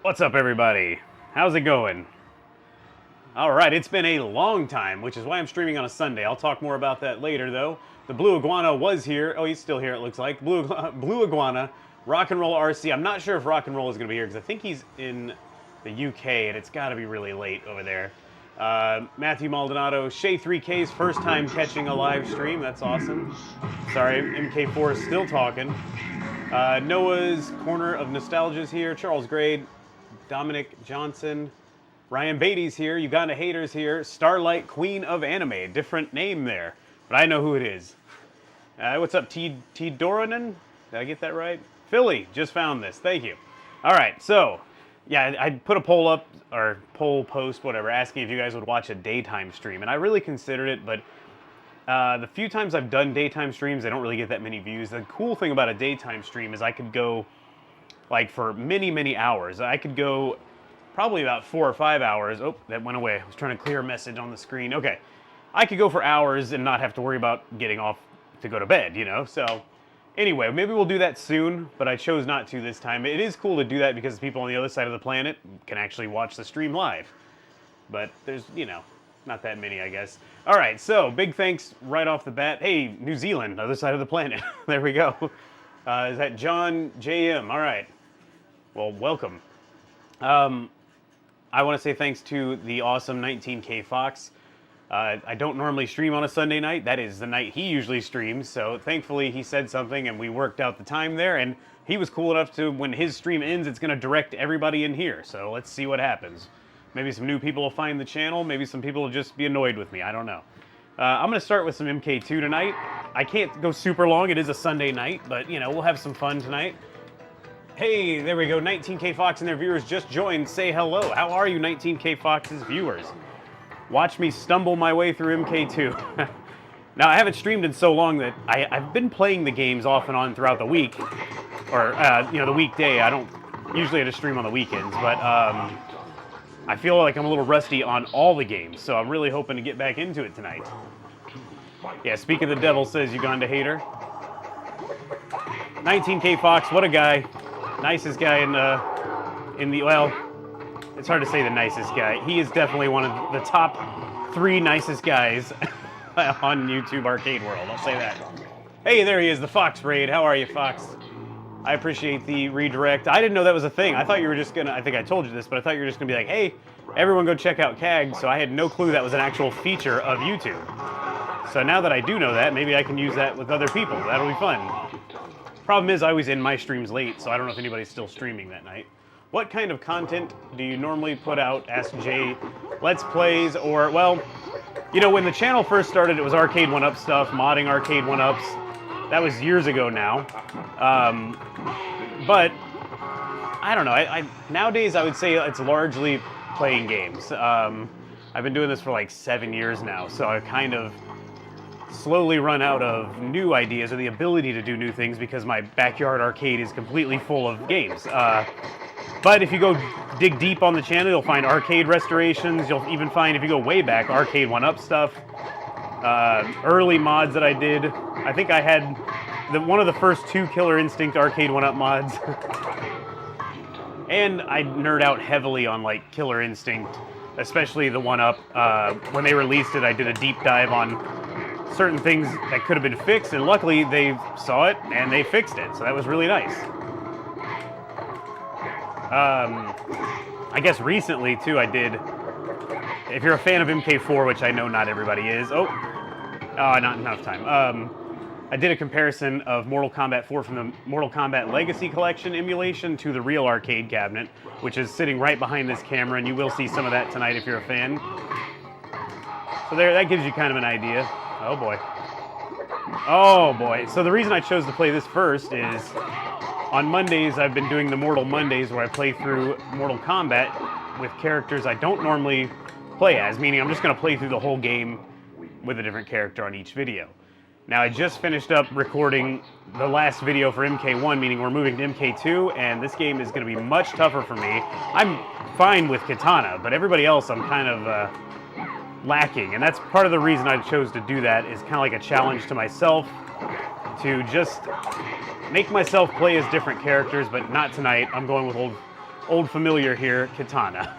What's up, everybody? How's it going? All right, it's been a long time, which is why I'm streaming on a Sunday. I'll talk more about that later, though. The Blue Iguana was here. Oh, he's still here, it looks like. Blue Iguana, Rock and Roll RC. I'm not sure if Rock and Roll is going to be here, because I think he's in the UK, and it's got to be really late over there. Matthew Maldonado, Shay3K's first time catching a live stream. That's awesome. Sorry, MK4 is still talking. Noah's Corner of Nostalgia's here. Charles Grade, Dominic Johnson, Ryan Beatty's here, Uganda Haters here, Starlight Queen of Anime, different name there, but I know who it is. What's up, T. Doronen? Did I get that right? Philly, just found this, thank you. All right, so, yeah, I put a poll up, or poll post, whatever, asking if you guys would watch a daytime stream, and I really considered it, but the few times I've done daytime streams, they don't really get that many views. The cool thing about a daytime stream is I could go like for many hours. I could go probably about 4 or 5 hours. Oh, that went away. I was trying to clear a message on the screen. Okay. I could go for hours and not have to worry about getting off to go to bed, you know? So anyway, maybe we'll do that soon, but I chose not to this time. It is cool to do that because people on the other side of the planet can actually watch the stream live. But there's, you know, not that many, I guess. All right, so big thanks right off the bat. Hey, New Zealand, other side of the planet. There we go. Is that John JM? All right. Well, welcome. I want to say thanks to the awesome 19K Fox. I don't normally stream on a Sunday night. That is the night he usually streams. So thankfully he said something and we worked out the time there. And he was cool enough to, when his stream ends, it's going to direct everybody in here. So let's see what happens. Maybe some new people will find the channel. Maybe some people will just be annoyed with me. I don't know. I'm going to start with some MK2 tonight. I can't go super long. It is a Sunday night, but, you know, we'll have some fun tonight. Hey, there we go. 19K Fox and their viewers just joined. Say hello. How are you, 19K Fox's viewers? Watch me stumble my way through MK2. Now, I haven't streamed in so long that I've been playing the games off and on throughout the week. Or, you know, the weekday. I don't usually have to stream on the weekends, but I feel like I'm a little rusty on all the games, so I'm really hoping to get back into it tonight. Yeah, Speak of the Devil, says Uganda Hater. 19K Fox, what a guy. Nicest guy in the, well, it's hard to say the nicest guy. He is definitely one of the top 3 nicest guys on YouTube Arcade World, I'll say that. Hey, there he is, the Fox Raid. How are you, Fox? I appreciate the redirect. I didn't know that was a thing. I thought you were just gonna, I think I told you this, but I thought you were just gonna be like, hey, everyone go check out CAG, so I had no clue that was an actual feature of YouTube. So now that I do know that, maybe I can use that with other people. That'll be fun. Problem is, I always end my streams late, so I don't know if anybody's still streaming that night. What kind of content do you normally put out? Ask Jay. Let's plays or, well, you know, when the channel first started, it was Arcade 1-Up stuff, modding Arcade 1-Ups. That was years ago now. But, I don't know. Nowadays, I would say it's largely playing games. I've been doing this for like 7 years now, so I kind of slowly run out of new ideas or the ability to do new things because my backyard arcade is completely full of games. But if you go dig deep on the channel, you'll find arcade restorations. You'll even find, if you go way back, Arcade 1-Up stuff. Early mods that I did. I think I had one of the first 2 Killer Instinct Arcade 1-Up mods. And I nerd out heavily on like Killer Instinct, especially the 1-Up. When they released it, I did a deep dive on certain things that could have been fixed, and luckily they saw it and they fixed it, so that was really nice. I guess recently too I did, if you're a fan of MK4, which I know not everybody is, not enough time. I did a comparison of Mortal Kombat 4 from the Mortal Kombat Legacy Collection emulation to the real arcade cabinet, which is sitting right behind this camera, and you will see some of that tonight if you're a fan. So there, that gives you kind of an idea. Oh boy. Oh boy. So the reason I chose to play this first is on Mondays I've been doing the Mortal Mondays where I play through Mortal Kombat with characters I don't normally play as, meaning I'm just going to play through the whole game with a different character on each video. Now I just finished up recording the last video for MK1, meaning we're moving to MK2, and this game is going to be much tougher for me. I'm fine with Katana, but everybody else I'm kind of lacking, and that's part of the reason I chose to do that, is kind of like a challenge to myself to just make myself play as different characters, but not tonight. I'm going with old familiar here, Katana.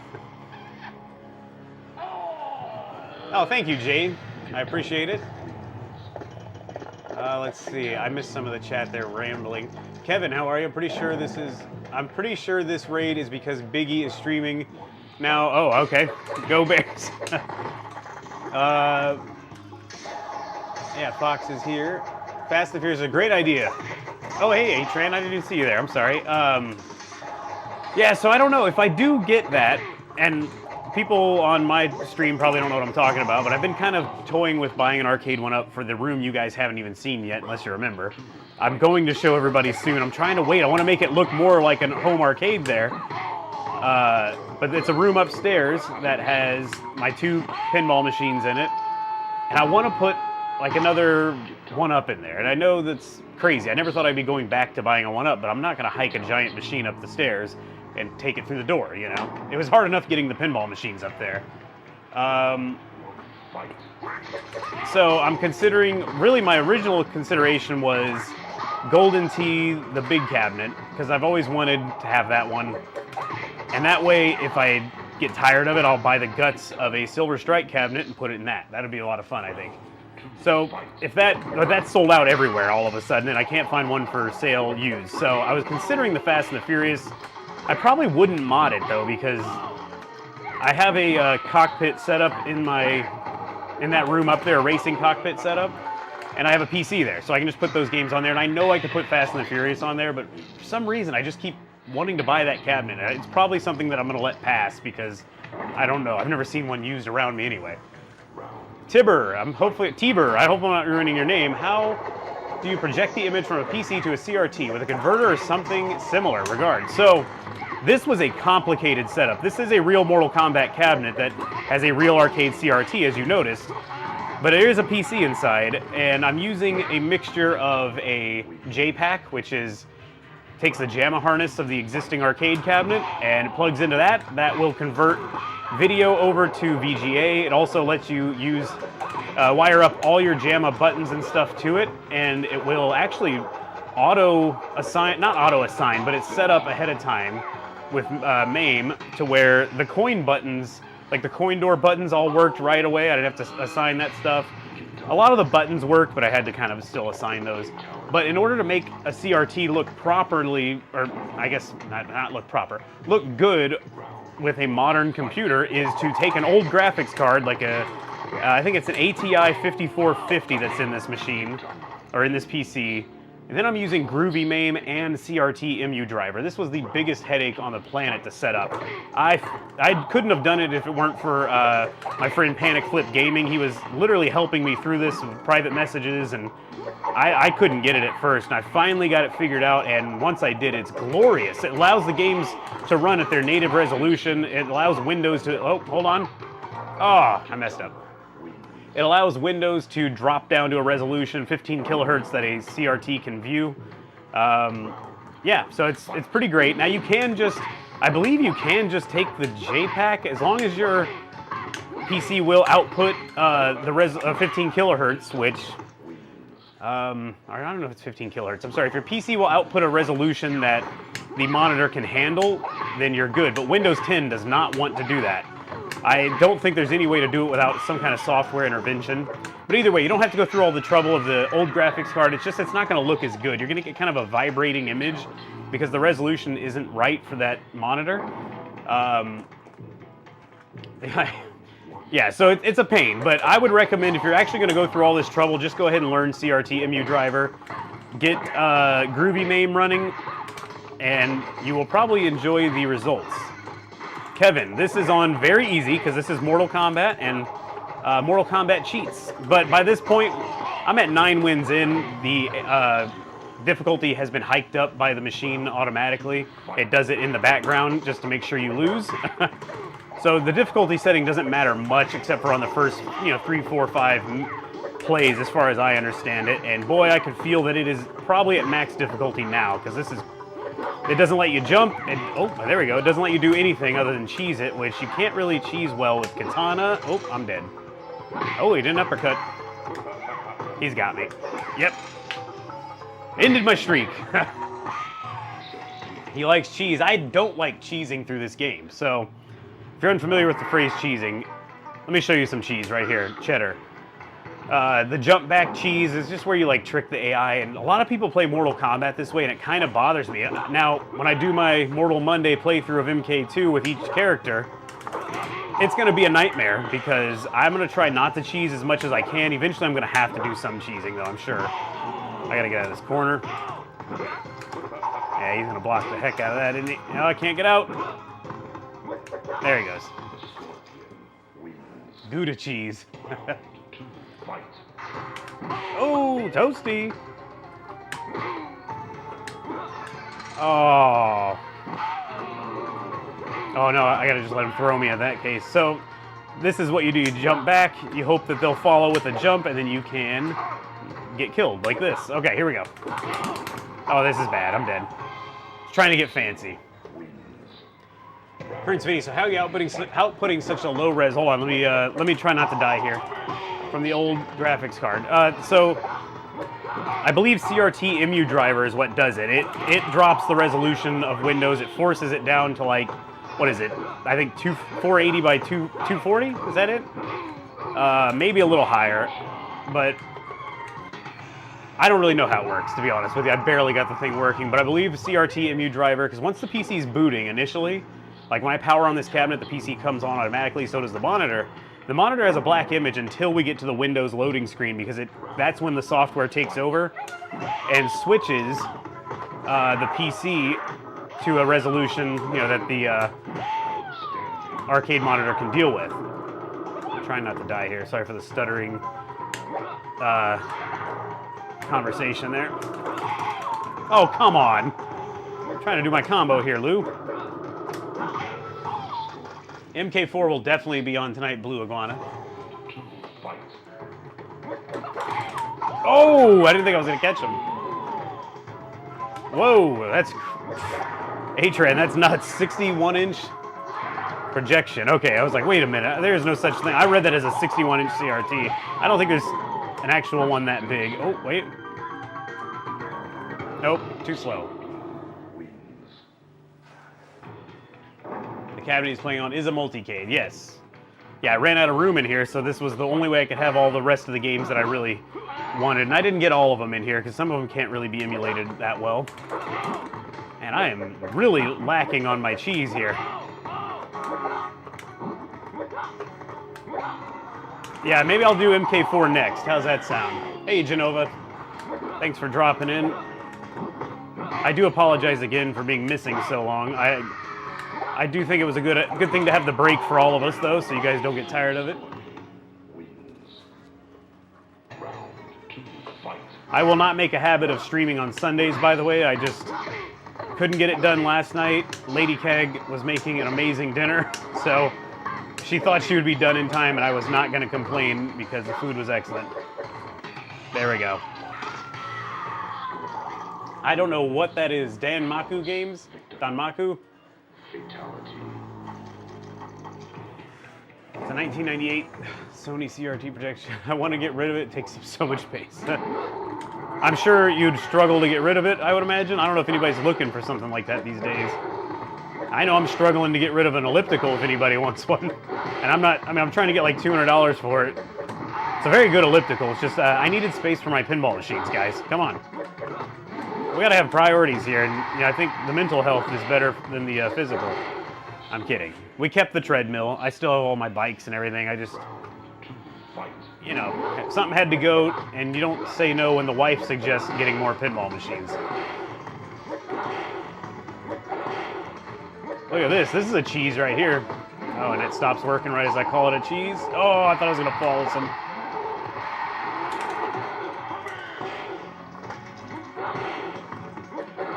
Oh, thank you, Jade. I appreciate it. Let's see. I missed some of the chat there rambling. Kevin, how are you? I'm pretty sure this raid is because Biggie is streaming now. Oh, okay. Go Bears. Yeah, Fox is here. Fast and Furious is a great idea. Oh, hey, A-Tran, I didn't even see you there. I'm sorry. Yeah, so I don't know. If I do get that, and people on my stream probably don't know what I'm talking about, but I've been kind of toying with buying an arcade one-up for the room you guys haven't even seen yet, unless you remember. I'm going to show everybody soon. I'm trying to wait. I want to make it look more like a home arcade there. But it's a room upstairs that has my 2 pinball machines in it. And I want to put like another one-up in there. And I know that's crazy. I never thought I'd be going back to buying a one-up, but I'm not going to hike a giant machine up the stairs and take it through the door, you know? It was hard enough getting the pinball machines up there. So I'm considering, really my original consideration was Golden Tee, the big cabinet, because I've always wanted to have that one. And that way, if I get tired of it, I'll buy the guts of a Silver Strike cabinet and put it in that. That'd be a lot of fun, I think. So if that's sold out everywhere all of a sudden, and I can't find one for sale used. So I was considering the Fast and the Furious. I probably wouldn't mod it though, because I have a cockpit setup in that room up there, a racing cockpit setup, and I have a PC there, so I can just put those games on there. And I know I could put Fast and the Furious on there, but for some reason I just keep wanting to buy that cabinet. It's probably something that I'm going to let pass because I don't know. I've never seen one used around me anyway. Tiber, Tiber, I hope I'm not ruining your name. How do you project the image from a PC to a CRT with a converter or something similar? Regards. So this was a complicated setup. This is a real Mortal Kombat cabinet that has a real arcade CRT, as you noticed. But there is a PC inside, and I'm using a mixture of a J-Pack, which takes the JAMA harness of the existing arcade cabinet and it plugs into that. That will convert video over to VGA. It also lets you wire up all your JAMA buttons and stuff to it, and it will actually not auto-assign, but it's set up ahead of time with MAME to where the coin buttons, like the coin door buttons, all worked right away. I didn't have to assign that stuff. A lot of the buttons worked, but I had to kind of still assign those. But in order to make a CRT look properly, or I guess not look proper, look good with a modern computer, is to take an old graphics card, like I think it's an ATI 5450 that's in this machine, or in this PC. And then I'm using Groovy MAME and CRT EMU driver. This was the biggest headache on the planet to set up. I couldn't have done it if it weren't for my friend Panic Flip Gaming. He was literally helping me through this with private messages, and I couldn't get it at first. And I finally got it figured out, and once I did, it's glorious. It allows the games to run at their native resolution. It allows Windows to, oh, hold on. Oh, I messed up. It allows Windows to drop down to a resolution 15 kilohertz that a CRT can view. Yeah, so it's pretty great. Now I believe you can just take the JPAC as long as your PC will output 15 kilohertz, which I don't know if it's 15 kilohertz. I'm sorry. If your PC will output a resolution that the monitor can handle, then you're good. But Windows 10 does not want to do that. I don't think there's any way to do it without some kind of software intervention. But either way, you don't have to go through all the trouble of the old graphics card. It's not going to look as good. You're going to get kind of a vibrating image because the resolution isn't right for that monitor. Yeah, so it's a pain. But I would recommend, if you're actually going to go through all this trouble, just go ahead and learn CRT EMU driver. Get Groovy MAME running, and you will probably enjoy the results. Kevin, this is on very easy because this is Mortal Kombat and Mortal Kombat cheats. But by this point, I'm at 9 wins in. The difficulty has been hiked up by the machine automatically. It does it in the background just to make sure you lose. So the difficulty setting doesn't matter much except for on the first 3, 4, 5 plays as far as I understand it. And boy, I could feel that it is probably at max difficulty now because it doesn't let you jump, and oh, there we go. It doesn't let you do anything other than cheese it, which you can't really cheese well with Katana. Oh, I'm dead. Oh, he did an uppercut. He's got me. Yep. Ended my streak. He likes cheese. I don't like cheesing through this game. So, if you're unfamiliar with the phrase cheesing, let me show you some cheese right here. Cheddar. The jump back cheese is just where you like trick the AI, and a lot of people play Mortal Kombat this way, and it kind of bothers me. Now, when I do my Mortal Monday playthrough of MK2 with each character, it's going to be a nightmare because I'm going to try not to cheese as much as I can. Eventually, I'm going to have to do some cheesing, though, I'm sure. I got to get out of this corner. Yeah, he's going to block the heck out of that, isn't he? No, I can't get out. There he goes. Gouda cheese. Oh, toasty. Oh. Oh no, I gotta just let him throw me in that case. So, this is what you do. You jump back, you hope that they'll follow with a jump, and then you can get killed, like this. Okay, here we go. Oh, this is bad. I'm dead. Just trying to get fancy. Prince Vinny, so how are you outputting such a low res? Hold on, let me try not to die here. From the old graphics card. So, I believe CRT EMU driver is what does it. It drops the resolution of Windows. It forces it down to like, what is it? I think 480 by 240? Is that it? Maybe a little higher, but I don't really know how it works, to be honest with you. I barely got the thing working, but I believe CRT EMU driver, because once the PC is booting initially, like when I power on this cabinet, the PC comes on automatically, so does the monitor. The monitor has a black image until we get to the Windows loading screen because that's when the software takes over and switches the PC to a resolution, that the arcade monitor can deal with. I'm trying not to die here. Sorry for the stuttering conversation there. Oh, come on. I'm trying to do my combo here, Lou. MK4 will definitely be on tonight, Blue Iguana. Oh, I didn't think I was going to catch him. Whoa, that's... A-Tran, that's nuts. 61-inch projection. Okay, I was like, wait a minute. There's no such thing. I read that as a 61-inch CRT. I don't think there's an actual one that big. Oh, wait. Nope, too slow. The cabinet he's playing on is a multi-cade, yes. Yeah, I ran out of room in here, so this was the only way I could have all the rest of the games that I really wanted. And I didn't get all of them in here, because some of them can't really be emulated that well. And I am really lacking on my cheese here. Yeah, maybe I'll do MK4 next. How's that sound? Hey, Genova. Thanks for dropping in. I do apologize again for being missing so long. I do think it was a good thing to have the break for all of us, though, so you guys don't get tired of it. I will not make a habit of streaming on Sundays, by the way. I just couldn't get it done last night. Lady Keg was making an amazing dinner, so she thought she would be done in time, and I was not going to complain because the food was excellent. There we go. I don't know what that is. Danmaku Games? Danmaku? Fatality. It's a 1998 Sony CRT projection. I want to get rid of it. It takes up so much space. I'm sure you'd struggle to get rid of it, I would imagine. I don't know if anybody's looking for something like that these days. I know I'm struggling to get rid of an elliptical if anybody wants one. And I'm trying to get like $200 for it. It's a very good elliptical. It's just, I needed space for my pinball machines, guys. Come on. We gotta have priorities here, and I think the mental health is better than the physical. I'm kidding. We kept the treadmill. I still have all my bikes and everything. I just, something had to go, and you don't say no when the wife suggests getting more pinball machines. Look at this. This is a cheese right here. Oh, and it stops working right as I call it a cheese. Oh, I thought I was gonna fall with some.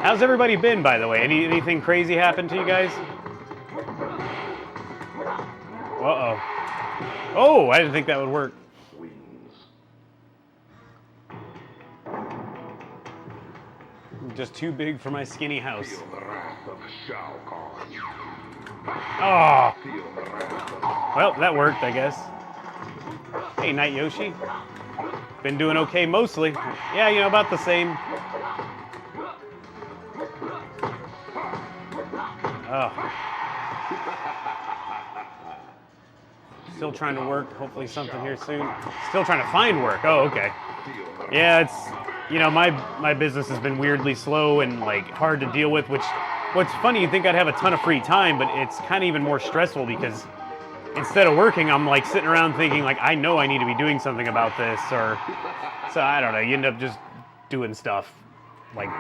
How's everybody been, by the way? Anything crazy happened to you guys? Uh-oh. Oh, I didn't think that would work. Just too big for my skinny house. Oh. Well, that worked, I guess. Hey, Night Yoshi. Been doing okay mostly. Yeah, about the same. Oh. Still trying to work. Hopefully something here soon. Still trying to find work. Oh, okay. Yeah, it's, you know, my business has been weirdly slow and like hard to deal with, what's funny, you'd think I'd have a ton of free time, but it's kind of even more stressful because instead of working, I'm like sitting around thinking like, I know I need to be doing something about this, or, so I don't know, you end up just doing stuff, like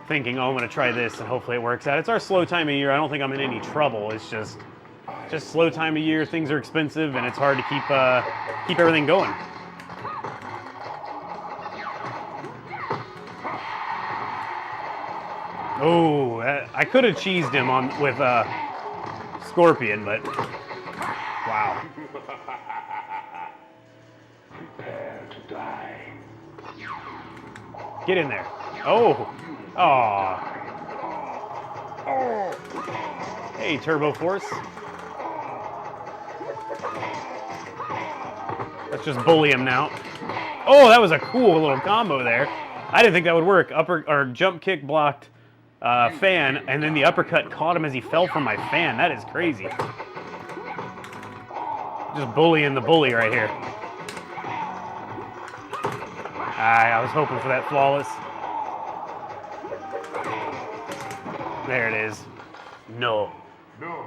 thinking, oh, I'm gonna try this and hopefully it works out. It's our slow time of year. I don't think I'm in any trouble. It's just slow time of year. Things are expensive and it's hard to keep everything going. Oh, I could have cheesed him with Scorpion, but wow. Prepare to die. Get in there. Oh. Aw. Oh. Hey, Turbo Force. Let's just bully him now. Oh, that was a cool little combo there. I didn't think that would work. Jump kick blocked fan, and then the uppercut caught him as he fell from my fan. That is crazy. Just bullying the bully right here. I was hoping for that flawless. There it is. No. No.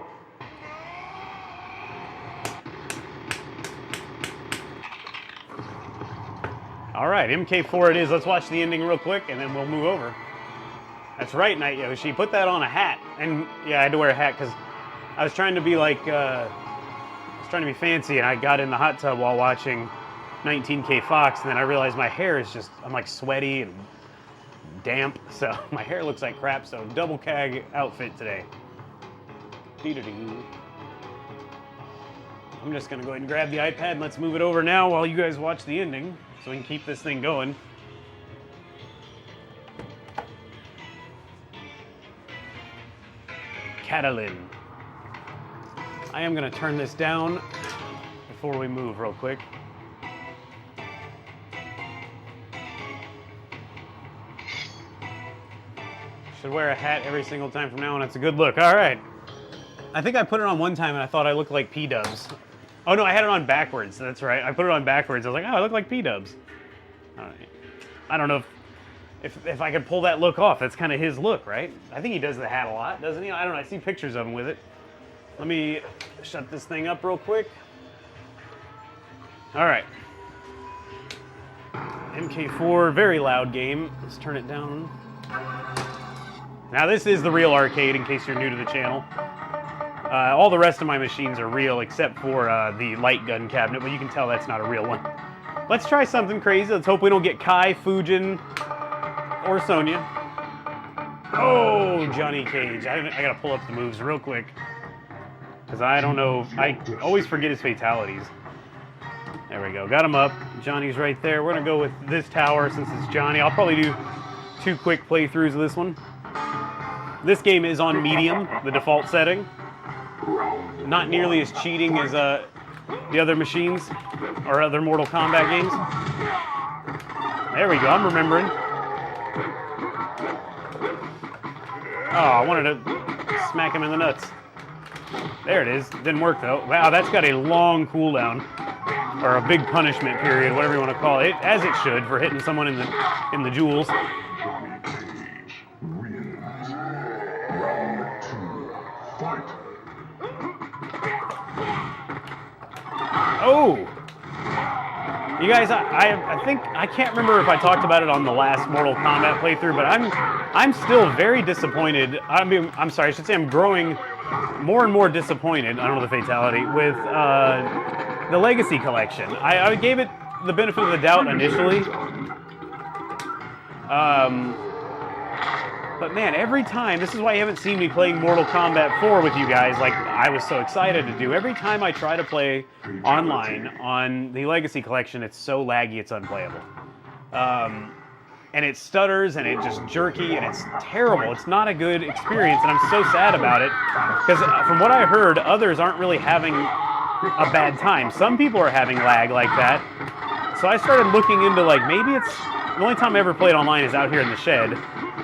All right, MK4 it is. Let's watch the ending real quick, and then we'll move over. That's right, Night Yoshi. Put that on a hat. And yeah, I had to wear a hat because I was trying to be like, I was trying to be fancy, and I got in the hot tub while watching 19K Fox, and then I realized my hair is just, I'm like sweaty and damp, so my hair looks like crap, so double CAG outfit today. I'm just gonna go ahead and grab the iPad and let's move it over now while you guys watch the ending, so we can keep this thing going. Catalin. I am gonna turn this down before we move real quick. Should wear a hat every single time from now on. That's a good look. All right. I think I put it on one time and I thought I looked like P-dubs. Oh no, I had it on backwards. That's right. I put it on backwards. I was like, oh, I look like P-dubs. All right. I don't know if I could pull that look off. That's kind of his look, right? I think he does the hat a lot, doesn't he? I don't know. I see pictures of him with it. Let me shut this thing up real quick. All right. MK4, very loud game. Let's turn it down. Now this is the real arcade, in case you're new to the channel. All the rest of my machines are real, except for the light gun cabinet, but you can tell that's not a real one. Let's try something crazy. Let's hope we don't get Kai, Fujin, or Sonya. Oh, Johnny Cage. I gotta pull up the moves real quick, because I don't know. I always forget his fatalities. There we go. Got him up. Johnny's right there. We're gonna go with this tower since it's Johnny. I'll probably do 2 quick playthroughs of this one. This game is on medium, the default setting. Not nearly as cheating as the other machines or other Mortal Kombat games. There we go, I'm remembering. Oh, I wanted to smack him in the nuts. There it is. Didn't work though. Wow, that's got a long cooldown. Or a big punishment period, whatever you want to call it. As it should for hitting someone in the jewels. Oh! You guys, I think, I can't remember if I talked about it on the last Mortal Kombat playthrough, but I'm still very disappointed. I'm sorry, I should say I'm growing more and more disappointed, I don't know the fatality, with the Legacy Collection. I gave it the benefit of the doubt initially. But man, every time, this is why you haven't seen me playing Mortal Kombat 4 with you guys like I was so excited to do. Every time I try to play online on the Legacy Collection, it's so laggy, it's unplayable. And it stutters, and it's just jerky, and it's terrible. It's not a good experience, and I'm so sad about it. Because from what I heard, others aren't really having a bad time. Some people are having lag like that. So I started looking into, like, maybe it's the only time I ever played online is out here in the shed.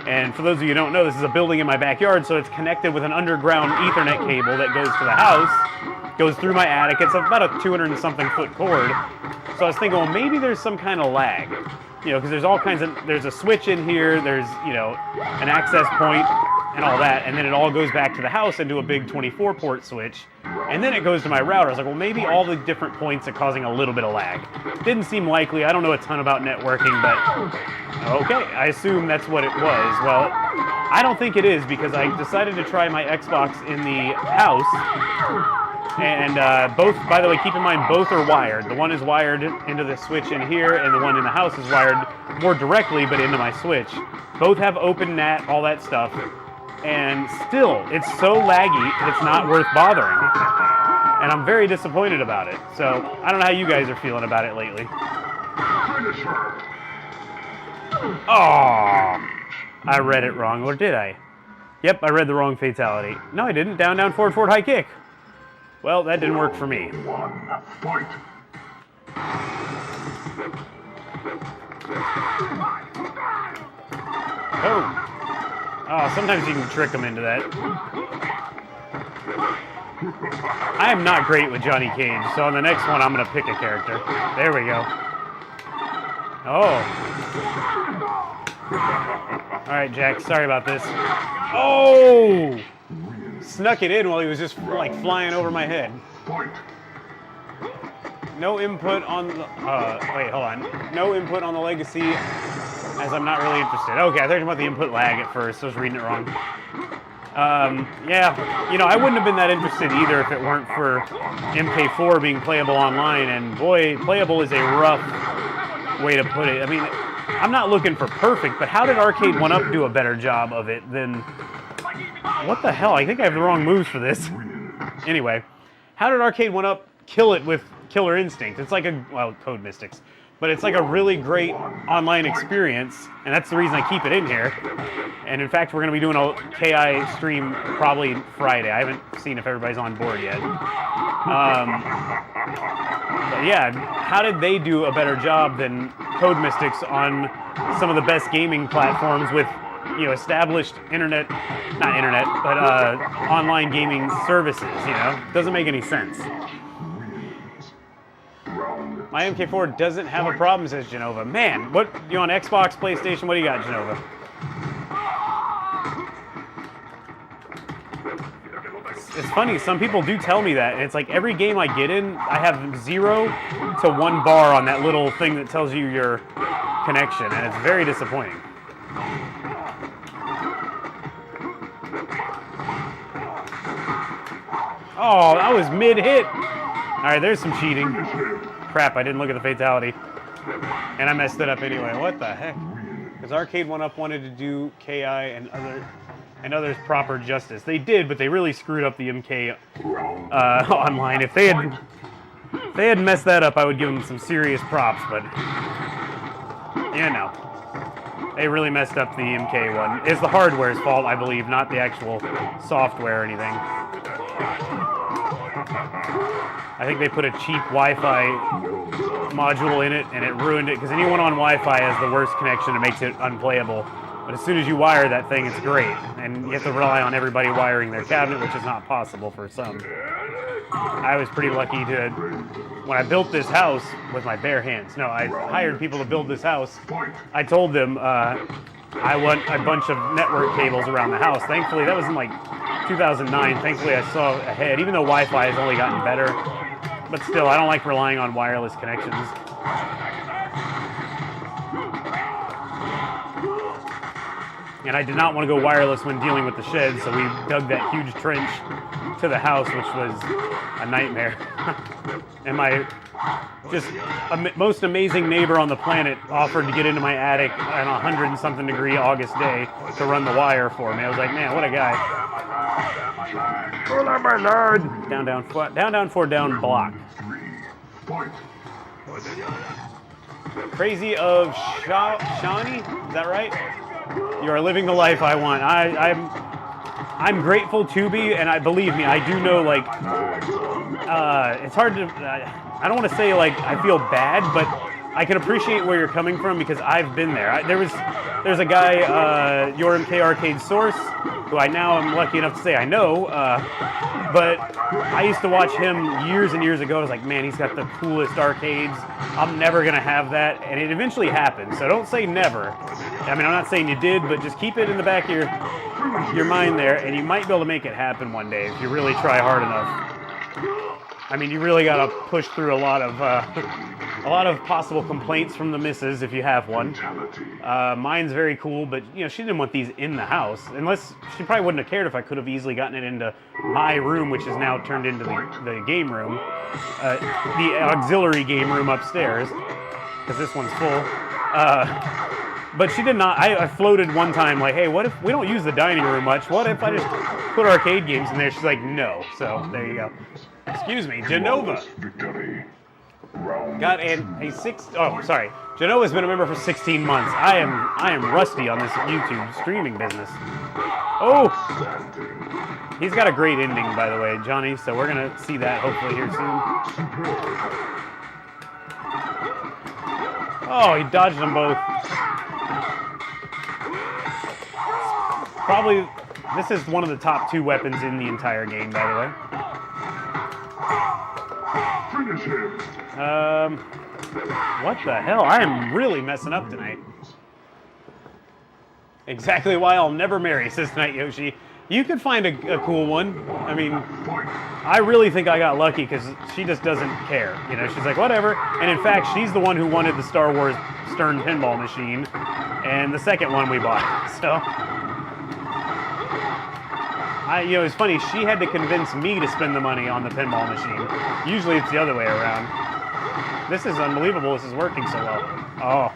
And for those of you who don't know, this is a building in my backyard, so it's connected with an underground Ethernet cable that goes to the house, goes through my attic. It's about a 200 and something foot cord. So I was thinking, well, maybe there's some kind of lag, you know, because there's all kinds of, there's a switch in here, there's, you know, an access point and all that, and then it all goes back to the house into a big 24 port switch, and then it goes to my router. I was like, well, maybe all the different points are causing a little bit of lag. Didn't seem likely. I don't know a ton about networking, but okay, I assume that's what it was. Well, I don't think it is, because I decided to try my Xbox in the house. And both, by the way, keep in mind, both are wired. The one is wired into the switch in here, and the one in the house is wired more directly, but into my switch. Both have open NAT, all that stuff. And still, it's so laggy, it's not worth bothering. And I'm very disappointed about it. So, I don't know how you guys are feeling about it lately. Oh, I read it wrong, or did I? Yep, I read the wrong fatality. No, I didn't. Down, down, forward, forward, high kick. Well, that didn't work for me. Oh. Oh, sometimes you can trick them into that. I am not great with Johnny Cage, so on the next one I'm going to pick a character. There we go. Oh. Alright, Jack, sorry about this. Oh! Snuck it in while he was just like flying over my head. No input on the, wait, hold on. No input on the legacy, as I'm not really interested. Okay, I thought you were talking about the input lag at first. I was reading it wrong. Yeah, you know, I wouldn't have been that interested either if it weren't for MK4 being playable online, and boy, playable is a rough way to put it. I mean, I'm not looking for perfect, but how did Arcade 1-Up do a better job of it than... What the hell? I think I have the wrong moves for this. Anyway, how did Arcade 1-Up kill it with Killer Instinct? It's like a, well, Code Mystics, but it's like a really great online experience, and that's the reason I keep it in here. And in fact, we're going to be doing a KI stream probably Friday. I haven't seen if everybody's on board yet. But yeah, how did they do a better job than Code Mystics on some of the best gaming platforms with, you know, established internet, not internet, but online gaming services, you know? Doesn't make any sense. My MK4 doesn't have a problem, says Genova. Man, what, you on Xbox, PlayStation, what do you got, Genova? It's funny, some people do tell me that, and it's like every game I get in, I have 0 to 1 bar on that little thing that tells you your connection, and it's very disappointing. Oh, that was mid-hit. All right, there's some cheating. Crap, I didn't look at the fatality. And I messed it up anyway. What the heck? Because Arcade 1-Up wanted to do KI and others proper justice. They did, but they really screwed up the MK online. If they had messed that up, I would give them some serious props, but yeah, no. They really messed up the MK one. It's the hardware's fault, I believe, not the actual software or anything. I think they put a cheap Wi-Fi module in it, and it ruined it, because anyone on Wi-Fi has the worst connection and makes it unplayable. But as soon as you wire that thing, it's great. And you have to rely on everybody wiring their cabinet, which is not possible for some. I was pretty lucky to, when I built this house with my bare hands. No, I hired people to build this house. I told them I want a bunch of network cables around the house. Thankfully, that was in like 2009. Thankfully, I saw ahead, even though Wi-Fi has only gotten better. But still, I don't like relying on wireless connections. And I did not want to go wireless when dealing with the shed, so we dug that huge trench to the house, which was a nightmare. And my most amazing neighbor on the planet offered to get into my attic on a 100-and-something degree August day to run the wire for me. I was like, man, what a guy. Down, down, down, down, forward, down, block. Crazy of Shawnee? Is that right? You are living the life I want. I'm grateful to be, and believe me, I do know, like, it's hard to, I don't want to say, like, I feel bad, but I can appreciate where you're coming from because I've been there. There's a guy, Your MK Arcade Source, who I now am lucky enough to say I know, but I used to watch him years and years ago. I was like, man, he's got the coolest arcades. I'm never gonna have that, and it eventually happened. So don't say never. I mean, I'm not saying you did, but just keep it in the back of your mind there, and you might be able to make it happen one day if you really try hard enough. I mean, you really gotta push through a lot of possible complaints from the missus if you have one. Mine's very cool, but you know she didn't want these in the house. Unless she probably wouldn't have cared if I could have easily gotten it into my room, which is now turned into the game room, the auxiliary game room upstairs, because this one's full. But she did not. I floated one time like, hey, what if we don't use the dining room much? What if I just put arcade games in there? She's like, no. So there you go. Excuse me, Genova. Got a six. Oh, sorry. Genova's been a member for 16 months. I am rusty on this YouTube streaming business. Oh, he's got a great ending, by the way, Johnny. So we're gonna see that hopefully here soon. Oh, he dodged them both. Probably, this is one of the top 2 weapons in the entire game, by the way. What the hell? I am really messing up tonight. Exactly why I'll never marry, says Night Yoshi. You could find a cool one. I mean, I really think I got lucky because she just doesn't care. You know, she's like, whatever. And in fact, she's the one who wanted the Star Wars Stern pinball machine. And the second one we bought. So, you know, it's funny. She had to convince me to spend the money on the pinball machine. Usually it's the other way around. This is unbelievable. This is working so well. Oh.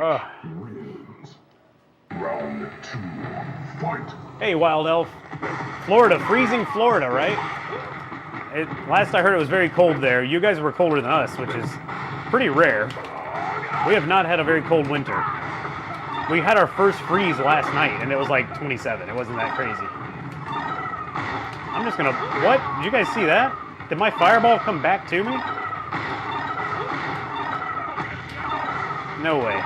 Oh. Round 2, fight. Hey, Wild Elf. Florida, freezing Florida, right? Last I heard it was very cold there. You guys were colder than us, which is pretty rare. We have not had a very cold winter. We had our first freeze last night, and it was like 27. It wasn't that crazy. I'm just gonna... What? Did you guys see that? Did my fireball come back to me? No way.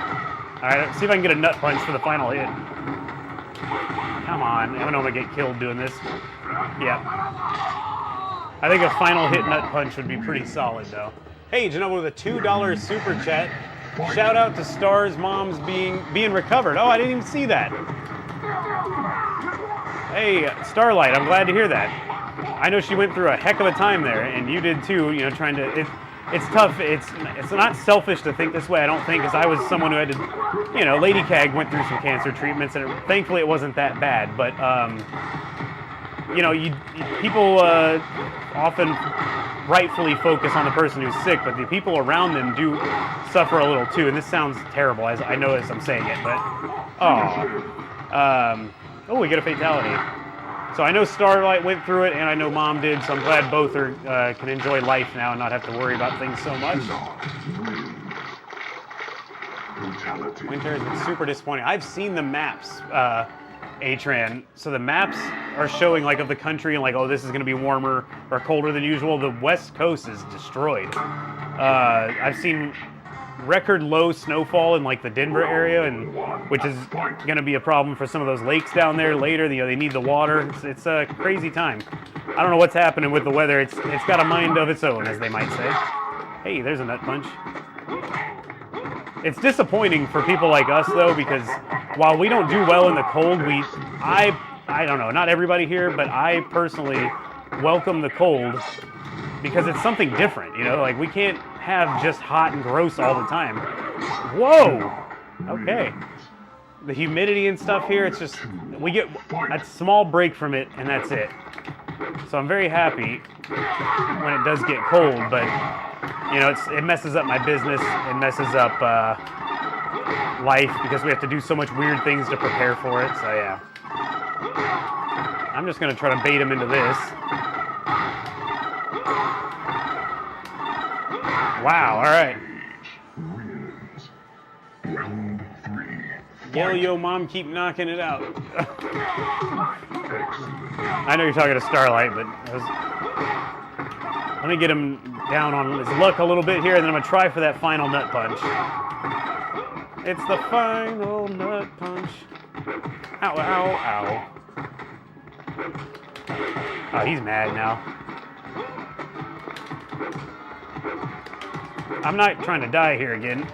Alright, let's see if I can get a nut punch for the final hit. Come on. I don't know if I get killed doing this. Yeah. I think a final hit nut punch would be pretty solid, though. Hey, Genova with a $2 super chat. Shout out to Star's mom's being recovered. Oh, I didn't even see that. Hey, Starlight, I'm glad to hear that. I know she went through a heck of a time there, and you did too, you know, trying to... It's tough. It's not selfish to think this way, I don't think, because I was someone who had to, you know, Lady Cag went through some cancer treatments, and thankfully it wasn't that bad, but, you know, people often rightfully focus on the person who's sick, but the people around them do suffer a little too, and this sounds terrible, as I know as I'm saying it, but, oh, we get a fatality. So I know Starlight went through it, and I know Mom did, so I'm glad both can enjoy life now and not have to worry about things so much. Winter has been super disappointing. I've seen the maps, Atran. So the maps are showing, like, of the country, and like, oh, this is going to be warmer or colder than usual. The West Coast is destroyed. I've seen record low snowfall in like the Denver area, and which is going to be a problem for some of those lakes down there later. You know, they need the water. It's a crazy time. I don't know what's happening with the weather. It's got a mind of its own, as they might say. Hey, there's a nut punch. It's disappointing for people like us though, because while we don't do well in the cold, I don't know, not everybody here, but I personally welcome the cold because it's something different. You know, like we can't have just hot and gross all the time. Whoa! Okay. The humidity and stuff here, it's just, we get a small break from it, and that's it. So I'm very happy when it does get cold, but, you know, it messes up my business, it messes up life, because we have to do so much weird things to prepare for it, so yeah. I'm just going to try to bait him into this. Wow, all right. Round 3. Yell, yo, Mom, keep knocking it out. I know you're talking to Starlight, but let me get him down on his luck a little bit here, and then I'm going to try for that final nut punch. It's the final nut punch. Ow, ow, ow. Oh, he's mad now. I'm not trying to die here again.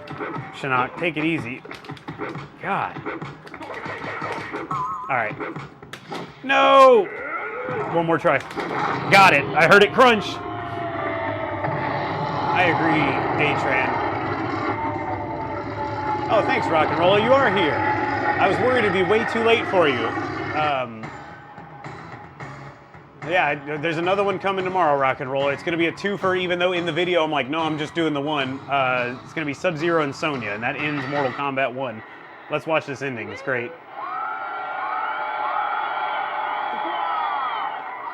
Shinnok, take it easy. God. Alright. No! One more try. Got it. I heard it crunch. I agree, Daytran. Oh, thanks, Rock and Roller. You are here. I was worried it'd be way too late for you. Yeah, there's another one coming tomorrow, Rock and Roller. It's going to be a twofer, even though in the video I'm like, no, I'm just doing the one. It's going to be Sub-Zero and Sonya, and that ends Mortal Kombat 1. Let's watch this ending. It's great.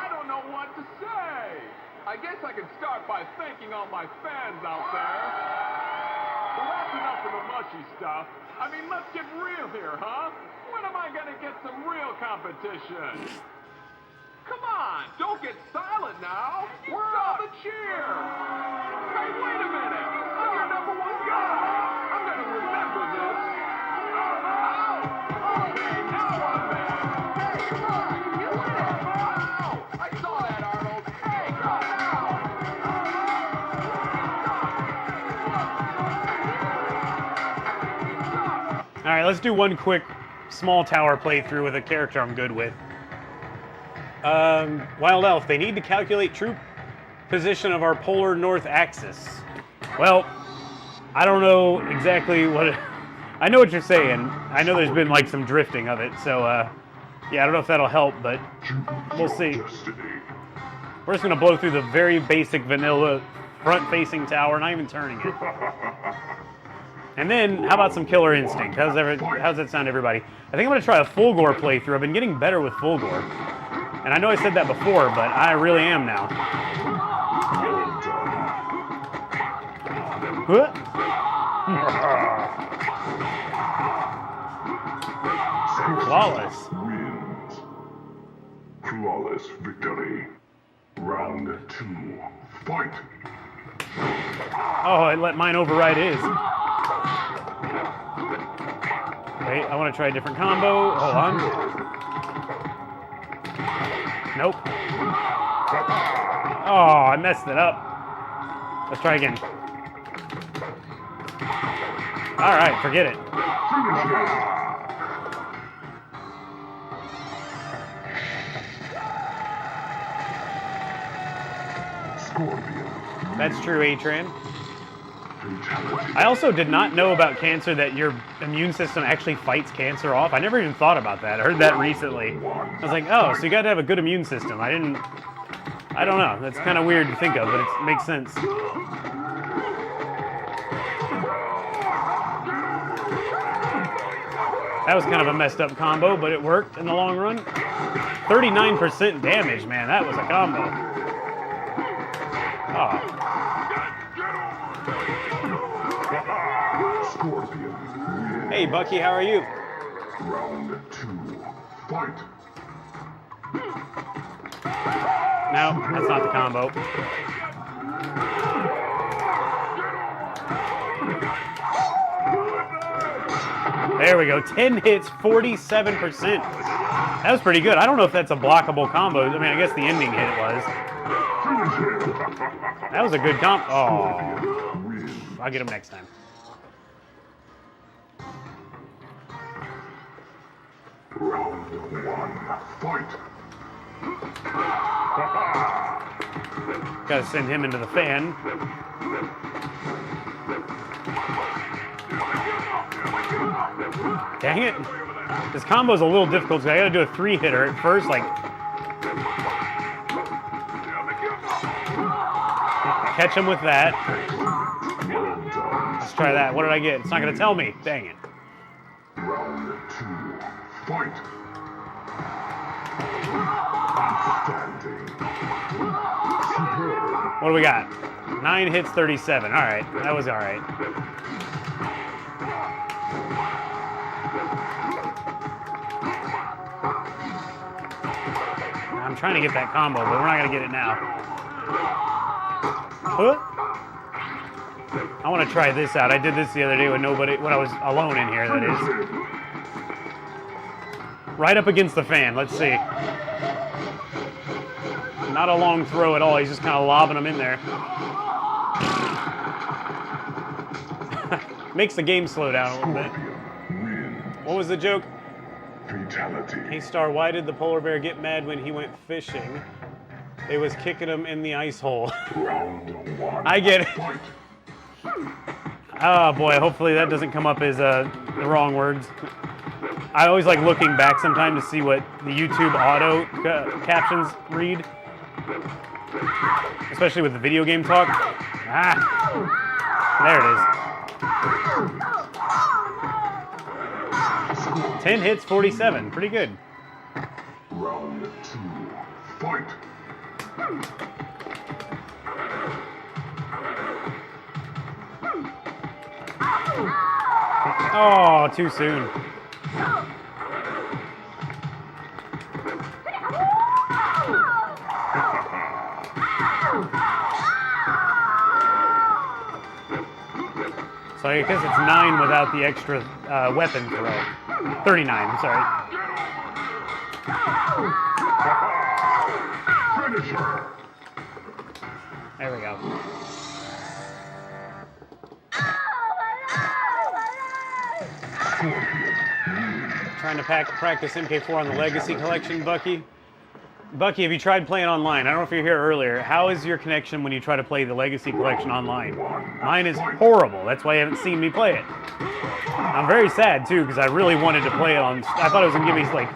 I don't know what to say. I guess I can start by thanking all my fans out there. Well, that's enough of the mushy stuff. I mean, let's get real here, huh? When am I going to get some real competition? Come on, don't get silent now. Where are all the cheers? Hey, wait a minute. I'm your number one guy. I'm going to remember this. Oh, okay, now I'm mad. Hey, come on, you win it. Oh, I saw that, Arnold. Hey, All right, let's do one quick small tower playthrough with a character I'm good with. Wild Elf, they need to calculate true position of our polar north axis. Well, I don't know exactly what I know what you're saying. I know there's been like some drifting of it, so yeah, I don't know if that'll help, but we'll see. We're just gonna blow through the very basic vanilla front-facing tower, not even turning it. And then, how about some Killer Instinct? How's that sound, everybody? I think I'm gonna try a Full Gore playthrough. I've been getting better with Full Gore. And I know I said that before, but I really am now. Flawless. Wins. Flawless victory. Round 2. Fight. Oh, I let mine override his. Wait, I want to try a different combo. Hold on. Nope. Oh, I messed it up. Let's try again. All right, forget it. Scorpion. That's true, Atran. I also did not know about cancer that your immune system actually fights cancer off. I never even thought about that. I heard that recently. I was like, oh, so you gotta have a good immune system. I don't know. That's kind of weird to think of, but it makes sense. That was kind of a messed up combo, but it worked in the long run. 39% damage, man. That was a combo. Oh. Scorpion. Hey, Bucky, how are you? Round 2. Fight. No, that's not the combo. There we go. 10 hits, 47%. That was pretty good. I don't know if that's a blockable combo. I mean, I guess the ending hit it was. That was a good combo. Oh. I'll get him next time. Round 1. Fight. Gotta send him into the fan. Dang it. This combo's a little difficult because I gotta do a 3-hitter at first, like. Catch him with that. Let's try that. What did I get? It's not gonna tell me. Dang it. Round 2. Fight. What do we got? 9 hits, 37. All right, that was all right. I'm trying to get that combo, but we're not gonna get it now. Huh? I want to try this out. I did this the other day with nobody, when I was alone in here, that is. Right up against the fan. Let's see. Not a long throw at all. He's just kind of lobbing them in there. Makes the game slow down a little bit. What was the joke? Fatality. Hey, Star, why did the polar bear get mad when he went fishing? It was kicking him in the ice hole. Round 1. I get it. Fight. Oh boy, hopefully that doesn't come up as the wrong words. I always like looking back sometime to see what the YouTube auto captions read. Especially with the video game talk. Ah, there it is. 10 hits, 47. Pretty good. Round 2. Fight. Oh, too soon. So I guess it's 9 without the extra weapon throw. 39, I'm sorry. Finisher. There we go. Trying to practice MK4 on the Legacy Collection, Bucky. Bucky, have you tried playing online? I don't know if you're here earlier. How is your connection when you try to play the Legacy Collection online? Mine is horrible. That's why you haven't seen me play it. I'm very sad, too, because I really wanted to play it on... I thought it was going to give me, like,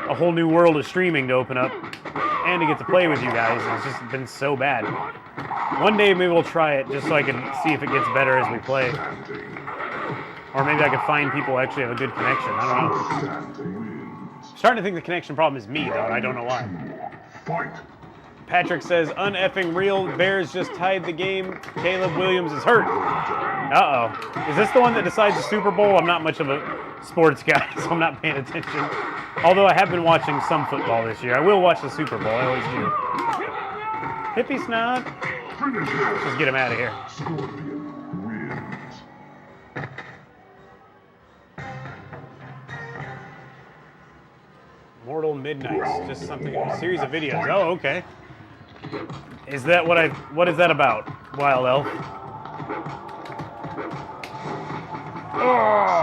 a whole new world of streaming to open up and to get to play with you guys. It's just been so bad. One day, maybe we'll try it just so I can see if it gets better as we play. Or maybe I could find people who actually have a good connection. I don't know. I'm starting to think the connection problem is me, though, and I don't know why. Fight. Patrick says, uneffing real, Bears just tied the game. Caleb Williams is hurt. Uh-oh. Is this the one that decides the Super Bowl? I'm not much of a sports guy, so I'm not paying attention. Although I have been watching some football this year. I will watch the Super Bowl, I always do. Hippie snot. Let's just get him out of here. Scorpion wins. Mortal Midnights, just something, a series of videos. Oh, okay. Is that what is that about, Wild Elf? Oh,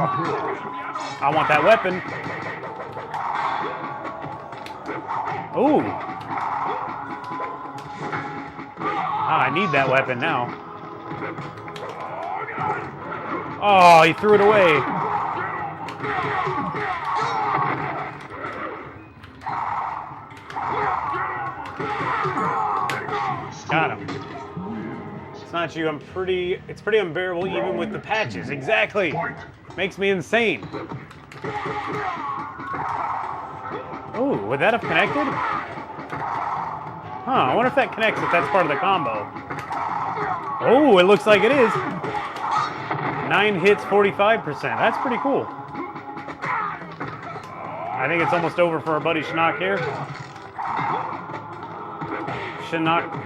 I want that weapon. Ooh. Ah, I need that weapon now. Oh, he threw it away. Got him. It's not you. It's pretty unbearable even with the patches. Exactly. Makes me insane. Oh, would that have connected? Huh, I wonder if that connects if that's part of the combo. Oh, it looks like it is. 9 hits, 45%. That's pretty cool. I think it's almost over for our buddy Shinnok here. Shinnok.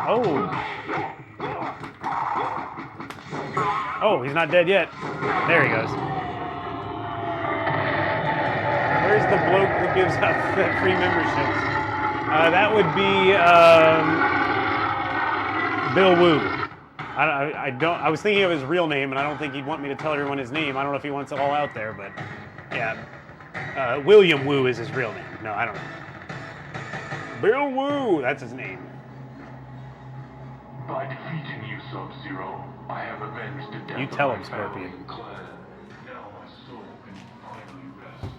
Oh. Oh, he's not dead yet. There he goes. Where's the bloke who gives out free memberships? That would be Bill Wu. I was thinking of his real name, and I don't think he'd want me to tell everyone his name. I don't know if he wants it all out there, but yeah. William Wu is his real name. No, I don't know. Bill Wu, that's his name. By defeating you, Sub-Zero, I have avenged the death You tell of him, my family Scorpion. and clan. Now my soul can finally rest.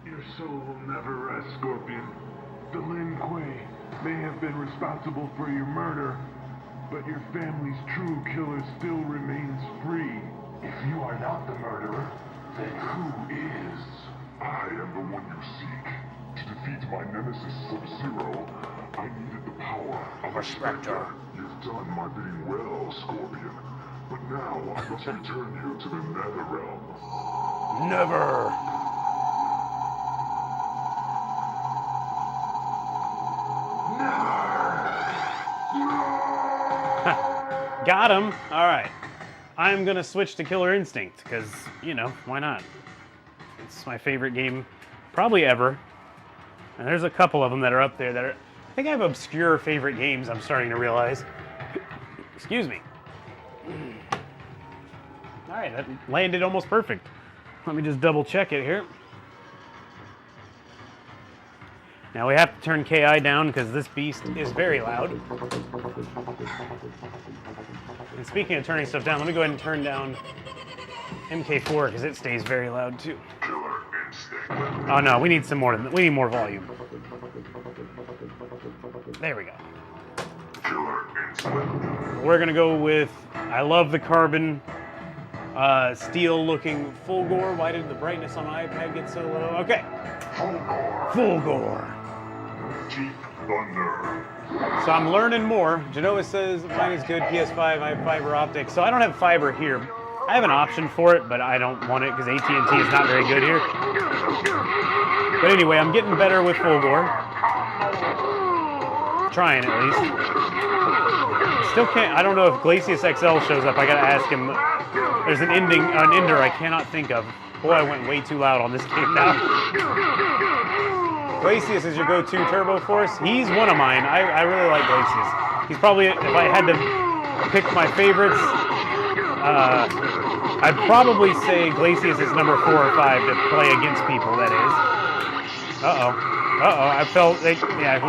Your soul will never rest, Scorpion. The Lin Kuei may have been responsible for your murder, but your family's true killer still remains free. If you are not the murderer, then who is? I am the one you seek. To defeat my nemesis Sub-Zero, I needed the power of a Spectre. You've done my bidding well, Scorpion. But now I must return you to the Nether Realm. Never. Got him. All right. I'm going to switch to Killer Instinct because, you know, why not? It's my favorite game probably ever. And there's a couple of them that are up there that are... I think I have obscure favorite games I'm starting to realize. Excuse me. All right, that landed almost perfect. Let me just double check it here. Now we have to turn KI down because this beast is very loud. And speaking of turning stuff down, let me go ahead and turn down MK4 because it stays very loud too. Oh no, we need some more. We need more volume. There we go. We're gonna go with. I love the carbon steel-looking Fulgore. Why did the brightness on my iPad get so low? Okay. Fulgore. Deep Thunder. So I'm learning more. Genoa says mine is good. PS5, I have fiber optic. So I don't have fiber here. I have an option for it, but I don't want it because AT&T is not very good here. But anyway, I'm getting better with Fulgore. Trying at least. Still can't. I don't know if Glacius XL shows up. I gotta ask him. There's an ender I cannot think of. Boy, I went way too loud on this game now. Glacius is your go-to Turbo Force. He's one of mine. I really like Glacius. He's probably, if I had to pick my favorites, I'd probably say Glacius is number 4 or 5 to play against people, that is. Uh-oh. Uh-oh, I felt, yeah,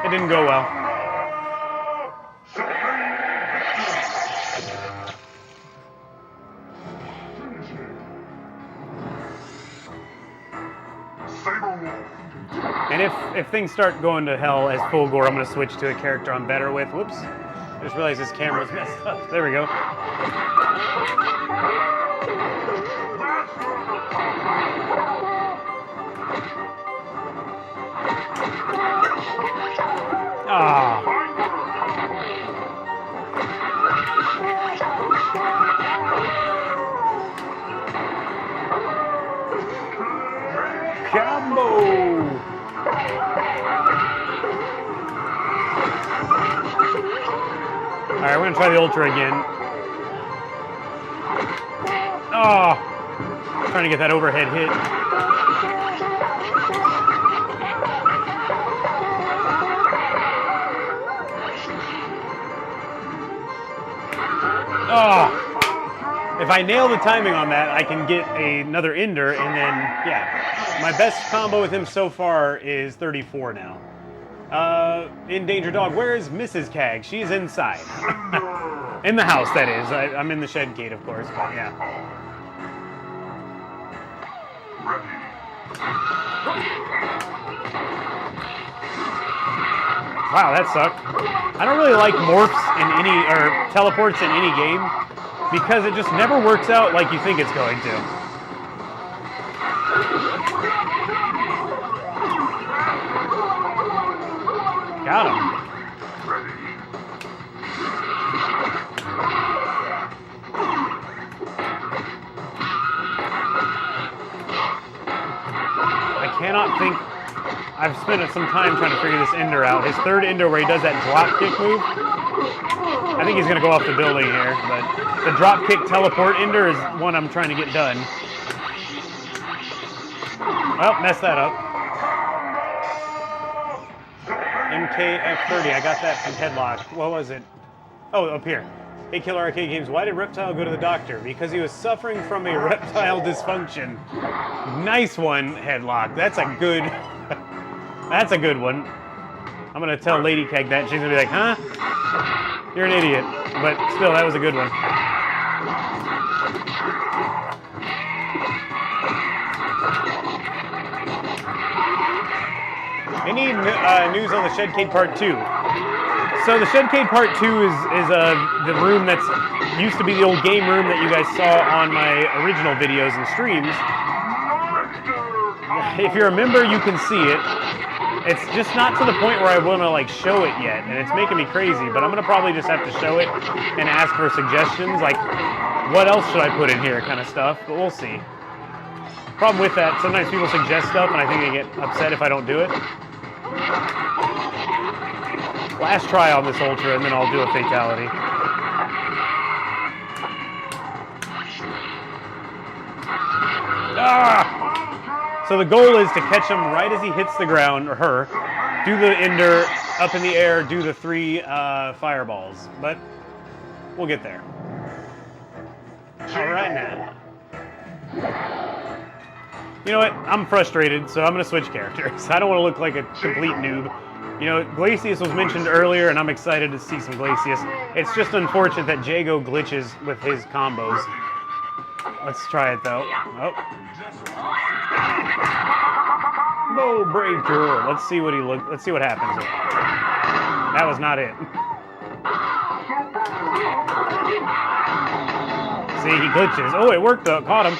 it didn't go well. And if things start going to hell as Fulgore, I'm going to switch to a character I'm better with. Whoops. I just realized this camera's messed up. There we go. Ah. Combo! Alright, we're gonna try the Ultra again. Oh! Trying to get that overhead hit. Oh! If I nail the timing on that, I can get another Ender, and then, yeah. My best combo with him so far is 34 now. In Danger Dog, where is Mrs. Cag? She's inside. In the house, that is. I'm in the Shed-Cade, of course, but yeah. Wow, that sucked. I don't really like morphs in any, or teleports in any game, because it just never works out like you think it's going to. Got him. I cannot think. I've spent some time trying to figure this Ender out. His third Ender where he does that drop kick move. I think he's going to go off the building here, but the drop kick teleport Ender is one I'm trying to get done. Well, messed that up. MKF30, I got that from Headlock. What was it? Oh, up here. Hey, Killer Arcade Games, why did Reptile go to the doctor? Because he was suffering from a reptile dysfunction. Nice one, Headlock. That's a good... That's a good one. I'm going to tell Lady Keg that. She's going to be like, huh? You're an idiot. But still, that was a good one. Any news on the Shed-Cade Part 2? So the Shed-Cade Part 2 is the room that's used to be the old game room that you guys saw on my original videos and streams. If you're a member, you can see it. It's just not to the point where I want to like show it yet, and it's making me crazy, but I'm going to probably just have to show it and ask for suggestions, like what else should I put in here kind of stuff, but we'll see. Problem with that, sometimes people suggest stuff and I think they get upset if I don't do it. Last try on this Ultra and then I'll do a fatality. Ah! So the goal is to catch him right as he hits the ground, or her. Do the ender up in the air, do the 3 fireballs. But we'll get there. All right now. You know what? I'm frustrated, so I'm going to switch characters. I don't want to look like a complete noob. You know, Glacius was mentioned earlier, and I'm excited to see some Glacius. It's just unfortunate that Jago glitches with his combos. Let's try it, though. Oh. Bow breaker. Let's see what Let's see what happens here. That was not it. See, he glitches. Oh, it worked though. Caught him.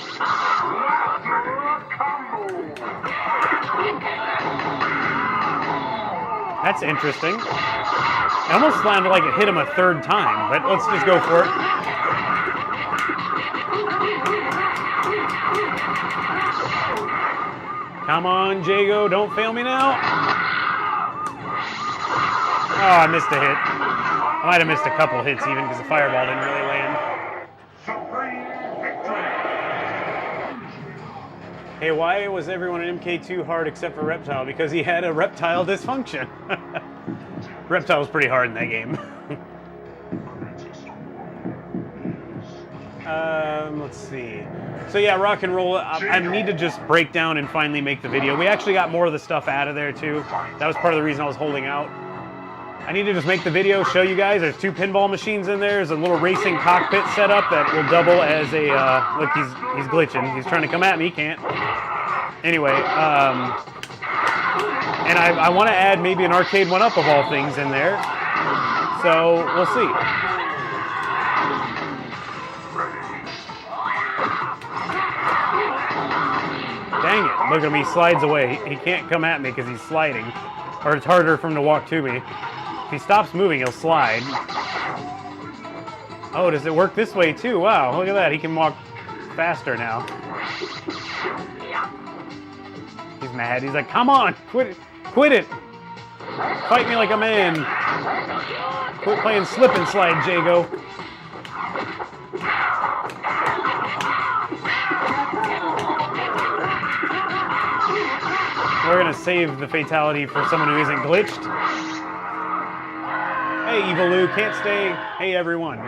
That's interesting. It almost sounded like it hit him a 3rd time, but let's just go for it. Come on, Jago, don't fail me now. Oh, I missed a hit. I might have missed a couple hits even because the fireball didn't really land. Hey, why was everyone in MK2 hard except for Reptile? Because he had a reptile dysfunction. Reptile was pretty hard in that game. Let's see. So yeah, rock and roll. I need to just break down and finally make the video. We actually got more of the stuff out of there too. That was part of the reason I was holding out. I need to just make the video, show you guys. There's 2 pinball machines in there. There's a little racing cockpit set up that will double as a, look, he's glitching. He's trying to come at me, he can't. Anyway, and I want to add maybe an arcade 1-up of all things in there. So, we'll see. Dang it, look at him, he slides away. He can't come at me because he's sliding. Or it's harder for him to walk to me. If he stops moving, he'll slide. Oh, does it work this way too? Wow, look at that. He can walk faster now. He's mad. He's like, come on, quit it. Quit it. Fight me like a man. Quit playing slip and slide, Jago. We're gonna save the fatality for someone who isn't glitched. Hey, Eviloo, can't stay. Hey, everyone.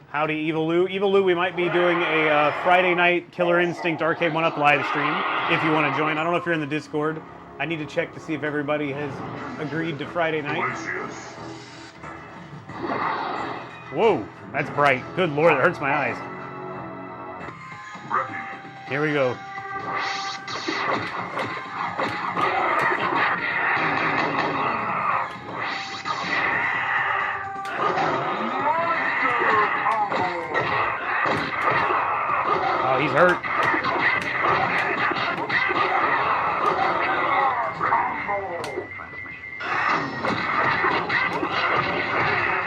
Howdy, Eviloo. Eviloo, we might be doing a Friday night Killer Instinct Arcade 1-Up live stream if you want to join. I don't know if you're in the Discord. I need to check to see if everybody has agreed to Friday night. Whoa, that's bright. Good lord, it hurts my eyes. Here we go. Oh, he's hurt.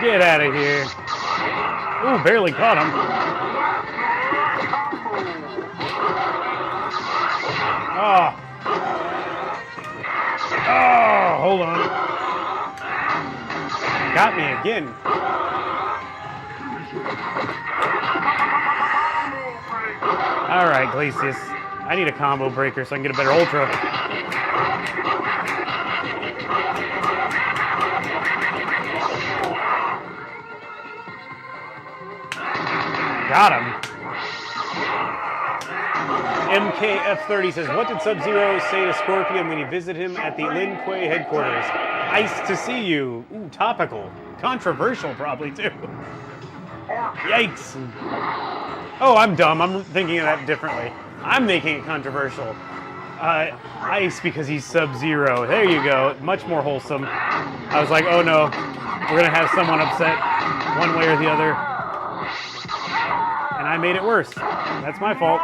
Get out of here. Ooh, barely caught him. Oh. Oh, hold on. Got me again. All right, Glacius. I need a combo breaker so I can get a better ultra. Got him. MKF30 says, what did Sub-Zero say to Scorpion when you visit him at the Lin Kuei headquarters? Nice to see you. Ooh, topical. Controversial probably too. Yikes. Oh, I'm dumb. I'm thinking of that differently. I'm making it controversial. Ice because he's Sub-Zero. There you go. Much more wholesome. I was like, oh no, we're going to have someone upset one way or the other. And I made it worse. That's my fault.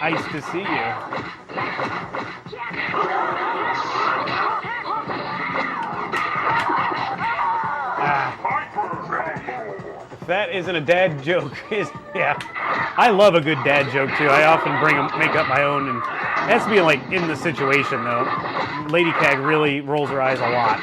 Nice to see you. If that isn't a dad joke, yeah. I love a good dad joke too. I often make up my own, and it has to be like in the situation though. Lady Cag really rolls her eyes a lot.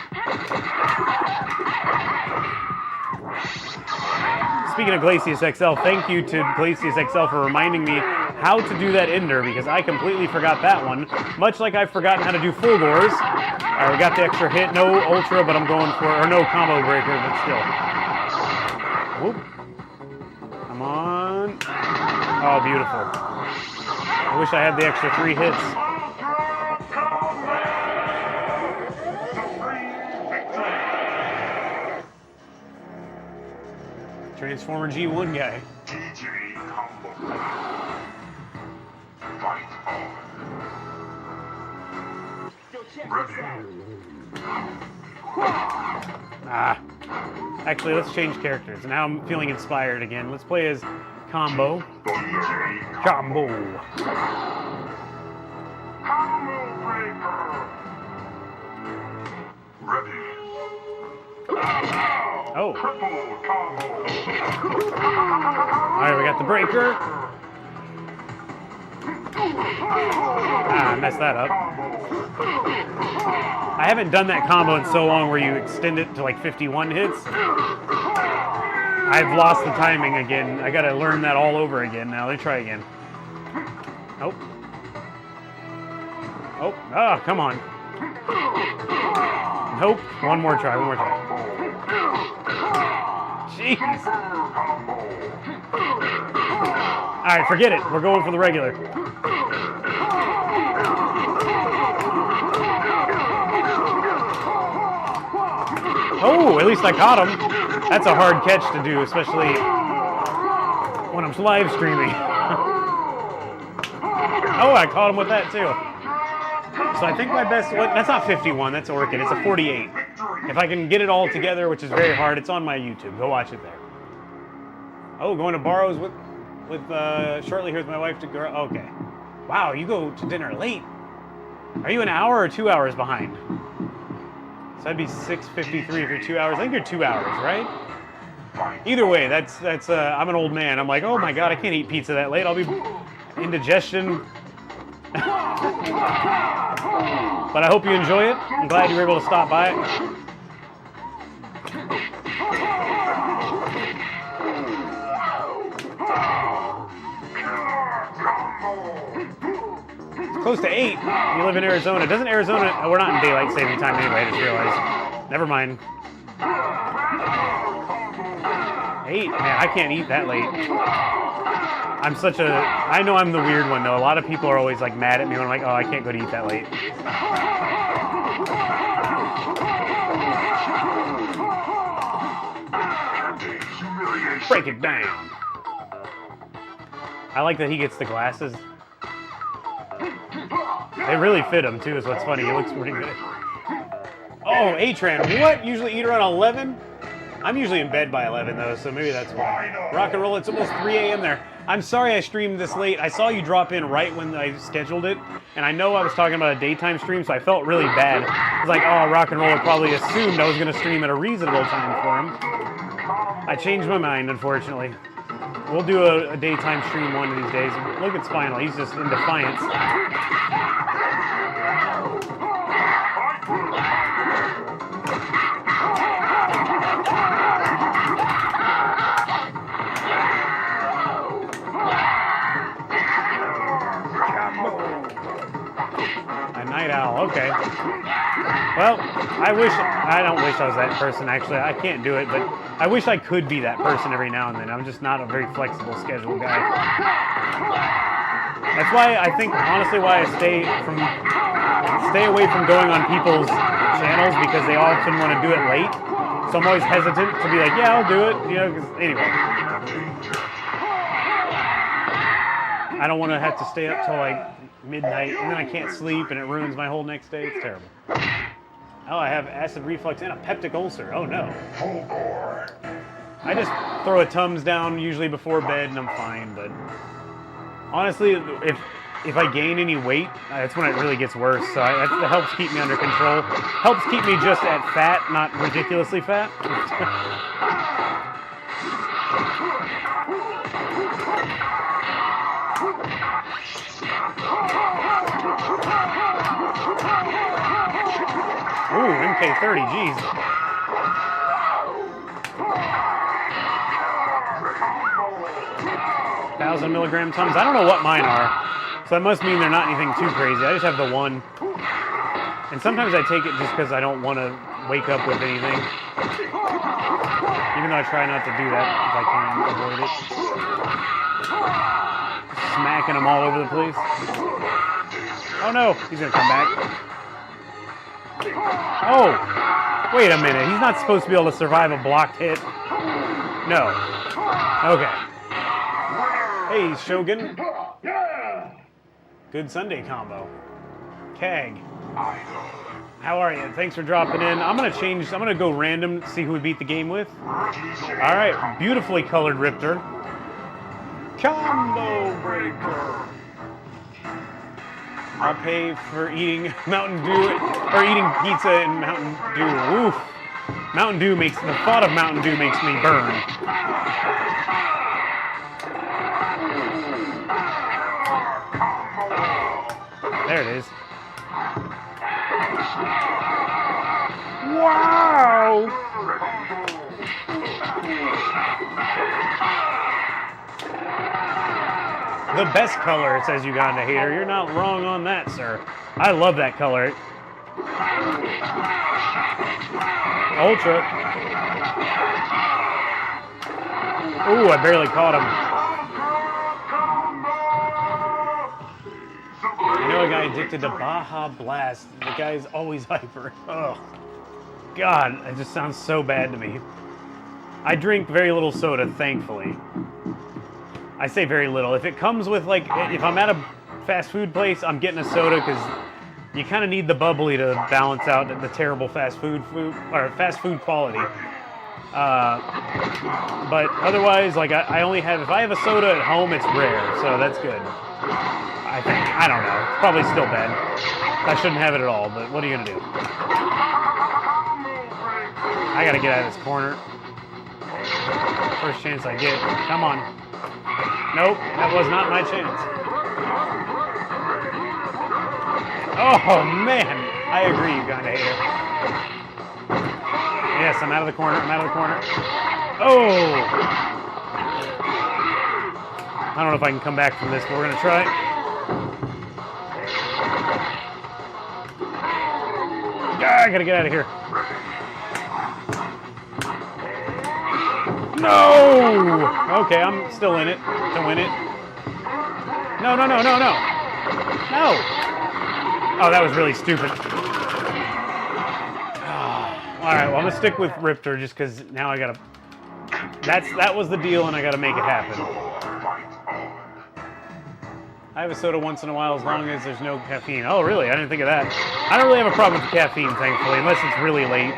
speaking of Glacius XL, thank you to Glacius XL for reminding me how to do that ender, because I completely forgot that one. Much like I've forgotten how to do full bores. Alright, we got the extra hit. No ultra, but I'm going for, or no combo breaker, but still. Whoop. Come on. Oh, beautiful. I wish I had the extra 3 hits. Transformer G1 guy. DJ combo. Fight on. Ready. Ah. Actually, let's change characters. Now I'm feeling inspired again. Let's play as Combo. Combo. Combo breaker. Ready. Oh. Triple combo. Alright, we got the breaker. Ah, I messed that up. I haven't done that combo in so long where you extend it to like 51 hits. I've lost the timing again. I gotta learn that all over again now. Let's try again. Oh. Oh, ah, come on. Nope. One more try, one more try. Jeez. Alright, forget it. We're going for the regular. Oh, at least I caught him. That's a hard catch to do, especially when I'm live streaming. Oh, I caught him with that too. So I think my best, that's not 51, that's Orchid, it's a 48. If I can get it all together, which is very hard, it's on my YouTube. Go watch it there. Oh, going to Barrows with shortly here with my wife to go. Okay. Wow, you go to dinner late. Are you an hour or 2 hours behind? So that'd be 6:53 for 2 hours. I think you're 2 hours, right? Either way, that's I'm an old man. I'm like, oh my god, I can't eat pizza that late. I'll be indigestion. But I hope you enjoy it. I'm glad you were able to stop by. It's close to 8. You live in Arizona. Doesn't Arizona... we're not in daylight saving time anyway, I just realized. Never mind. 8? Man, I can't eat that late. I'm such a... I know I'm the weird one, though. A lot of people are always, like, mad at me when I'm like, oh, I can't go to eat that late. Break it down. I like that he gets the glasses. They really fit him, too, is what's funny. He looks pretty good. Oh, Atran. What? Usually eat around 11? I'm usually in bed by 11, though, so maybe that's why. Rock and roll, it's almost 3 a.m. there. I'm sorry I streamed this late. I saw you drop in right when I scheduled it, and I know I was talking about a daytime stream, so I felt really bad. I was like, oh, Rock and Roll probably assumed I was going to stream at a reasonable time for him. I changed my mind, unfortunately. We'll do a daytime stream one of these days. Look at Spinal. He's just in defiance. A night owl. Okay. Well, I don't wish I was that person, actually. I can't do it, but I wish I could be that person every now and then. I'm just not a very flexible schedule guy. That's why I think, honestly, why I stay away from going on people's channels, because they often want to do it late. So I'm always hesitant to be like, yeah, I'll do it, you know, because anyway. I don't want to have to stay up till like midnight, and then I can't sleep, and it ruins my whole next day. It's terrible. Oh, I have acid reflux and a peptic ulcer. Oh no. I just throw a Tums down usually before bed, and I'm fine. But honestly, if I gain any weight, that's when it really gets worse. So that helps keep me under control. Helps keep me just at fat, not ridiculously fat. Ooh, MK30, jeez. 1,000 milligram Tums. I don't know what mine are, so that must mean they're not anything too crazy. I just have the one. And sometimes I take it just because I don't want to wake up with anything. Even though I try not to do that if I can avoid it. Smacking them all over the place. Oh no, he's gonna come back. Oh, wait a minute. He's not supposed to be able to survive a blocked hit. No. Okay. Hey, Shogun. Good Sunday combo. Kag. How are you? Thanks for dropping in. I'm gonna go random to see who we beat the game with. Alright, beautifully colored Riptor. Combo breaker. I'll pay for eating Mountain Dew, or eating pizza and Mountain Dew. Oof. Mountain Dew makes, the thought of Mountain Dew makes me burn. There it is. Wow! The best color, it says Uganda hater. You're not wrong on that, sir. I love that color. Ultra. Ooh, I barely caught him. I know a guy addicted to Baja Blast. The guy's always hyper. Oh, God, it just sounds so bad to me. I drink very little soda, thankfully. I say very little. If it comes with, like, if I'm at a fast food place, I'm getting a soda because you kind of need the bubbly to balance out the terrible fast food quality. But otherwise, like, I only have, if I have a soda at home, it's rare, so that's good. I think. I don't know. It's probably still bad. I shouldn't have it at all, but what are you going to do? I got to get out of this corner. First chance I get. Come on. Nope, that was not my chance. Oh, man. I agree, you kind of hater. Yes, I'm out of the corner. I'm out of the corner. Oh! I don't know if I can come back from this, but we're going to try. Ah, I got to get out of here. No! Okay, I'm still in it to win it. No, no, no, no, no. No! Oh, that was really stupid. Alright, well, I'm going to stick with Riptor just because now I got to... That was the deal, and I got to make it happen. I have a soda once in a while as long as there's no caffeine. Oh, really? I didn't think of that. I don't really have a problem with the caffeine, thankfully, unless it's really late.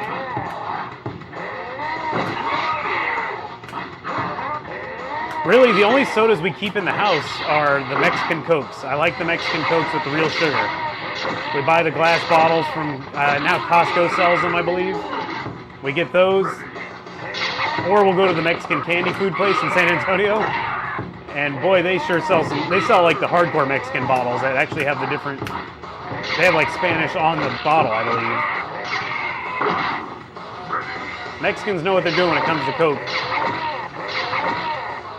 Really, the only sodas we keep in the house are the Mexican Cokes. I like the Mexican Cokes with the real sugar. We buy the glass bottles from, now Costco sells them, I believe. We get those. Or we'll go to the Mexican candy food place in San Antonio. And boy, they sure sell some, they sell like the hardcore Mexican bottles that actually have the different, they have like Spanish on the bottle, I believe. Mexicans know what they're doing when it comes to Coke.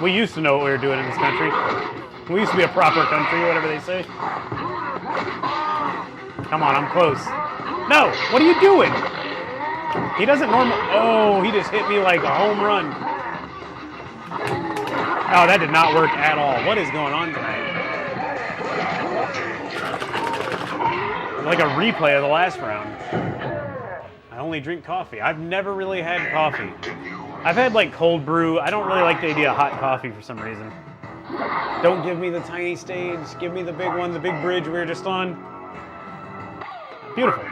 We used to know what we were doing in this country. We used to be a proper country, whatever they say. Come on, I'm close. No, what are you doing? He doesn't normally, oh, he just hit me like a home run. Oh, that did not work at all. What is going on tonight? Like a replay of the last round. I only drink coffee. I've never really had coffee. I've had like cold brew. I don't really like the idea of hot coffee for some reason. Don't give me the tiny stage. Give me the big one, the big bridge we were just on. Beautiful.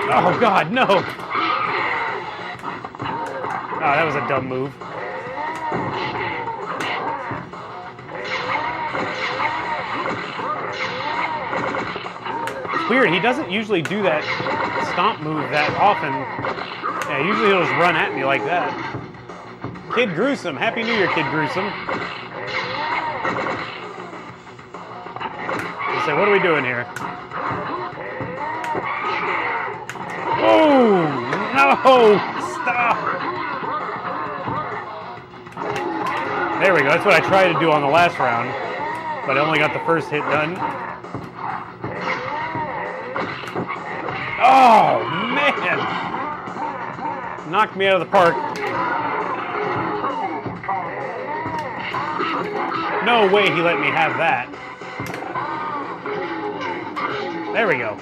Oh God, no. Oh, that was a dumb move. It's weird, he doesn't usually do that stomp move that often. Yeah, usually he'll just run at me like that. Kid Gruesome, Happy New Year, Kid Gruesome. So what are we doing here? Oh, no, stop. There we go. That's what I tried to do on the last round, but I only got the first hit done. Oh, man! Knocked me out of the park. No way he let me have that. There we go.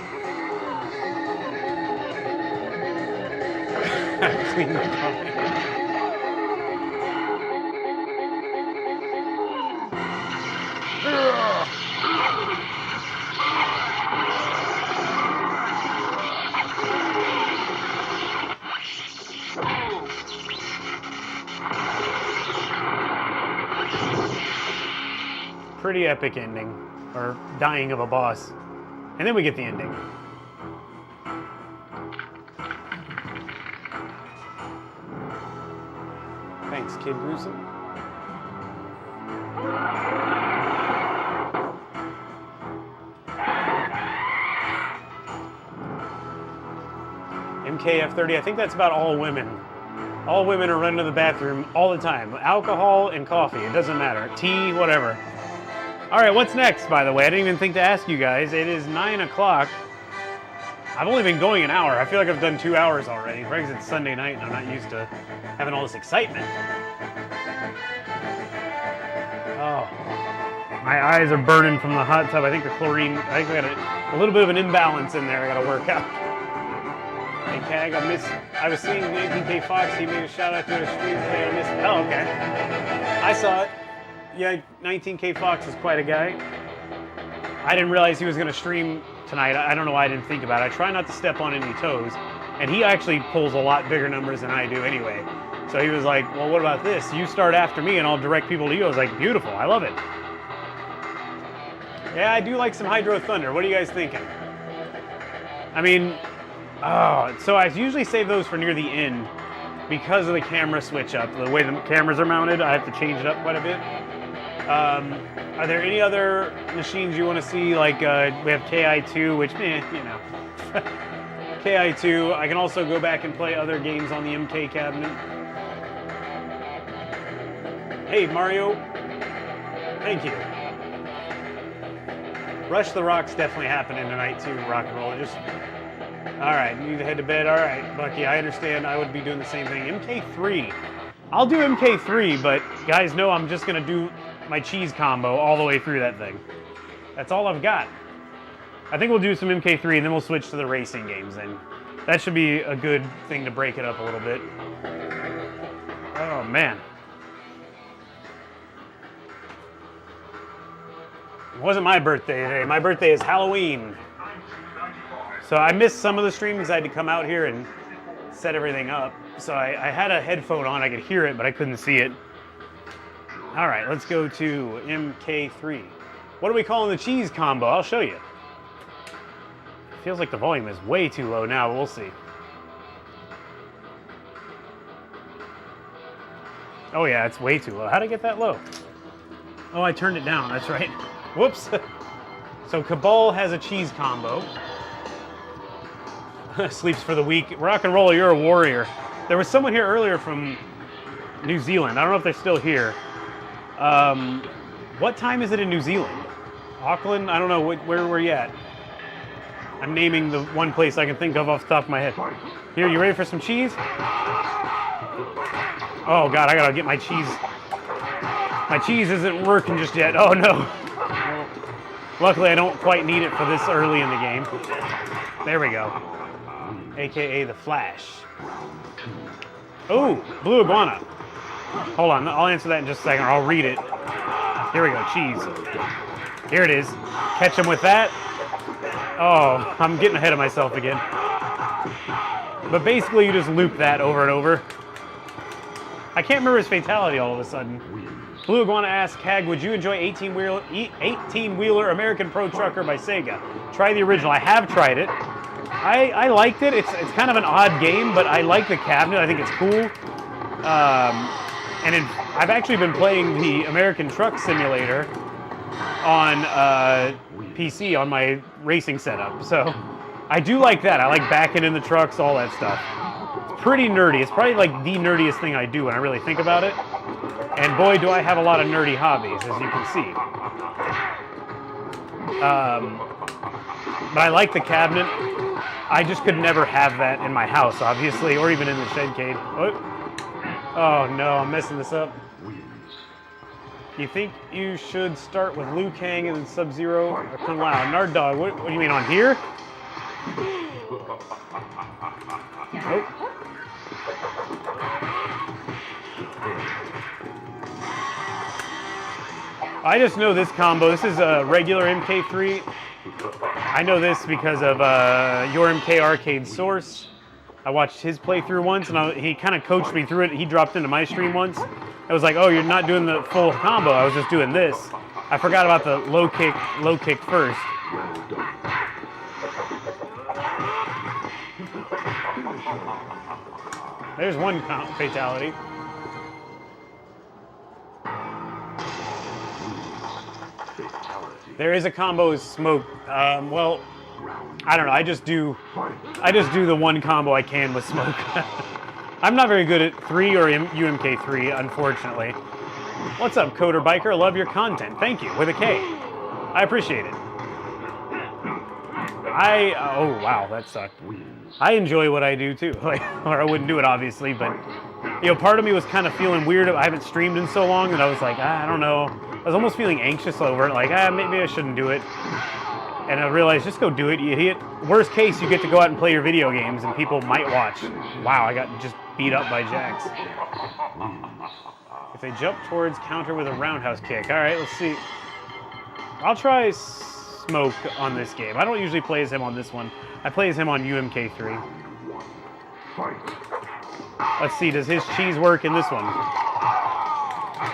Clean the coffee. Pretty epic ending, or dying of a boss. And then we get the ending. Thanks, Kid Gruesome. MKF30, I think that's about all women. All women are running to the bathroom all the time. Alcohol and coffee, it doesn't matter. Tea, whatever. All right, what's next, by the way? I didn't even think to ask you guys. It is 9 o'clock. I've only been going an hour. I feel like I've done 2 hours already. Because it's Sunday night and I'm not used to having all this excitement. Oh, my eyes are burning from the hot tub. I think the chlorine, I think I got a little bit of an imbalance in there I got to work out. Hey, Cag, I was seeing 19K Fox. He made a shout out to his stream today. I missed it. Oh, okay. I saw it. Yeah, 19K Fox is quite a guy. I didn't realize he was going to stream tonight. I don't know why I didn't think about it. I try not to step on any toes. And he actually pulls a lot bigger numbers than I do anyway. So he was like, well, what about this? You start after me and I'll direct people to you. I was like, beautiful. I love it. Yeah, I do like some Hydro Thunder. What are you guys thinking? I mean, so I usually save those for near the end because of the camera switch up. The way the cameras are mounted, I have to change it up quite a bit. Are there any other machines you want to see? Like we have KI2, which, you know, KI2. I can also go back and play other games on the MK cabinet. Hey, Mario. Thank you. Rush the Rock's definitely happening tonight too, Rock and Roll. All right, you need to head to bed. All right, Bucky, I understand. I would be doing the same thing. MK3. I'll do MK3, but guys know I'm just going to do my cheese combo all the way through that thing. That's all I've got. I think we'll do some MK3 and then we'll switch to the racing games then. That should be a good thing to break it up a little bit. Oh, man. It wasn't my birthday today. My birthday is Halloween. So I missed some of the stream because I had to come out here and set everything up. So I had a headphone on, I could hear it, but I couldn't see it. All right, let's go to MK3. What are we calling the cheese combo? I'll show you. Feels like the volume is way too low now, but we'll see. Oh yeah, it's way too low. How'd I get that low? Oh, I turned it down, that's right. Whoops. So Cabal has a cheese combo. Sleeps for the week. Rock and Roll, you're a warrior. There was someone here earlier from New Zealand. I don't know if they're still here. What time is it in New Zealand? Auckland? I don't know. Where were you at? I'm naming the one place I can think of off the top of my head. Here, you ready for some cheese? Oh, God, I gotta get my cheese. My cheese isn't working just yet. Oh, no. Luckily, I don't quite need it for this early in the game. There we go. AKA the Flash. Oh, Blue Iguana. Hold on, I'll answer that in just a second, or I'll read it. Here we go, cheese. Here it is. Catch him with that. Oh, I'm getting ahead of myself again. But basically, you just loop that over and over. I can't remember his fatality all of a sudden. Blue Iguana asks, Cag, would you enjoy 18-wheeler American Pro Trucker by Sega? Try the original. I have tried it. I liked it. It's kind of an odd game, but I like the cabinet. I think it's cool. I've actually been playing the American Truck Simulator on PC on my racing setup. So I do like that. I like backing in the trucks, all that stuff. It's pretty nerdy. It's probably like the nerdiest thing I do when I really think about it. And boy, do I have a lot of nerdy hobbies, as you can see. But I like the cabinet. I just could never have that in my house, obviously, or even in the Shed-Cade. Oh no, I'm messing this up. You think you should start with Liu Kang and then Sub-Zero or Kung Lao? Nard Dog, what do you mean, on here? Nope. I just know this combo. This is a regular MK3. I know this because of Your MK Arcade Source. I watched his playthrough once, and he kind of coached me through it. He dropped into my stream once. I was like, oh, you're not doing the full combo. I was just doing this. I forgot about the low kick first. There's one fatality. There is a combo with smoke. Well, I don't know. I just do the one combo I can with smoke. I'm not very good at 3 or UMK3, unfortunately. What's up, Coder Biker? Love your content. Thank you, with a K. I appreciate it. Oh wow, that sucked. I enjoy what I do too, or I wouldn't do it obviously, but you know, part of me was kind of feeling weird. I haven't streamed in so long that I was like, I don't know. I was almost feeling anxious over it, like, maybe I shouldn't do it. And I realized, just go do it, you idiot. Worst case, you get to go out and play your video games and people might watch. Wow, I got just beat up by Jax. If they jump towards counter with a roundhouse kick. All right, let's see. I'll try Smoke on this game. I don't usually play as him on this one. I play as him on UMK3. Let's see, does his cheese work in this one?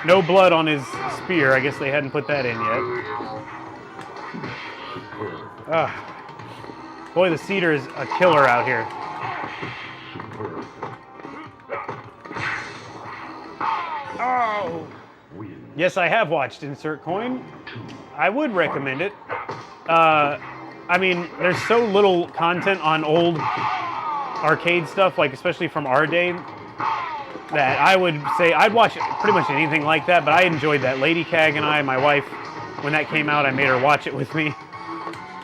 No blood on his spear. I guess they hadn't put that in yet. Boy, the Cedar is a killer out here. Oh! Yes, I have watched Insert Coin. I would recommend it. I mean, there's so little content on old arcade stuff, like especially from our day, that I would say I'd watch pretty much anything like that, but I enjoyed that. Lady Cag and I, my wife, when that came out, I made her watch it with me.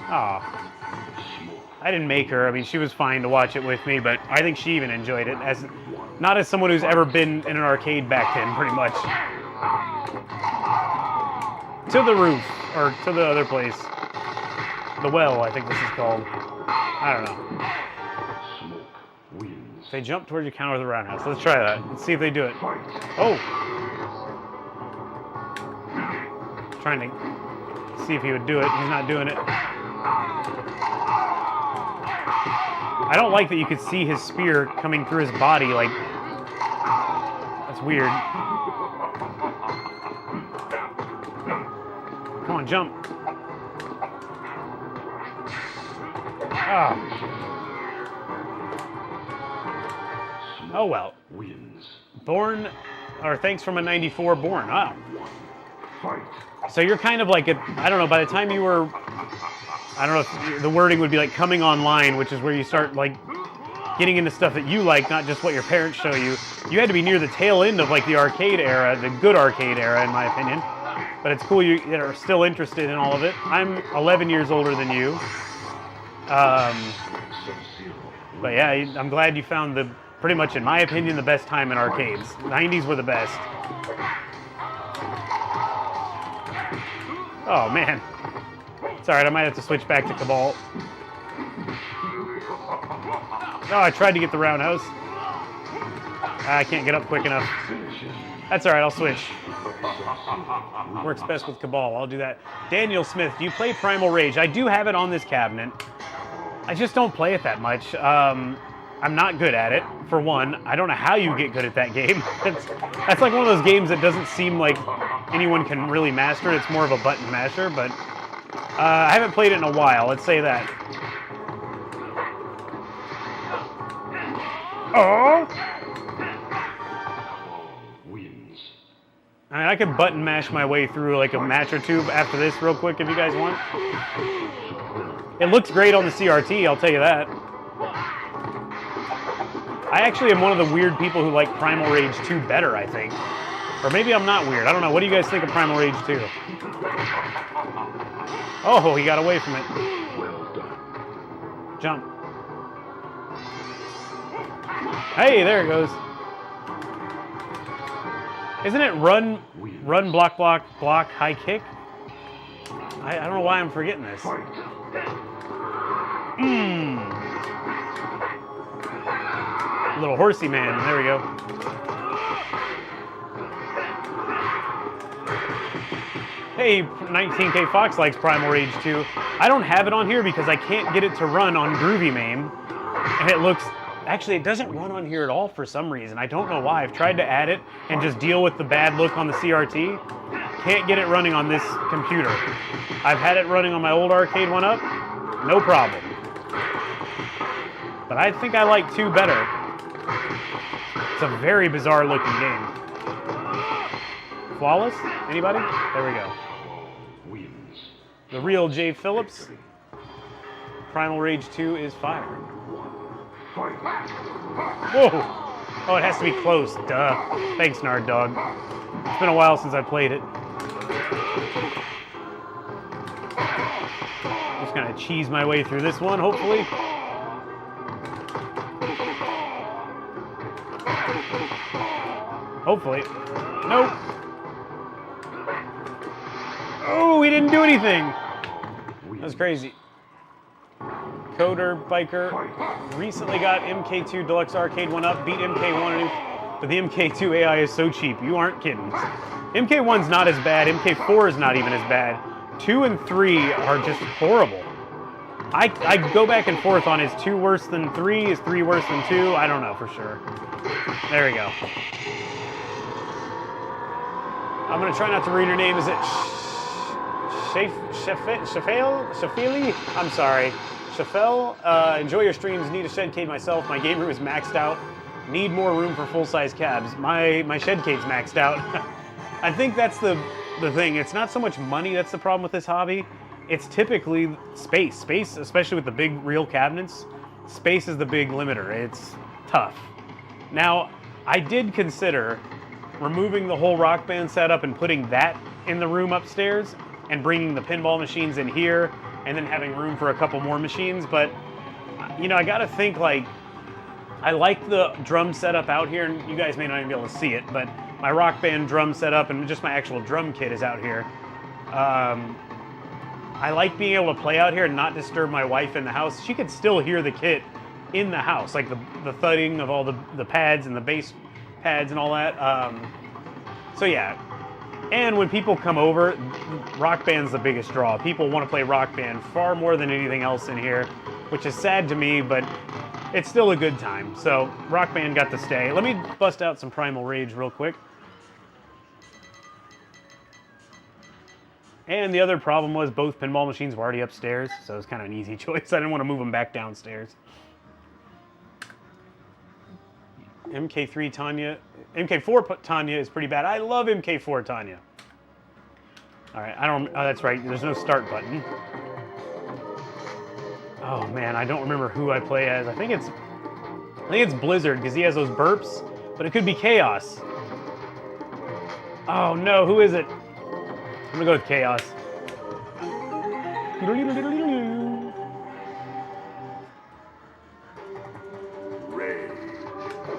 Aw. I didn't make her. I mean, she was fine to watch it with me, but I think she even enjoyed it, as not as someone who's ever been in an arcade back then, pretty much. To the roof, or to the other place. The well, I think this is called. I don't know. If they jump towards your counter with a roundhouse. Let's try that. Let's see if they do it. Oh! Trying to see if he would do it. He's not doing it. I don't like that you could see his spear coming through his body, like... That's weird. Come on, jump. Ah. Oh well. Born, or thanks from a 94 Born. Wow. So you're kind of like I don't know, by the time you were, I don't know if the wording would be like coming online, which is where you start like getting into stuff that you like, not just what your parents show you. You had to be near the tail end of like the arcade era, the good arcade era in my opinion. But it's cool you are still interested in all of it. I'm 11 years older than you. But yeah, I'm glad you found the, pretty much in my opinion, the best time in arcades. 90s were the best. Oh man. It's alright, I might have to switch back to Cabal. Oh, I tried to get the roundhouse. I can't get up quick enough. That's alright, I'll switch. Works best with Cabal, I'll do that. Daniel Smith, do you play Primal Rage? I do have it on this cabinet. I just don't play it that much. I'm not good at it, for one. I don't know how you get good at that game. That's like one of those games that doesn't seem like anyone can really master it. It's more of a button masher, but I haven't played it in a while, let's say that. Oh! I mean, I could button mash my way through like a match or two after this real quick if you guys want. It looks great on the CRT, I'll tell you that. I actually am one of the weird people who like Primal Rage 2 better, I think. Or maybe I'm not weird. I don't know. What do you guys think of Primal Rage 2? Oh, he got away from it. Well done. Jump. Hey, there it goes. Isn't it run, block, block, block, high kick? I don't know why I'm forgetting this. Little horsey man. There we go. Hey, 19K Fox likes Primal Rage 2. I don't have it on here because I can't get it to run on Groovy MAME. And it looks... Actually, it doesn't run on here at all for some reason. I don't know why. I've tried to add it and just deal with the bad look on the CRT. Can't get it running on this computer. I've had it running on my old arcade one up. No problem. But I think I like 2 better. It's a very bizarre looking game. Flawless? Anybody? There we go. The real Jay Phillips. Primal Rage 2 is fire. Whoa! Oh, it has to be close. Duh. Thanks, Nard Dog. It's been a while since I played it. Just gonna cheese my way through this one, hopefully. Hopefully. Nope. Oh, he didn't do anything. That was crazy. Coder Biker recently got MK2 Deluxe Arcade 1-Up, beat MK1, but the MK2 AI is so cheap. You aren't kidding. MK1's not as bad. MK4 is not even as bad. 2 and 3 are just horrible. I go back and forth on is 2 worse than 3? Is 3 worse than 2? I don't know for sure. There we go. I'm going to try not to ruin your name. Is it Shafeli? I'm sorry. Shafel, enjoy your streams. Need a Shed-Cade myself. My game room is maxed out. Need more room for full-size cabs. My Shed-Cade's maxed out. I think that's the thing. It's not so much money that's the problem with this hobby. It's typically space. Space, especially with the big real cabinets, space is the big limiter. It's tough. Now, I did consider removing the whole Rock Band setup and putting that in the room upstairs and bringing the pinball machines in here and then having room for a couple more machines, but you know, I gotta think, like, I like the drum setup out here, and you guys may not even be able to see it, but my Rock Band drum setup and just my actual drum kit is out here. I like being able to play out here and not disturb my wife in the house. She could still hear the kit in the house, like the thudding of all the pads and the bass pads and all that. So yeah. And when people come over, Rock Band's the biggest draw. People want to play Rock Band far more than anything else in here, which is sad to me, but it's still a good time. So Rock Band got to stay. Let me bust out some Primal Rage real quick. And the other problem was both pinball machines were already upstairs, so it was kind of an easy choice. I didn't want to move them back downstairs. MK3 Tanya. MK4 Tanya is pretty bad. I love MK4 Tanya. All right, I don't. Oh, that's right. There's no start button. Oh man, I don't remember who I play as. I think it's Blizzard because he has those burps, but it could be Chaos. Oh no, who is it? I'm gonna go with Chaos.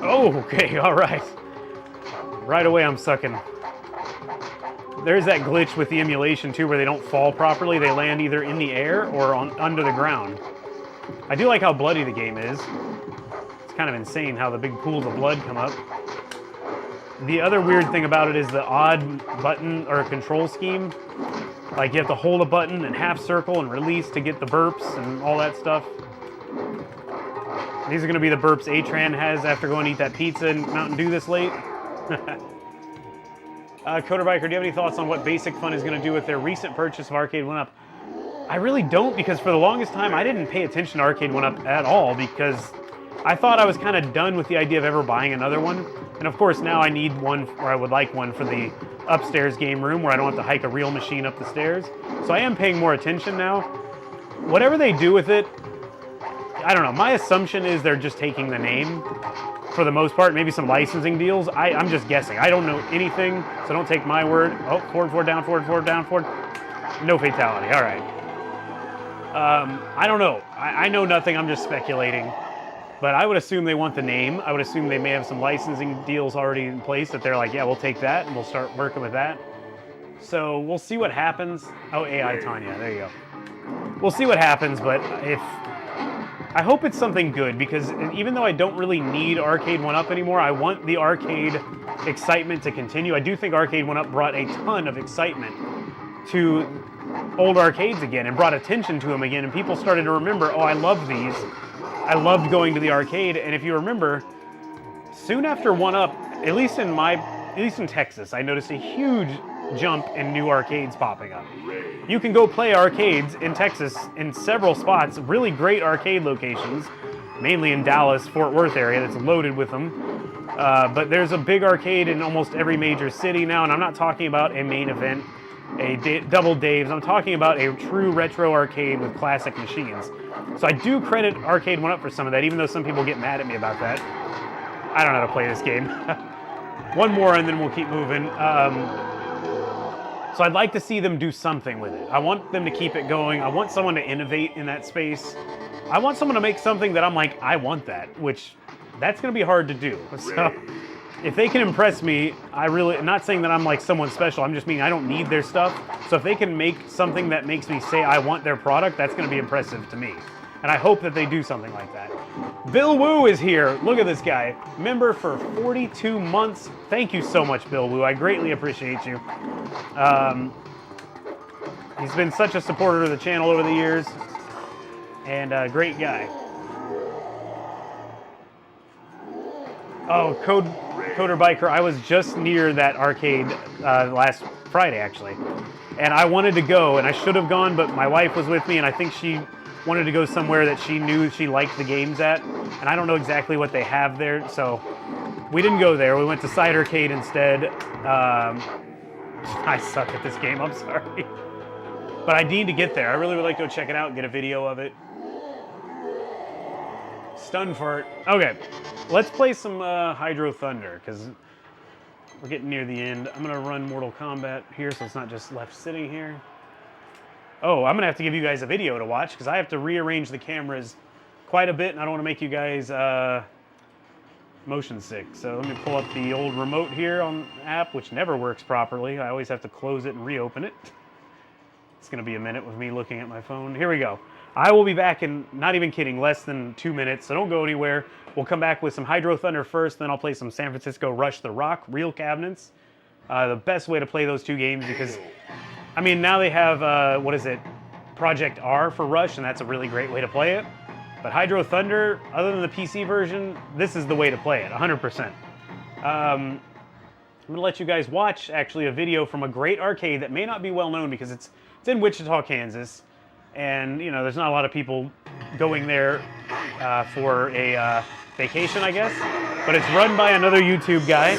Oh, okay, all right. Right away, I'm sucking. There's that glitch with the emulation, too, where they don't fall properly. They land either in the air or under the ground. I do like how bloody the game is. It's kind of insane how the big pools of blood come up. The other weird thing about it is the odd button or control scheme. Like, you have to hold a button and half circle and release to get the burps and all that stuff. These are going to be the burps Atran has after going to eat that pizza and Mountain Dew this late. Coder Biker, do you have any thoughts on what Basic Fun is going to do with their recent purchase of Arcade 1-Up? I really don't, because for the longest time I didn't pay attention to Arcade 1-Up at all, because I thought I was kind of done with the idea of ever buying another one. And of course now I need one, or I would like one for the upstairs game room where I don't have to hike a real machine up the stairs. So I am paying more attention now. Whatever they do with it, I don't know. My assumption is they're just taking the name for the most part. Maybe some licensing deals. I'm just guessing. I don't know anything, so don't take my word. Oh, forward, down, forward, down, forward. No fatality. All right. I don't know. I know nothing. I'm just speculating. But I would assume they want the name. I would assume they may have some licensing deals already in place that they're like, yeah, we'll take that and we'll start working with that. So we'll see what happens. Oh, AI Tanya, there you go. We'll see what happens, but I hope it's something good, because even though I don't really need Arcade 1-Up anymore, I want the arcade excitement to continue. I do think Arcade 1-Up brought a ton of excitement to old arcades again and brought attention to them again, and people started to remember, oh, I love these. I loved going to the arcade, and if you remember, soon after 1-Up, at least in Texas, I noticed a huge jump in new arcades popping up. You can go play arcades in Texas in several spots, really great arcade locations, mainly in Dallas, Fort Worth area that's loaded with them. But there's a big arcade in almost every major city now, and I'm not talking about a main event, double Dave's. I'm talking about a true retro arcade with classic machines. So I do credit Arcade 1-Up for some of that, even though some people get mad at me about that. I don't know how to play this game. One more and then we'll keep moving. So I'd like to see them do something with it. I want them to keep it going. I want someone to innovate in that space. I want someone to make something that I'm like, I want that, which that's going to be hard to do. So if they can impress me, I'm not saying that I'm like someone special, I'm just meaning I don't need their stuff. So if they can make something that makes me say I want their product, that's going to be impressive to me. And I hope that they do something like that. Bill Wu is here. Look at this guy. Member for 42 months. Thank you so much, Bill Wu. I greatly appreciate you. He's been such a supporter of the channel over the years. And a great guy. Oh, Coder Biker. I was just near that arcade last Friday, actually. And I wanted to go, and I should have gone, but my wife was with me, and I think she wanted to go somewhere that she knew she liked the games at, and I don't know exactly what they have there, so we didn't go there. We went to Shed-Cade instead. I suck at this game, I'm sorry. But I need to get there. I really would like to go check it out and get a video of it. Stun fart. Okay, let's play some Hydro Thunder, because we're getting near the end. I'm going to run Mortal Kombat here, so it's not just left sitting here. Oh, I'm going to have to give you guys a video to watch, because I have to rearrange the cameras quite a bit, and I don't want to make you guys motion sick. So let me pull up the old remote here on the app, which never works properly. I always have to close it and reopen it. It's going to be a minute with me looking at my phone. Here we go. I will be back in, not even kidding, less than 2 minutes, so don't go anywhere. We'll come back with some Hydro Thunder first, then I'll play some San Francisco Rush the Rock, real cabinets. The best way to play those two games, because I mean, now they have, what is it, Project R for Rush, and that's a really great way to play it. But Hydro Thunder, other than the PC version, this is the way to play it, 100%. I'm going to let you guys watch, actually, a video from a great arcade that may not be well known because it's in Wichita, Kansas. And, you know, there's not a lot of people going there for a vacation, I guess. But it's run by another YouTube guy,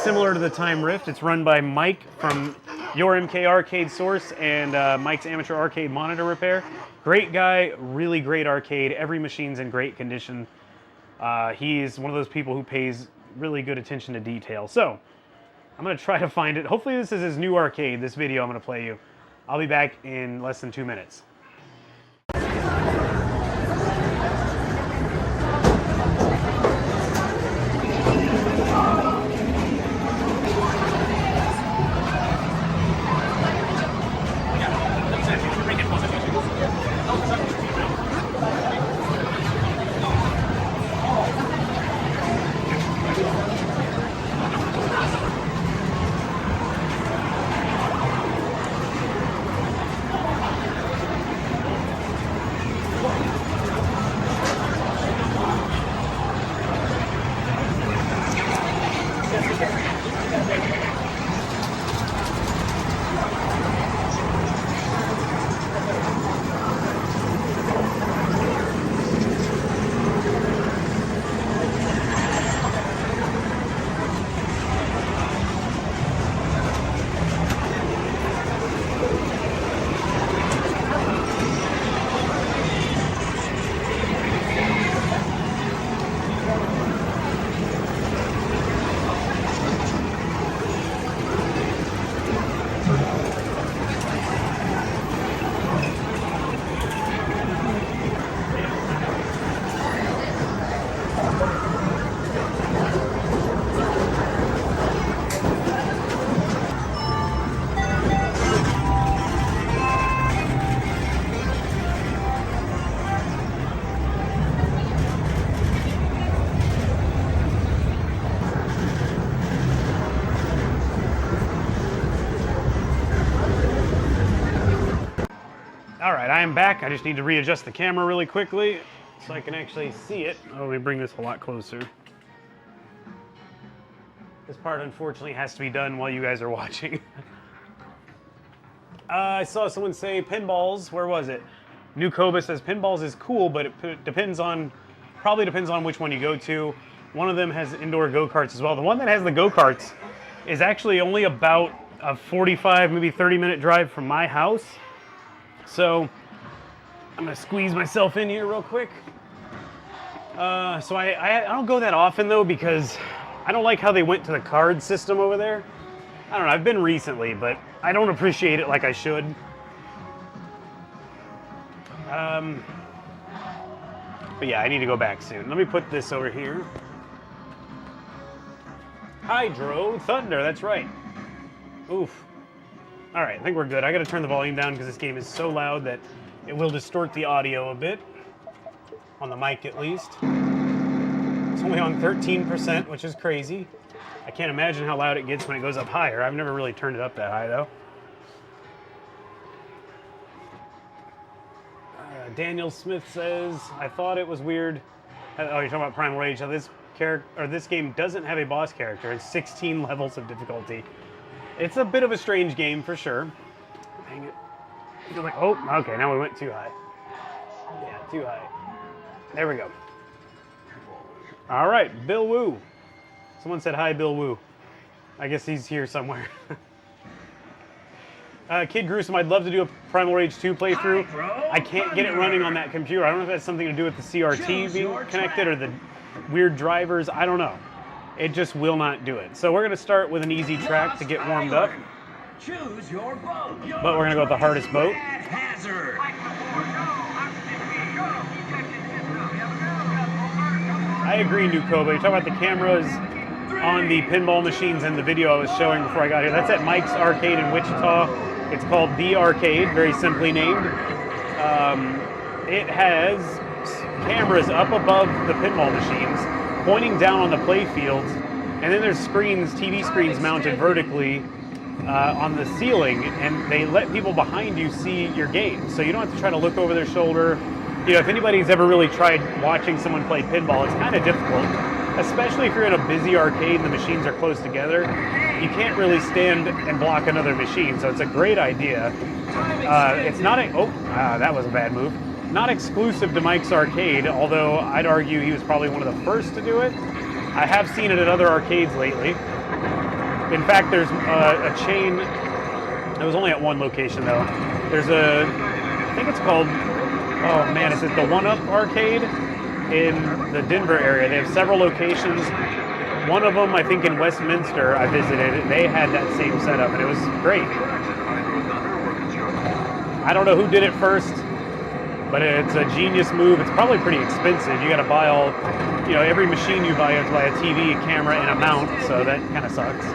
similar to the Time Rift. It's run by Mike from Your MK Arcade Source and Mike's Amateur Arcade Monitor Repair. Great guy, really great arcade. Every machine's in great condition. He's one of those people who pays really good attention to detail. So, I'm going to try to find it. Hopefully this is his new arcade, this video I'm going to play you. I'll be back in less than 2 minutes. I am back. I just need to readjust the camera really quickly so I can actually see it. Oh, let me bring this a lot closer. This part, unfortunately, has to be done while you guys are watching. I saw someone say pinballs. Where was it? New Koba says pinballs is cool, but it probably depends on which one you go to. One of them has indoor go-karts as well. The one that has the go-karts is actually only about a 45, maybe 30-minute drive from my house. So I'm gonna squeeze myself in here real quick. So I don't go that often though, because I don't like how they went to the card system over there. I don't know, I've been recently, but I don't appreciate it like I should. But yeah, I need to go back soon. Let me put this over here. Hydro Thunder, that's right. Oof. All right, I think we're good. I gotta turn the volume down because this game is so loud that it will distort the audio a bit. On the mic at least. It's only on 13%, which is crazy. I can't imagine how loud it gets when it goes up higher. I've never really turned it up that high though. Daniel Smith says, I thought it was weird. Oh, you're talking about Primal Rage. How this game doesn't have a boss character. It's 16 levels of difficulty. It's a bit of a strange game for sure. Dang it. You're like, oh, okay, now we went too high. Yeah, too high. There we go. All right, Bill Woo. Someone said hi, Bill Woo. I guess he's here somewhere. Kid Gruesome, I'd love to do a Primal Rage 2 playthrough. I can't get it running on that computer. I don't know if that's something to do with the CRT being connected or the weird drivers. I don't know. It just will not do it. So we're going to start with an easy track to get warmed up. Choose your boat. But we're going to go with the hardest boat. Hazard. I agree, New Kobe. You're talking about the cameras on the pinball machines and the video I was showing before I got here. That's at Mike's Arcade in Wichita. It's called The Arcade, very simply named. It has cameras up above the pinball machines, pointing down on the play fields, and then there's screens, TV screens mounted vertically on the ceiling, and they let people behind you see your game. So you don't have to try to look over their shoulder. You know, if anybody's ever really tried watching someone play pinball, it's kind of difficult, especially if you're in a busy arcade and the machines are close together. You can't really stand and block another machine, so it's a great idea. It's not that was a bad move. Not exclusive to Mike's Arcade, although I'd argue he was probably one of the first to do it. I have seen it at other arcades lately. In fact, there's a chain. It was only at one location though. There's I think it's called, oh man, is it the One Up Arcade in the Denver area? They have several locations. One of them, I think in Westminster, I visited. They had that same setup, and it was great. I don't know who did it first, but it's a genius move. It's probably pretty expensive. You got to buy every machine you buy, you have to buy a TV, a camera, and a mount, so that kind of sucks.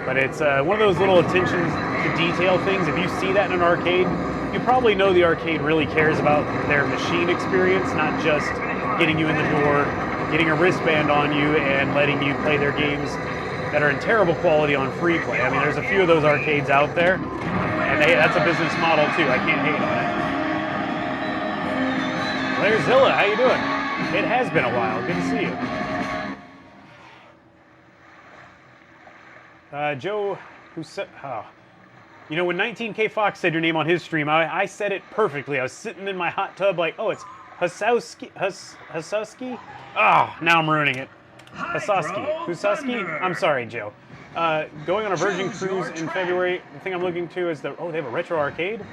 But it's one of those little attention to detail things. If you see that in an arcade, you probably know the arcade really cares about their machine experience, not just getting you in the door, getting a wristband on you, and letting you play their games that are in terrible quality on free play. I mean, there's a few of those arcades out there, and that's a business model too. I can't hate on it. There's Zilla. How you doing? It has been a while. Good to see you. Joe, who said, you know, when 19K Fox said your name on his stream, I said it perfectly. I was sitting in my hot tub like, oh, it's Hasowski. Now I'm ruining it. Husowski? I'm sorry, Joe. Going on a Virgin Cruise in February. The thing I'm looking to is they have a retro arcade?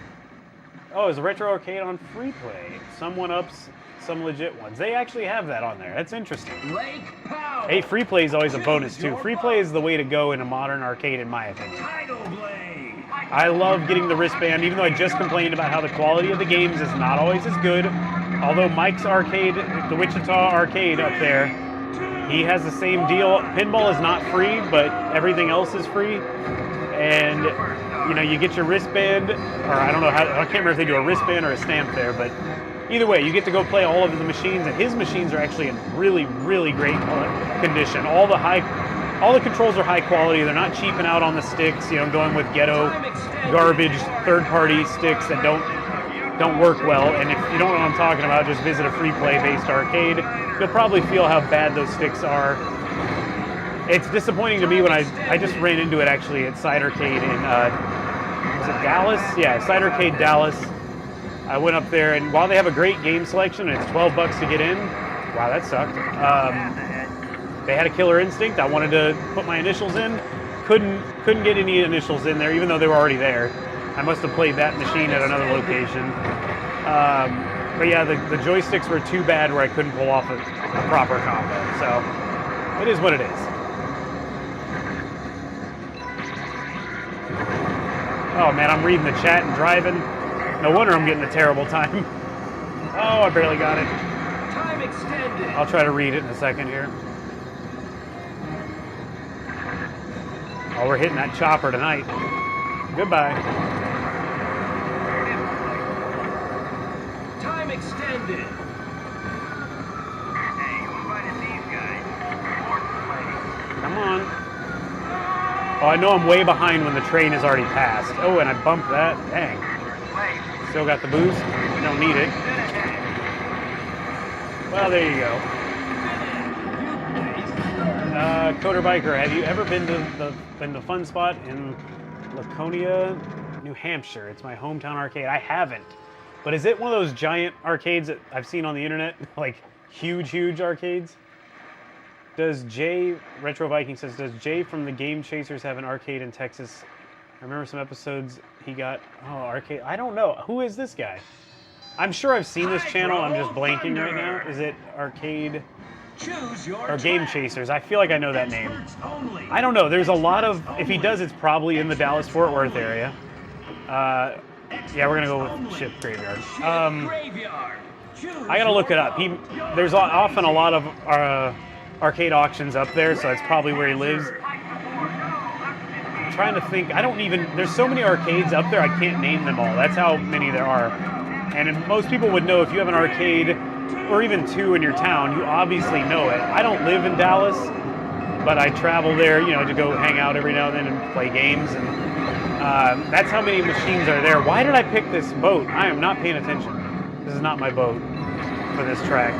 Oh, is a retro arcade on free play? Some one-ups, some legit ones. They actually have that on there. That's interesting. Hey, free play is always a bonus too. Free play is the way to go in a modern arcade, in my opinion. I love getting the wristband, even though I just complained about how the quality of the games is not always as good. Although Mike's Arcade, the Wichita Arcade up there, he has the same deal. Pinball is not free, but everything else is free. And you know, you get your wristband, or I don't know how, I can't remember if they do a wristband or a stamp there, but either way, you get to go play all of the machines, and his machines are actually in really, really great condition. All all the controls are high quality. They're not cheaping out on the sticks. You know, going with ghetto garbage third-party sticks that don't work well. And if you don't know what I'm talking about, just visit a free play-based arcade. You'll probably feel how bad those sticks are. It's disappointing to me when I just ran into it actually at Shed-Cade in was it Dallas? Yeah, Shed-Cade Dallas. I went up there, and while they have a great game selection, and it's $12 to get in. Wow, that sucked. They had a Killer Instinct. I wanted to put my initials in. Couldn't get any initials in there, even though they were already there. I must have played that machine at another location. But yeah, the joysticks were too bad where I couldn't pull off a proper combo. So it is what it is. Oh man, I'm reading the chat and driving. No wonder I'm getting a terrible time. Oh, I barely got it. Time extended. I'll try to read it in a second here. Oh, we're hitting that chopper tonight. Goodbye. Time extended. Hey, who invited these guys? Come on. Oh, I know I'm way behind when the train is already passed. Oh, and I bumped that. Dang. Still got the boost. Don't need it. Well, there you go. Coder Biker, have you ever been to the fun spot in Laconia, New Hampshire? It's my hometown arcade. I haven't. But is it one of those giant arcades that I've seen on the internet? Like huge arcades? Does Jay, Retro Viking says, does Jay from the Game Chasers have an arcade in Texas? I remember some episodes he got, oh, arcade. I don't know. Who is this guy? I'm sure I've seen this channel. I'm just blanking right now. Is it Arcade or Game Chasers? I feel like I know that name. I don't know. There's a lot of, if he does, it's probably in the Dallas-Fort Worth area. Yeah, we're going to go with Ship Graveyard. I got to look it up. There's often a lot of arcade auctions up there, so that's probably where he lives. I'm trying to think. There's so many arcades up there, I can't name them all. That's how many there are. And most people would know if you have an arcade, or even two in your town, you obviously know it. I don't live in Dallas, but I travel there, you know, to go hang out every now and then and play games. And that's how many machines are there. Why did I pick this boat? I am not paying attention. This is not my boat for this track.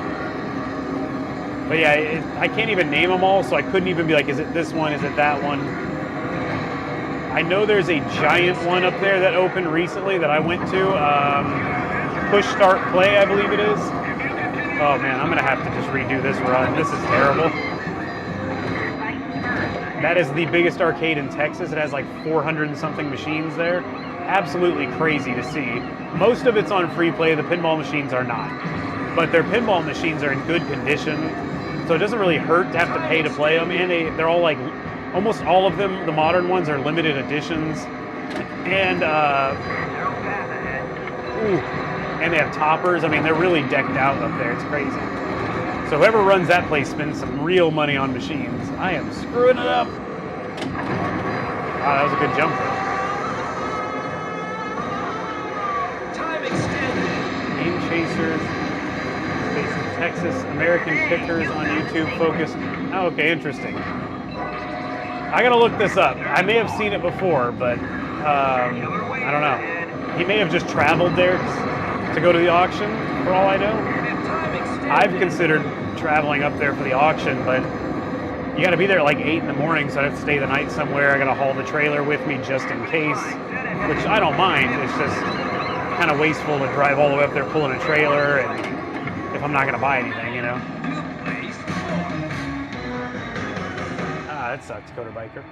But yeah, I can't even name them all, so I couldn't even be like, is it this one, is it that one? I know there's a giant one up there that opened recently that I went to. Push Start Play, I believe it is. Oh man, I'm gonna have to just redo this run. This is terrible. That is the biggest arcade in Texas. It has like 400 and something machines there. Absolutely crazy to see. Most of it's on free play. The pinball machines are not. But their pinball machines are in good condition. So it doesn't really hurt to have to pay to play them. And they're all like, almost all of them, the modern ones, are limited editions. And, and they have toppers. I mean, they're really decked out up there. It's crazy. So whoever runs that place spends some real money on machines. I am screwing it up. Wow, that was a good jump though. Time extended. Game Chasers, based in Texas. American Pickers on YouTube focused. Oh, okay, interesting. I gotta look this up. I may have seen it before, but I don't know. He may have just traveled there to go to the auction, for all I know. I've considered traveling up there for the auction, but you gotta be there at like 8 in the morning, so I have to stay the night somewhere. I gotta haul the trailer with me just in case, which I don't mind. It's just kind of wasteful to drive all the way up there pulling a trailer, and if I'm not gonna buy anything, you know. That sucks, Coder Biker.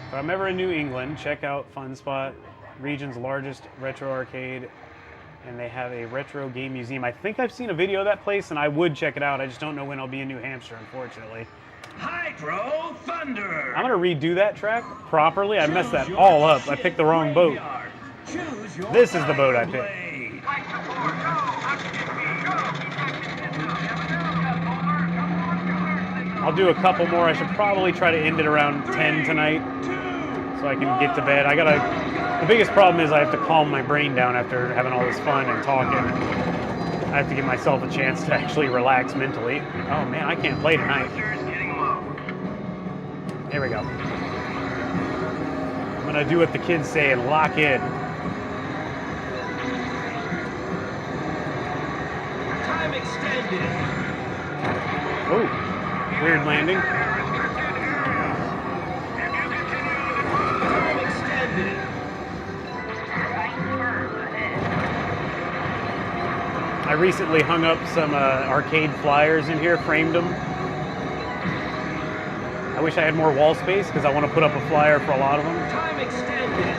If I'm ever in New England, check out Fun Spot, region's largest retro arcade, and they have a retro game museum. I think I've seen a video of that place, and I would check it out. I just don't know when I'll be in New Hampshire, unfortunately. Hydro Thunder. I'm gonna redo that track properly. I messed that all up. I picked the wrong boat. This is the boat I picked. I'll do a couple more. I should probably try to end it around 10 tonight so I can get to bed. The biggest problem is I have to calm my brain down after having all this fun and talking. I have to give myself a chance to actually relax mentally. Oh man, I can't play tonight. Here we go. I'm gonna do what the kids say and lock in. Time extended. Oh, weird landing. Time extended. I recently hung up some arcade flyers in here, framed them. I wish I had more wall space because I want to put up a flyer for a lot of them. Time extended.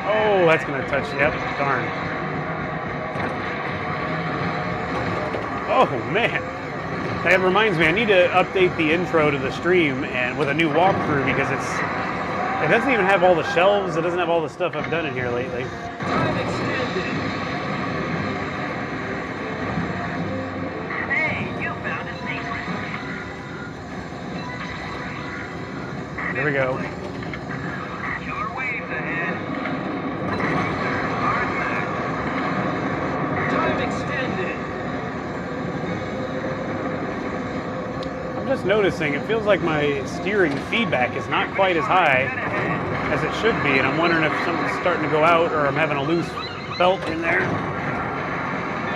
Oh, that's gonna touch. Yep, darn. Oh man, that reminds me. I need to update the intro to the stream and with a new walkthrough because it doesn't even have all the shelves. It doesn't have all the stuff I've done in here lately. Time extended. Hey, you found a secret. Here we go. Killer waves ahead. Time extended. I'm just noticing it feels like my steering feedback is not quite as high as it should be, and I'm wondering if something's starting to go out or I'm having a loose belt in there.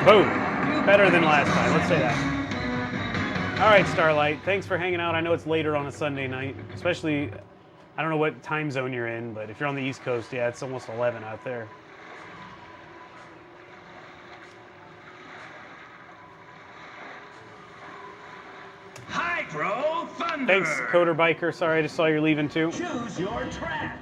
Boom. Better than last time, let's say that. All right, Starlight, thanks for hanging out. I know it's later on a Sunday night, especially, I don't know what time zone you're in, but if you're on the East Coast, yeah, it's almost 11 out there. Hydro Thunder. Thanks, Coder Biker. Sorry, I just saw you're leaving too. Choose your track.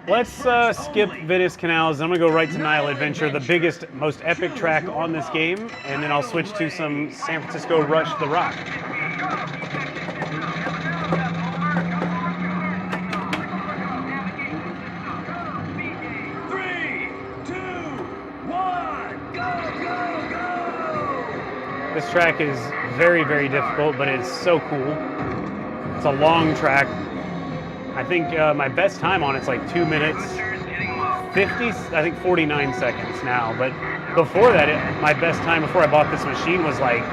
Let's skip Venice Canals. I'm gonna go right to Nile Adventure, the biggest, most epic track on this game, and then I'll switch to some San Francisco Rush the Rock. 3, 2, 1, go, go, go! This track is very, very difficult, but it's so cool. It's a long track. I think my best time on it's like 2 minutes 50, I think 49 seconds now. But before that, my best time before I bought this machine was like,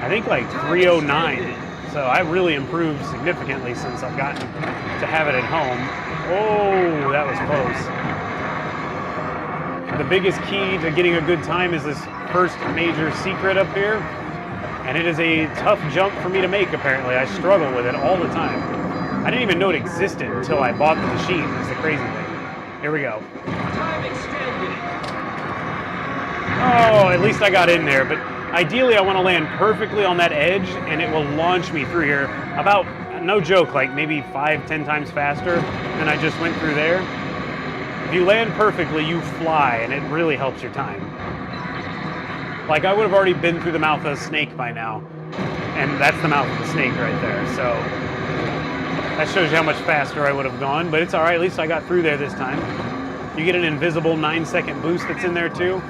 I think like 3:09. So I really improved significantly since I've gotten to have it at home. Oh, that was close. The biggest key to getting a good time is this first major secret up here. And it is a tough jump for me to make, apparently. I struggle with it all the time. I didn't even know it existed until I bought the machine. That's the crazy thing. Here we go. Time extended. Oh, at least I got in there. But ideally, I want to land perfectly on that edge, and it will launch me through here about, no joke, like maybe 5-10 times faster than I just went through there. If you land perfectly, you fly, and it really helps your time. Like, I would have already been through the mouth of a snake by now, and that's the mouth of the snake right there, so that shows you how much faster I would have gone, but it's all right, at least I got through there this time. You get an invisible 9-second boost that's in there too.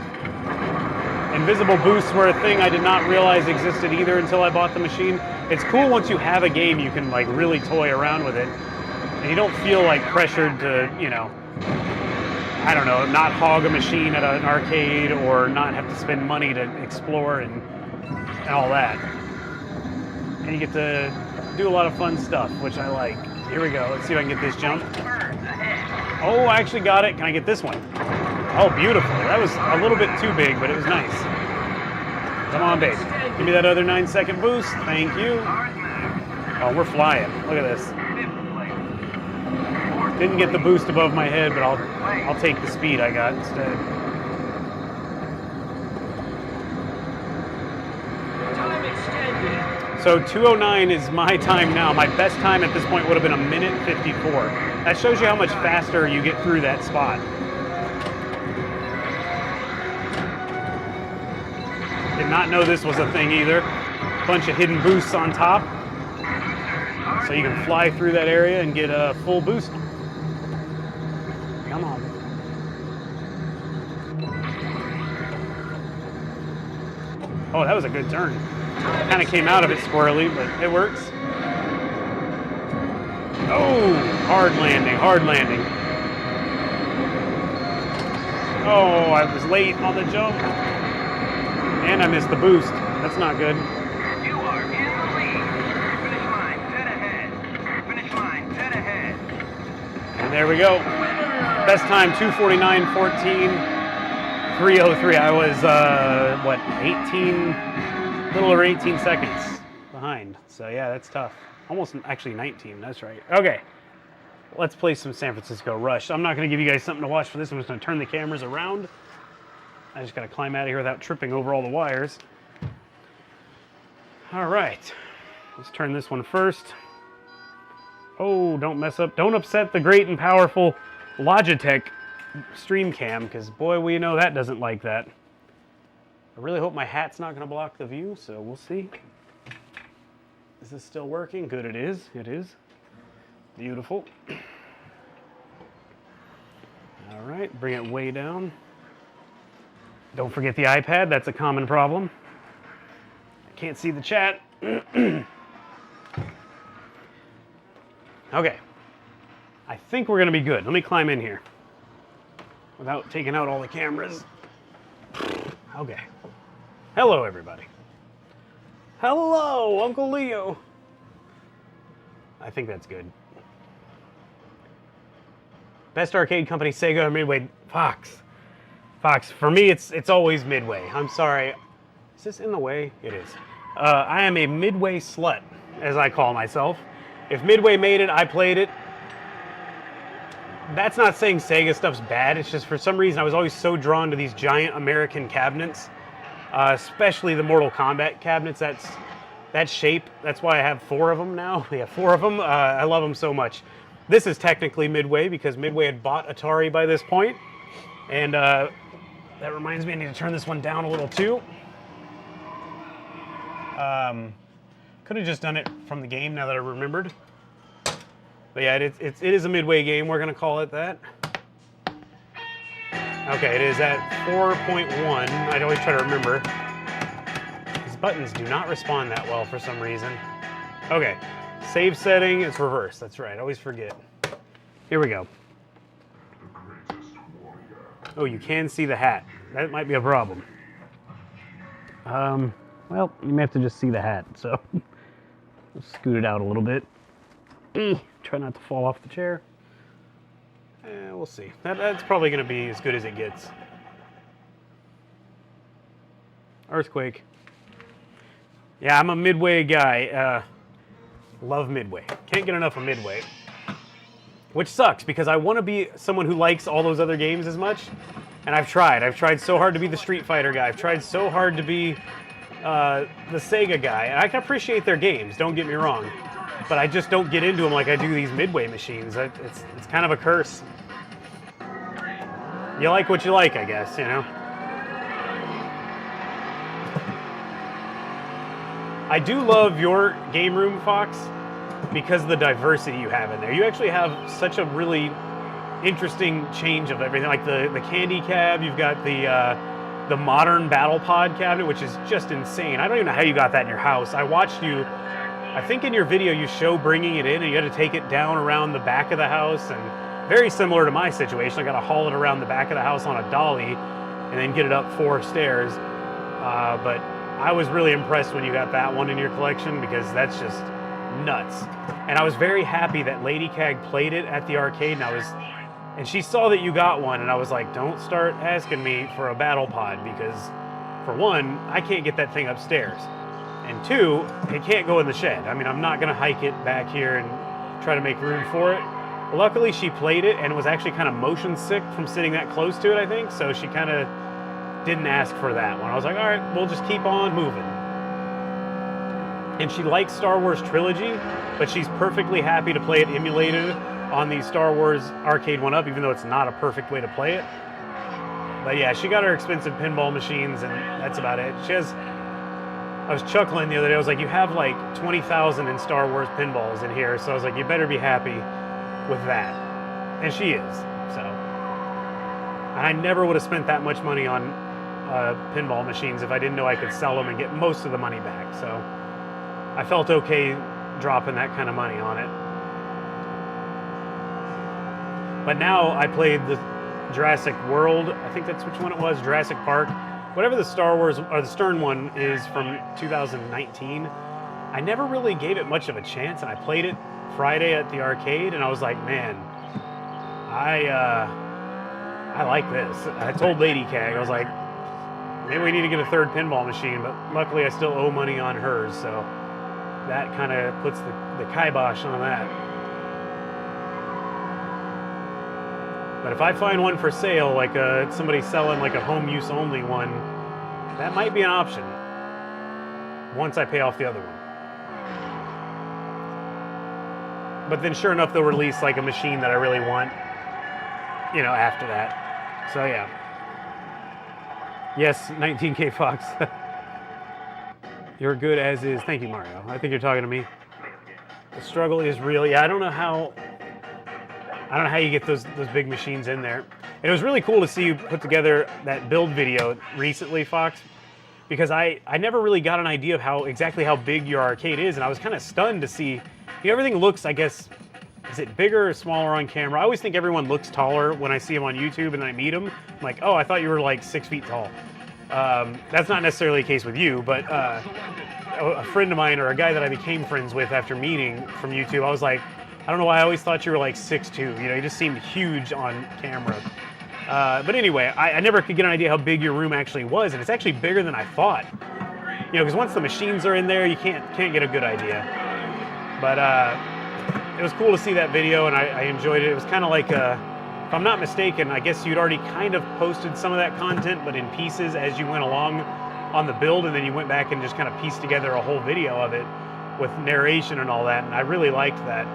Invisible boosts were a thing I did not realize existed either until I bought the machine. It's cool once you have a game, you can like really toy around with it, and you don't feel like pressured to, you know, I don't know, not hog a machine at an arcade or not have to spend money to explore and all that. And you get to do a lot of fun stuff, which I like. Here we go. Let's see if I can get this jump. Oh, I actually got it. Can I get this one? Oh, beautiful. That was a little bit too big, but it was nice. Come on, baby. Give me that other 9-second boost. Thank you. Oh, we're flying. Look at this. Didn't get the boost above my head, but I'll take the speed I got instead. Time extended. So 2:09 is my time now. My best time at this point would have been 1:54. That shows you how much faster you get through that spot. Did not know this was a thing either. Bunch of hidden boosts on top. So you can fly through that area and get a full boost. Come on. Oh, that was a good turn. Kind of came out of it squirrely, but it works. Oh, hard landing, hard landing. Oh, I was late on the jump. And I missed the boost. That's not good. There we go. Best time 2:49.14, 3:03. I was what, 18, a little over 18 seconds behind. So yeah, that's tough. Almost actually 19. That's right. Okay. Let's play some San Francisco Rush. I'm not going to give you guys something to watch for this. I'm just going to turn the cameras around. I just got to climb out of here without tripping over all the wires. All right. Let's turn this one first. Oh, don't mess up. Don't upset the great and powerful Logitech stream cam, because boy, we know that doesn't like that. I really hope my hat's not going to block the view, so we'll see. Is this still working? Good, it is. It is. Beautiful. All right, bring it way down. Don't forget the iPad. That's a common problem. I can't see the chat. Okay. I think we're going to be good. Let me climb in here without taking out all the cameras. Okay. Hello, everybody. Hello, Uncle Leo. I think that's good. Best arcade company, Sega or Midway? Fox. Fox. For me, it's always Midway. I'm sorry. Is this in the way? It is. I am a Midway slut, as I call myself. If Midway made it, I played it. That's not saying Sega stuff's bad. It's just for some reason I was always so drawn to these giant American cabinets, especially the Mortal Kombat cabinets. That shape. That's why I have 4 of them now. We have 4 of them. I love them so much. This is technically Midway because Midway had bought Atari by this point. And that reminds me I need to turn this one down a little too. Could have just done it from the game now that I remembered. But yeah, it is a Midway game. We're going to call it that. Okay, it is at 4.1. I'd always try to remember. These buttons do not respond that well for some reason. Okay. Save setting, it's reverse. That's right, I always forget. Here we go. Oh, you can see the hat. That might be a problem. Well, you may have to just see the hat, so we'll scoot it out a little bit. Try not to fall off the chair. We'll see. That's probably going to be as good as it gets. Earthquake. Yeah, I'm a Midway guy. Love Midway. Can't get enough of Midway. Which sucks, because I want to be someone who likes all those other games as much. And I've tried. I've tried so hard to be the Street Fighter guy. I've tried so hard to be the Sega guy. And I can appreciate their games, don't get me wrong. But I just don't get into them like I do these Midway machines. It's kind of a curse. You like what you like, I guess, you know? I do love your game room, Fox, because of the diversity you have in there. You actually have such a really interesting change of everything. Like the candy cab, you've got the modern battle pod cabinet, which is just insane. I don't even know how you got that in your house. I watched you, I think in your video you show bringing it in and you had to take it down around the back of the house, and very similar to my situation. I got to haul it around the back of the house on a dolly and then get it up 4 stairs. But I was really impressed when you got that one in your collection, because that's just nuts. And I was very happy that Lady Cag played it at the arcade, and she saw that you got one, and I was like, don't start asking me for a battle pod, because for one, I can't get that thing upstairs. And 2, it can't go in the shed. I mean, I'm not gonna hike it back here and try to make room for it. Luckily, she played it and was actually kind of motion sick from sitting that close to it, I think, so she kind of didn't ask for that one. I was like, all right, we'll just keep on moving. And she likes Star Wars Trilogy, but she's perfectly happy to play it emulated on the Star Wars Arcade 1-Up, even though it's not a perfect way to play it. But yeah, she got her expensive pinball machines, and that's about it. I was chuckling the other day. I was like, you have like 20,000 in Star Wars pinballs in here, so I was like, you better be happy with that. And she is, so. And I never would have spent that much money on pinball machines if I didn't know I could sell them and get most of the money back. So I felt okay dropping that kind of money on it. But now I played the Jurassic World. I think that's which one it was, Jurassic Park. Whatever the Star Wars, or the Stern one is from 2019. I never really gave it much of a chance, and I played it Friday at the arcade, and I was like, man, I like this. I told Lady Cag, I was like, maybe we need to get a third pinball machine, but luckily I still owe money on hers, so that kind of puts the kibosh on that. But if I find one for sale, like somebody selling like a home use only one, that might be an option once I pay off the other one. But then sure enough, they'll release like a machine that I really want, you know, after that. So yeah. Yes, 19K Fox. You're good as is. Thank you, Mario. I think you're talking to me. The struggle is real. Yeah, I don't know how you get those big machines in there. And it was really cool to see you put together that build video recently, Fox, because I never really got an idea of exactly how big your arcade is, and I was kind of stunned to see, you know, everything looks, I guess, is it bigger or smaller on camera? I always think everyone looks taller when I see them on YouTube and I meet them. I'm like, oh, I thought you were like 6 feet tall. That's not necessarily the case with you, but a friend of mine, or a guy that I became friends with after meeting from YouTube, I was like, I don't know why I always thought you were like 6'2". You know, you just seemed huge on camera. But anyway, I never could get an idea how big your room actually was, and it's actually bigger than I thought. You know, because once the machines are in there, you can't get a good idea. But it was cool to see that video, and I enjoyed it. It was kind of like, if I'm not mistaken, I guess you'd already kind of posted some of that content, but in pieces as you went along on the build, and then you went back and just kind of pieced together a whole video of it with narration and all that, and I really liked that.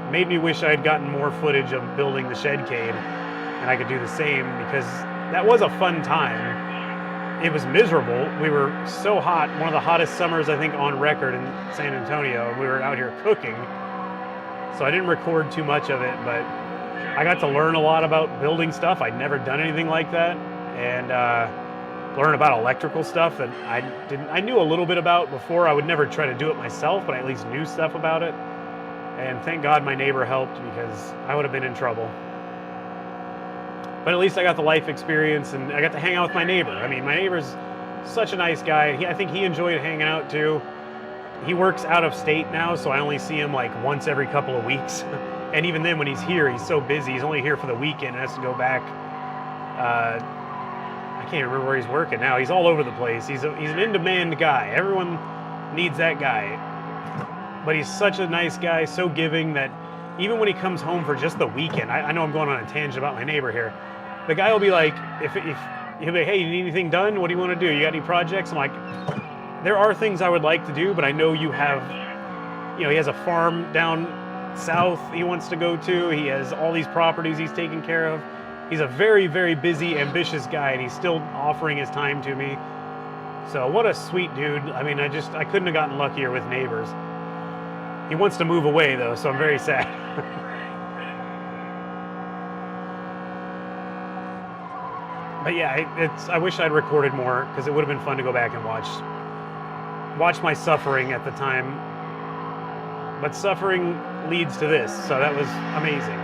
It made me wish I had gotten more footage of building the Shed-Cade, and I could do the same, because that was a fun time. It was miserable. We were so hot, one of the hottest summers I think on record in San Antonio, and we were out here cooking. So I didn't record too much of it, but I got to learn a lot about building stuff. I'd never done anything like that, and learn about electrical stuff that I knew a little bit about before. I would never try to do it myself, but I at least knew stuff about it. And thank God my neighbor helped, because I would have been in trouble. But at least I got the life experience, and I got to hang out with my neighbor. I mean, my neighbor's such a nice guy. I think he enjoyed hanging out too. He works out of state now, so I only see him like once every couple of weeks. And even then, when he's here, he's so busy. He's only here for the weekend and has to go back. I can't remember where he's working now. He's all over the place. He's an in-demand guy. Everyone needs that guy. But he's such a nice guy, so giving, that even when he comes home for just the weekend, I know I'm going on a tangent about my neighbor here. The guy will be like, if he'll be like, hey, you need anything done? What do you want to do? You got any projects? I'm like, there are things I would like to do, but I know you have, you know, he has a farm down south he wants to go to. He has all these properties he's taking care of. He's a very, very busy, ambitious guy, and he's still offering his time to me. So what a sweet dude. I mean, I couldn't have gotten luckier with neighbors. He wants to move away though, so I'm very sad. But yeah, I wish I'd recorded more, because it would have been fun to go back and watch my suffering at the time. But suffering leads to this, so that was amazing.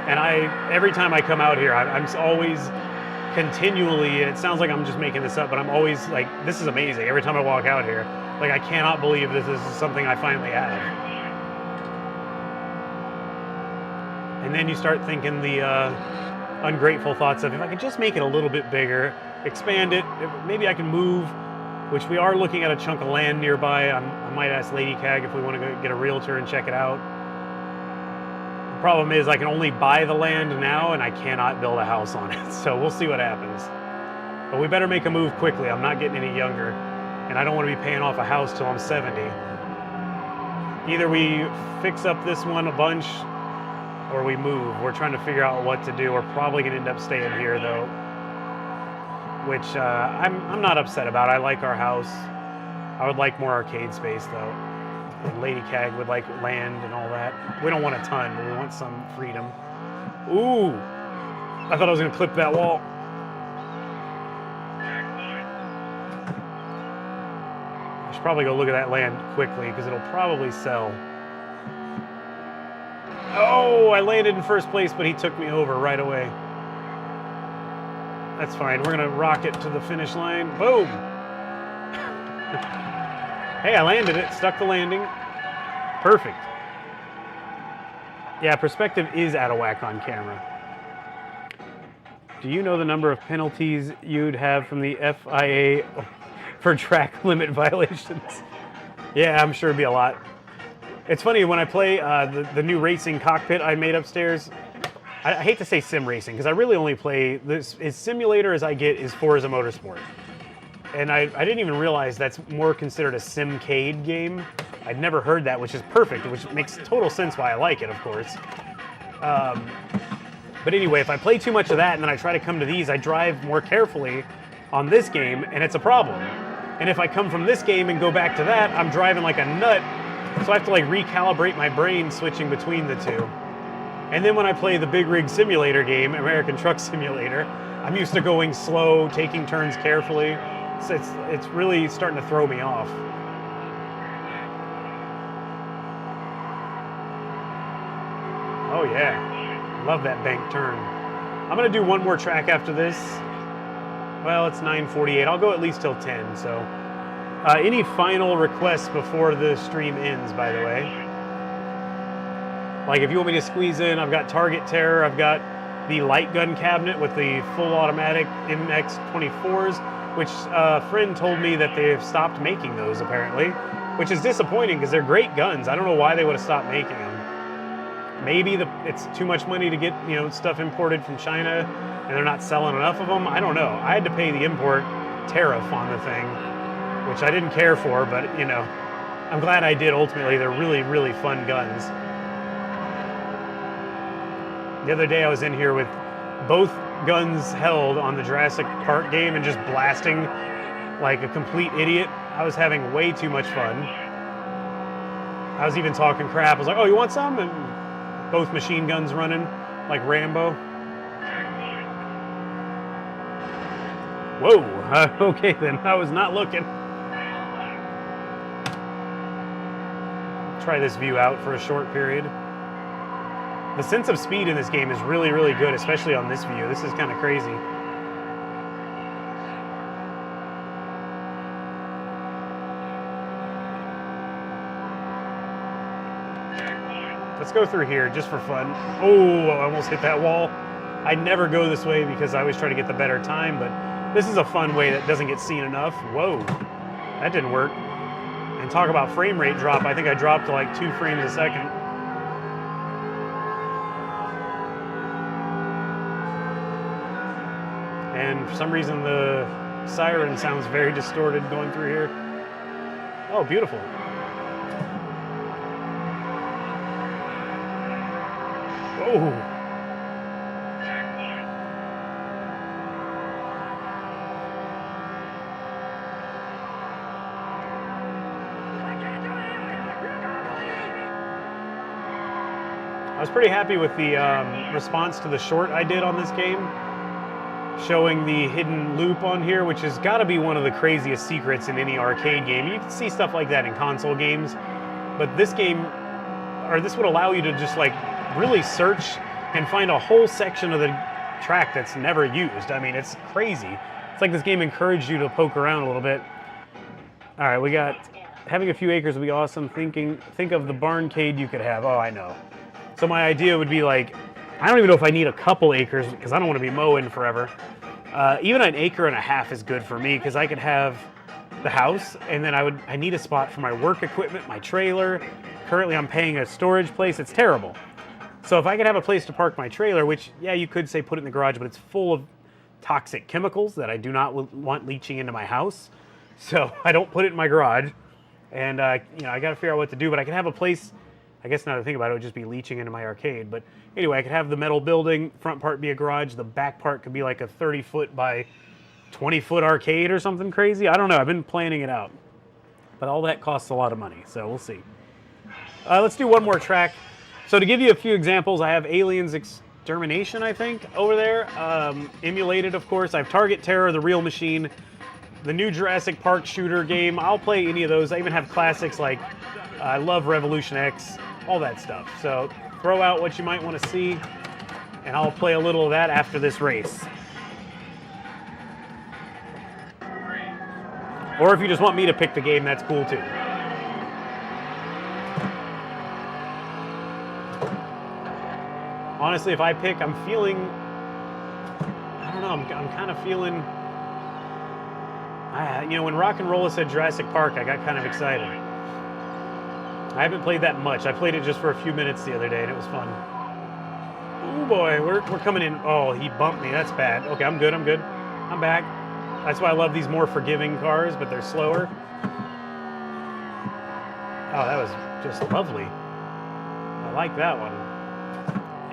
And every time I come out here, I'm always continually, and it sounds like I'm just making this up, but I'm always like, this is amazing. Every time I walk out here, like, I cannot believe this is something I finally have. And then you start thinking the ungrateful thoughts of, if I could just make it a little bit bigger, expand it, maybe I can move, which we are looking at a chunk of land nearby. I might ask Lady Cag if we want to go get a realtor and check it out. The problem is I can only buy the land now, and I cannot build a house on it, so we'll see what happens. But we better make a move quickly. I'm not getting any younger, and I don't want to be paying off a house till I'm 70. Either we fix up this one a bunch, or we move. We're trying to figure out what to do. We're probably going to end up staying here, though, which I'm not upset about. I like our house. I would like more arcade space, though. And Lady Cag would like land and all that. We don't want a ton, but we want some freedom. Ooh! I thought I was going to clip that wall. I should probably go look at that land quickly, because it'll probably sell. Oh, I landed in first place, but he took me over right away. That's fine. We're going to rocket to the finish line. Boom! Hey, I landed it. Stuck the landing. Perfect. Yeah, perspective is out of whack on camera. Do you know the number of penalties you'd have from the FIA for track limit violations? Yeah, I'm sure it'd be a lot. It's funny, when I play the new racing cockpit I made upstairs, I hate to say sim racing, because I really only play this, as simulator as I get is Forza Motorsport. And I didn't even realize that's more considered a Shed-Cade game. I'd never heard that, which is perfect, which makes total sense why I like it, of course. But anyway, if I play too much of that and then I try to come to these, I drive more carefully on this game, and it's a problem. And if I come from this game and go back to that, I'm driving like a nut, so I have to like recalibrate my brain switching between the two. And then when I play the big rig simulator game, American Truck Simulator, I'm used to going slow, taking turns carefully. So it's really starting to throw me off. Oh yeah, love that bank turn. I'm gonna do one more track after this. Well, it's 9:48. I'll go at least till 10. So, any final requests before the stream ends? By the way, like if you want me to squeeze in, I've got Target Terror. I've got the light gun cabinet with the full automatic MX-24s, which a friend told me that they have stopped making those apparently, which is disappointing because they're great guns. I don't know why they would have stopped making them. Maybe it's too much money to get, you know, stuff imported from China and they're not selling enough of them. I don't know. I had to pay the import tariff on the thing, which I didn't care for, but you know, I'm glad I did ultimately. They're really, really fun guns. The other day I was in here with both guns held on the Jurassic Park game and just blasting like a complete idiot. I was having way too much fun. I was even talking crap. I was like, oh, you want some? And both machine guns running like Rambo. Whoa, okay then, I was not looking. Try this view out for a short period. The sense of speed in this game is really, really good, especially on this view. This is kind of crazy. Let's go through here just for fun. Oh, I almost hit that wall. I never go this way because I always try to get the better time, but this is a fun way that doesn't get seen enough. Whoa, that didn't work. And talk about frame rate drop. I think I dropped to like 2 frames a second. And for some reason the siren sounds very distorted going through here. Oh, beautiful. Oh. I was pretty happy with the response to the short I did on this game, showing the hidden loop on here, which has got to be one of the craziest secrets in any arcade game. You can see stuff like that in console games, but this game, or this would allow you to just like really search and find a whole section of the track that's never used. I mean, it's crazy. It's like this game encouraged you to poke around a little bit. All right, we got having a few acres would be awesome. Think of the barncade you could have. Oh, I know. So my idea would be like, I don't even know if I need a couple acres because I don't want to be mowing forever. Even an acre and a half is good for me because I could have the house and then I need a spot for my work equipment, my trailer. Currently I'm paying a storage place. It's terrible. So if I could have a place to park my trailer, which, yeah, you could say put it in the garage, but it's full of toxic chemicals that I do not want leaching into my house. So I don't put it in my garage. And, you know, I got to figure out what to do, but I can have a place. I guess now that I think about it, it would just be leaching into my arcade. But anyway, I could have the metal building, front part be a garage, the back part could be like a 30-foot by 20-foot arcade or something crazy. I don't know. I've been planning it out. But all that costs a lot of money, so we'll see. Let's do one more track. So to give you a few examples, I have Aliens Extermination, I think, over there. Emulated, of course. I have Target Terror, the real machine, the new Jurassic Park shooter game. I'll play any of those. I even have classics like I love Revolution X, all that stuff. So throw out what you might want to see, and I'll play a little of that after this race. Or if you just want me to pick the game, that's cool too. Honestly, if I pick, I'm feeling, I don't know, I'm kind of feeling, you know, when Rock and Rolla said Jurassic Park, I got kind of excited. I haven't played that much. I played it just for a few minutes the other day, and it was fun. Oh boy, we're coming in. Oh, he bumped me. That's bad. Okay, I'm good. I'm back. That's why I love these more forgiving cars, but they're slower. Oh, that was just lovely. I like that one.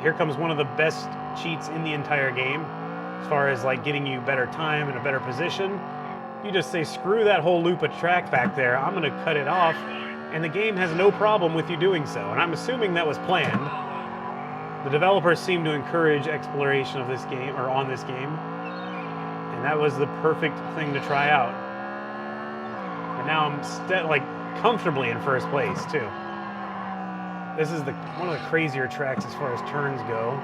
Here comes one of the best cheats in the entire game, as far as like getting you better time and a better position. You just say, screw that whole loop of track back there. I'm going to cut it off, and the game has no problem with you doing so. And I'm assuming that was planned. The developers seem to encourage exploration of this game, or on this game, and that was the perfect thing to try out. And now I'm like comfortably in first place too. This is one of the crazier tracks as far as turns go.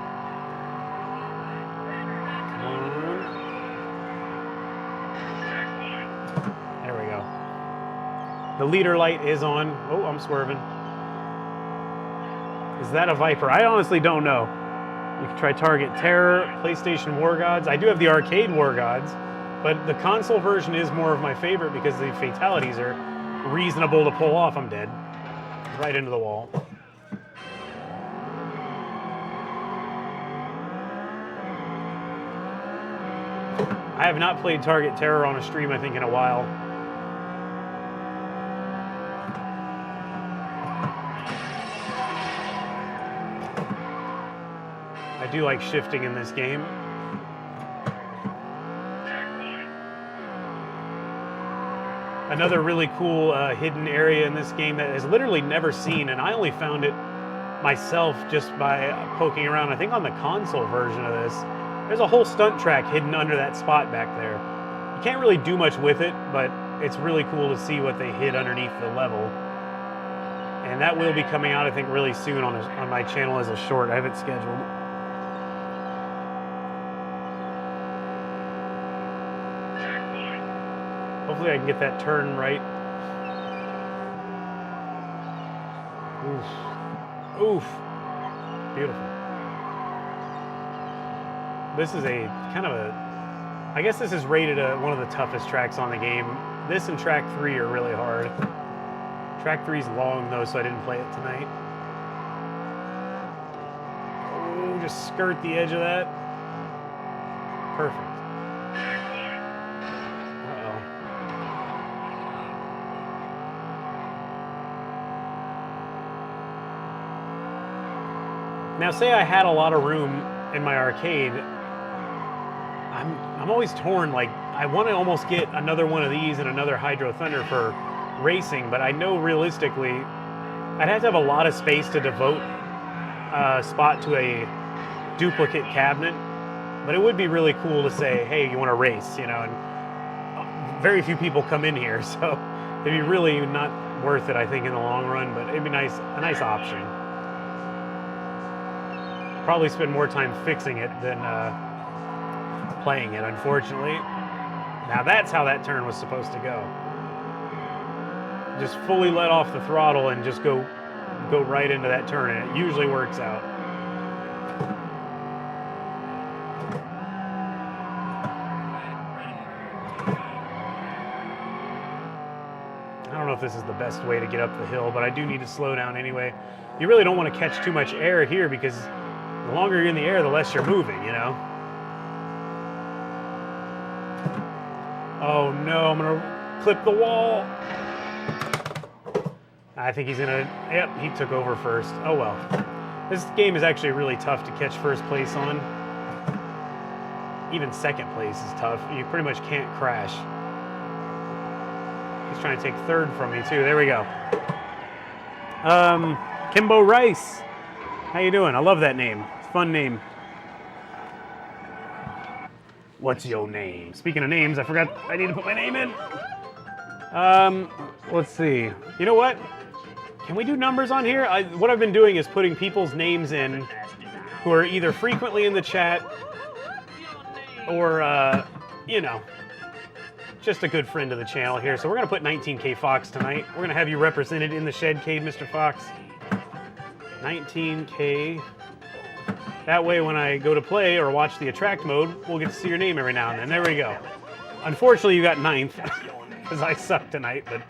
Come on. There we go. The leader light is on. Oh, I'm swerving. Is that a Viper? I honestly don't know. You can try Target Terror, PlayStation War Gods. I do have the arcade War Gods, but the console version is more of my favorite because the fatalities are reasonable to pull off. I'm dead. Right into the wall. I have not played Target Terror on a stream, I think, in a while. I do like shifting in this game. Another really cool hidden area in this game that is literally never seen, and I only found it myself just by poking around. I think on the console version of this, there's a whole stunt track hidden under that spot back there. You can't really do much with it, but it's really cool to see what they hid underneath the level. And that will be coming out, I think, really soon on my channel as a short. I have it scheduled. Hopefully I can get that turn right. Oof. Oof. Beautiful. This is a kind of a, I guess this is rated one of the toughest tracks on the game. This and track 3 are really hard. Track 3 is long though, so I didn't play it tonight. Oh, just skirt the edge of that. Perfect. Now, say I had a lot of room in my arcade, I'm always torn. Like, I want to almost get another one of these and another Hydro Thunder for racing, but I know realistically, I'd have to have a lot of space to devote a spot to a duplicate cabinet. But it would be really cool to say, hey, you want to race, you know? And very few people come in here, so it'd be really not worth it, I think, in the long run. But it'd be a nice option. Probably spend more time fixing it than playing it, unfortunately. Now that's how that turn was supposed to go. Just fully let off the throttle and just go right into that turn, and it usually works out. I don't know if this is the best way to get up the hill, but I do need to slow down anyway. You really don't want to catch too much air here because the longer you're in the air, the less you're moving, you know? Oh no, I'm gonna clip the wall. I think he's gonna, yep, he took over first. Oh well. This game is actually really tough to catch first place on. Even second place is tough. You pretty much can't crash. He's trying to take third from me too. There we go. Kimbo Rice. How you doing? I love that name. It's a fun name. What's your name? Speaking of names, I forgot I need to put my name in. Let's see. You know what? Can we do numbers on here? What I've been doing is putting people's names in who are either frequently in the chat or, you know, just a good friend of the channel here. So we're going to put 19K Fox tonight. We're going to have you represented in the Shed-Cade, Mr. Fox. 19K That way when I go to play or watch the attract mode, we'll get to see your name every now and then. There we go. Unfortunately, you got 9th, because I suck tonight, but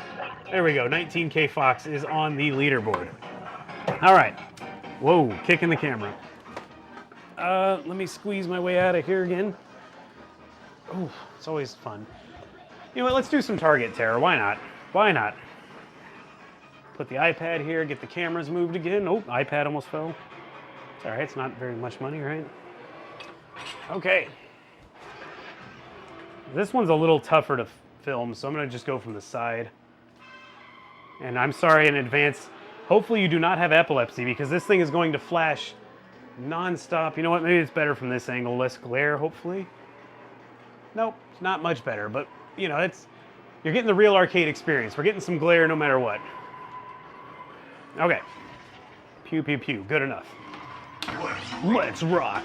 there we go. 19K Fox is on the leaderboard. All right. Whoa, kicking the camera. Let me squeeze my way out of here again. Oh, it's always fun. You know what, let's do some target terror. Why not? Why not? Put the iPad here, get the cameras moved again. Oh, iPad almost fell. It's all right, it's not very much money, right? Okay. This one's a little tougher to film, so I'm gonna just go from the side. And I'm sorry in advance. Hopefully you do not have epilepsy, because this thing is going to flash non-stop. You know what, maybe it's better from this angle, less glare, hopefully. Nope, it's not much better, but you know, you're getting the real arcade experience. We're getting some glare no matter what. Okay. Pew, pew, pew, good enough. Let's rock.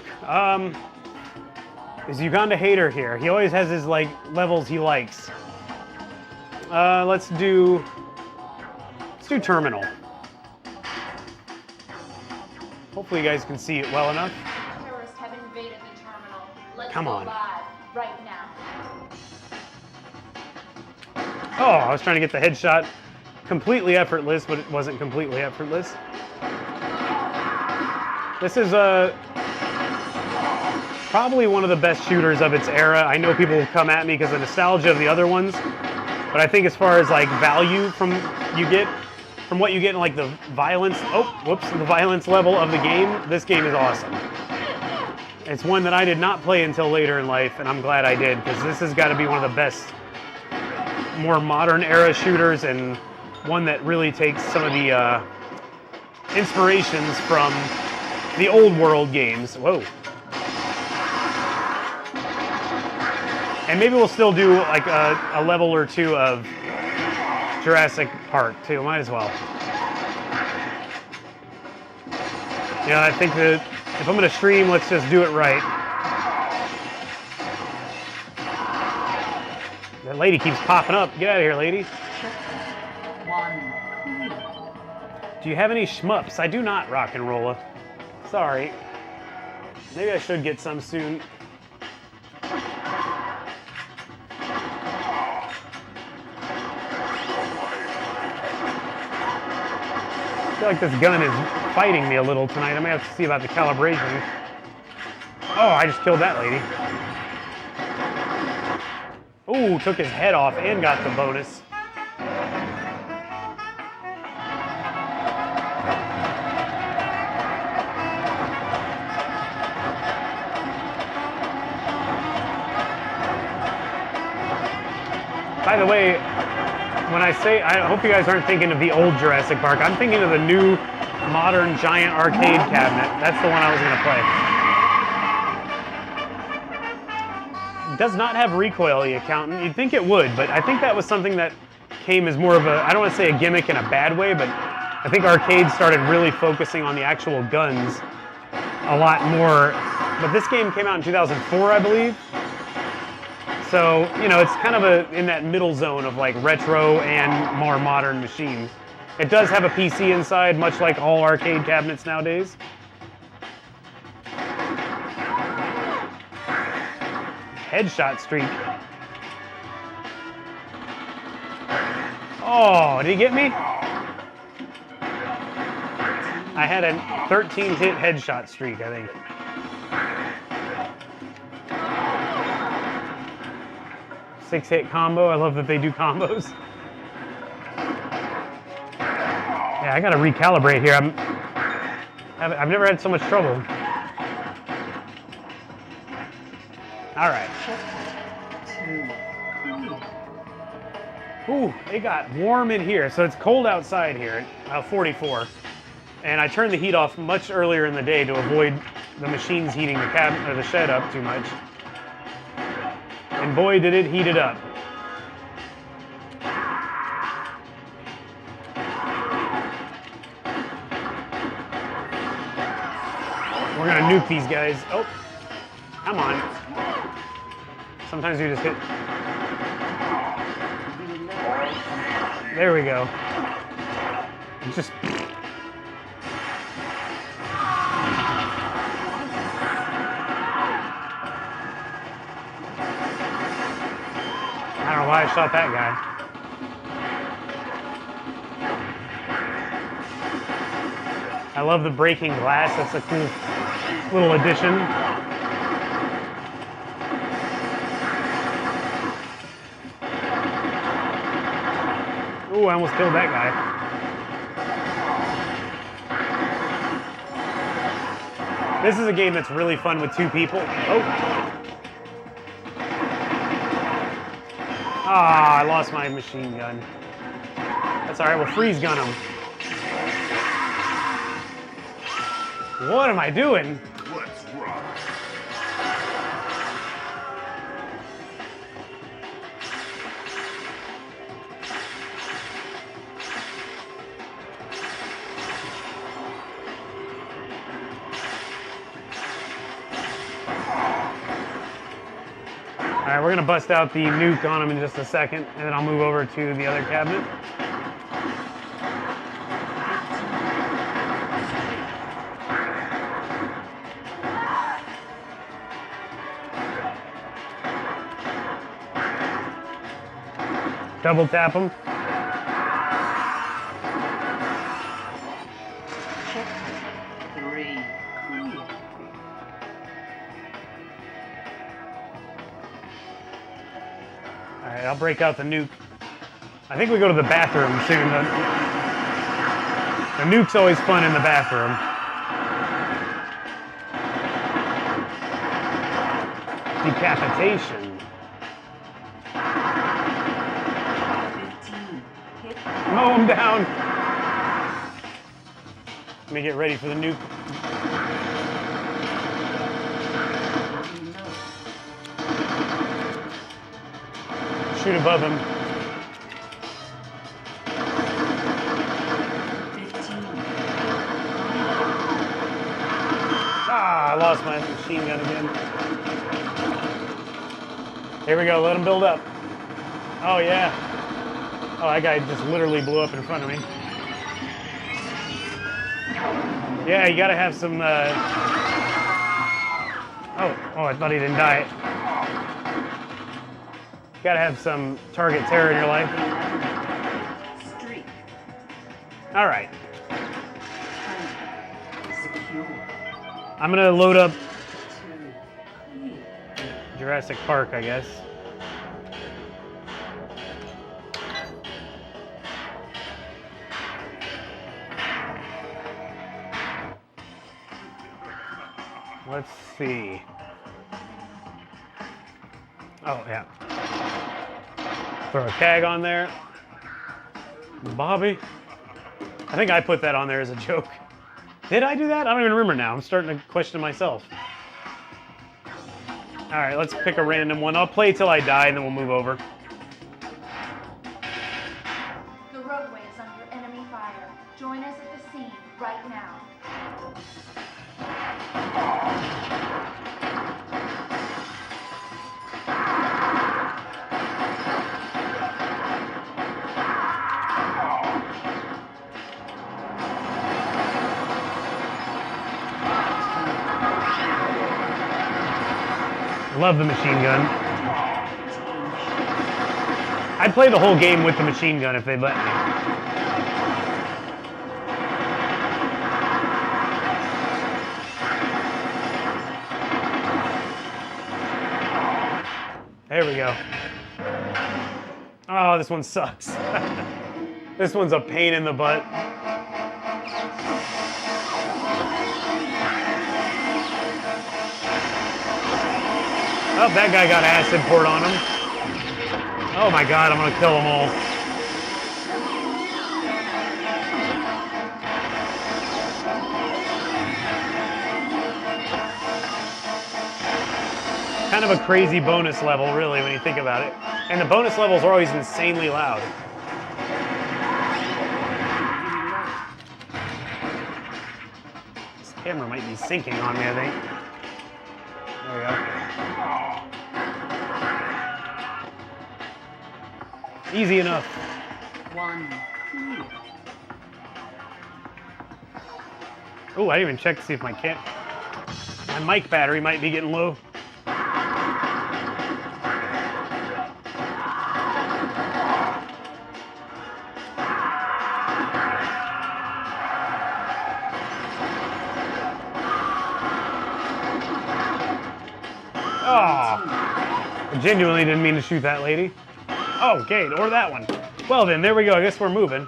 Is Uganda Hater here? He always has his like levels he likes. Let's do Terminal. Hopefully you guys can see it well enough. Terrorists have invaded the terminal. Let's Come go on. live right now. Oh, I was trying to get the headshot completely effortless, but it wasn't completely effortless. This is probably one of the best shooters of its era. I know people will come at me because of nostalgia of the other ones, but I think as far as like value from what you get in like the violence, the violence level of the game, this game is awesome. It's one that I did not play until later in life, and I'm glad I did, because this has got to be one of the best, more modern era shooters, and one that really takes some of the inspirations from the old world games. Whoa. And maybe we'll still do like a level or two of Jurassic Park too, might as well. Yeah, I think that if I'm gonna stream, let's just do it right. That lady keeps popping up. Get out of here, lady. Do you have any shmups? I do not, Rock and Rolla. Sorry. Maybe I should get some soon. I feel like this gun is fighting me a little tonight. I may have to see about the calibration. Oh, I just killed that lady. Ooh, took his head off and got the bonus. By the way, when I say, I hope you guys aren't thinking of the old Jurassic Park. I'm thinking of the new, modern, giant arcade cabinet. That's the one I was going to play. It does not have recoil, the accountant. You'd think it would, but I think that was something that came as more of a, I don't want to say a gimmick in a bad way, but I think arcades started really focusing on the actual guns a lot more. But this game came out in 2004, I believe. So, you know, it's kind of in that middle zone of like retro and more modern machines. It does have a PC inside, much like all arcade cabinets nowadays. Headshot streak. Oh, did he get me? I had a 13-hit headshot streak, I think. Six-hit combo. I love that they do combos. Yeah, I gotta recalibrate here. I've never had so much trouble. All right. Ooh, it got warm in here. So it's cold outside here, 44. And I turned the heat off much earlier in the day to avoid the machines heating the cabinet or the shed up too much. And boy, did it heat it up. We're gonna nuke these guys. Oh, come on. Sometimes you just hit. There we go. Just. why I shot that guy. I love the breaking glass. That's a cool little addition. Ooh, I almost killed that guy. This is a game that's really fun with 2 people. Oh. Ah, I lost my machine gun. That's all right, we'll freeze gun him. What am I doing? Let's rock. All right, we're gonna bust out the nuke on him in just a second, and then I'll move over to the other cabinet. Double tap him. Check 3. Clear. All right, I'll break out the nuke. I think we go to the bathroom soon. The nuke's always fun in the bathroom. Decapitation. 15. Hit. Mow him down. Let me get ready for the nuke. Reload. Shoot above him. 15. Ah, I lost my machine gun again. Here we go, let him build up. Oh yeah. Oh, that guy just literally blew up in front of me. Yeah, you gotta have some, Oh, I thought he didn't die. You gotta have some target terror in your life. Streak. All right, Secure. I'm gonna load up 2. Clear. Jurassic Park, I guess. Let's see. Oh, yeah. Throw a tag on there. Bobby. I think I put that on there as a joke. Did I do that? I don't even remember now. I'm starting to question myself. All right, let's pick a random one. I'll play till I die, and then we'll move over. The roadway is under enemy fire. Join us at the scene right now. Love the machine gun. I'd play the whole game with the machine gun if they'd let me. There we go. Oh, this one sucks. This one's a pain in the butt. Oh, that guy got acid poured on him. Oh my god, I'm gonna kill them all. Kind of a crazy bonus level, really, when you think about it. And the bonus levels are always insanely loud. This camera might be sinking on me, I think. There we go. Easy enough. 1. Clear. Oh, I didn't even check to see if my mic battery might be getting low. genuinely didn't mean to shoot that lady. Oh, okay, or that one. Well then, there we go. I guess we're moving.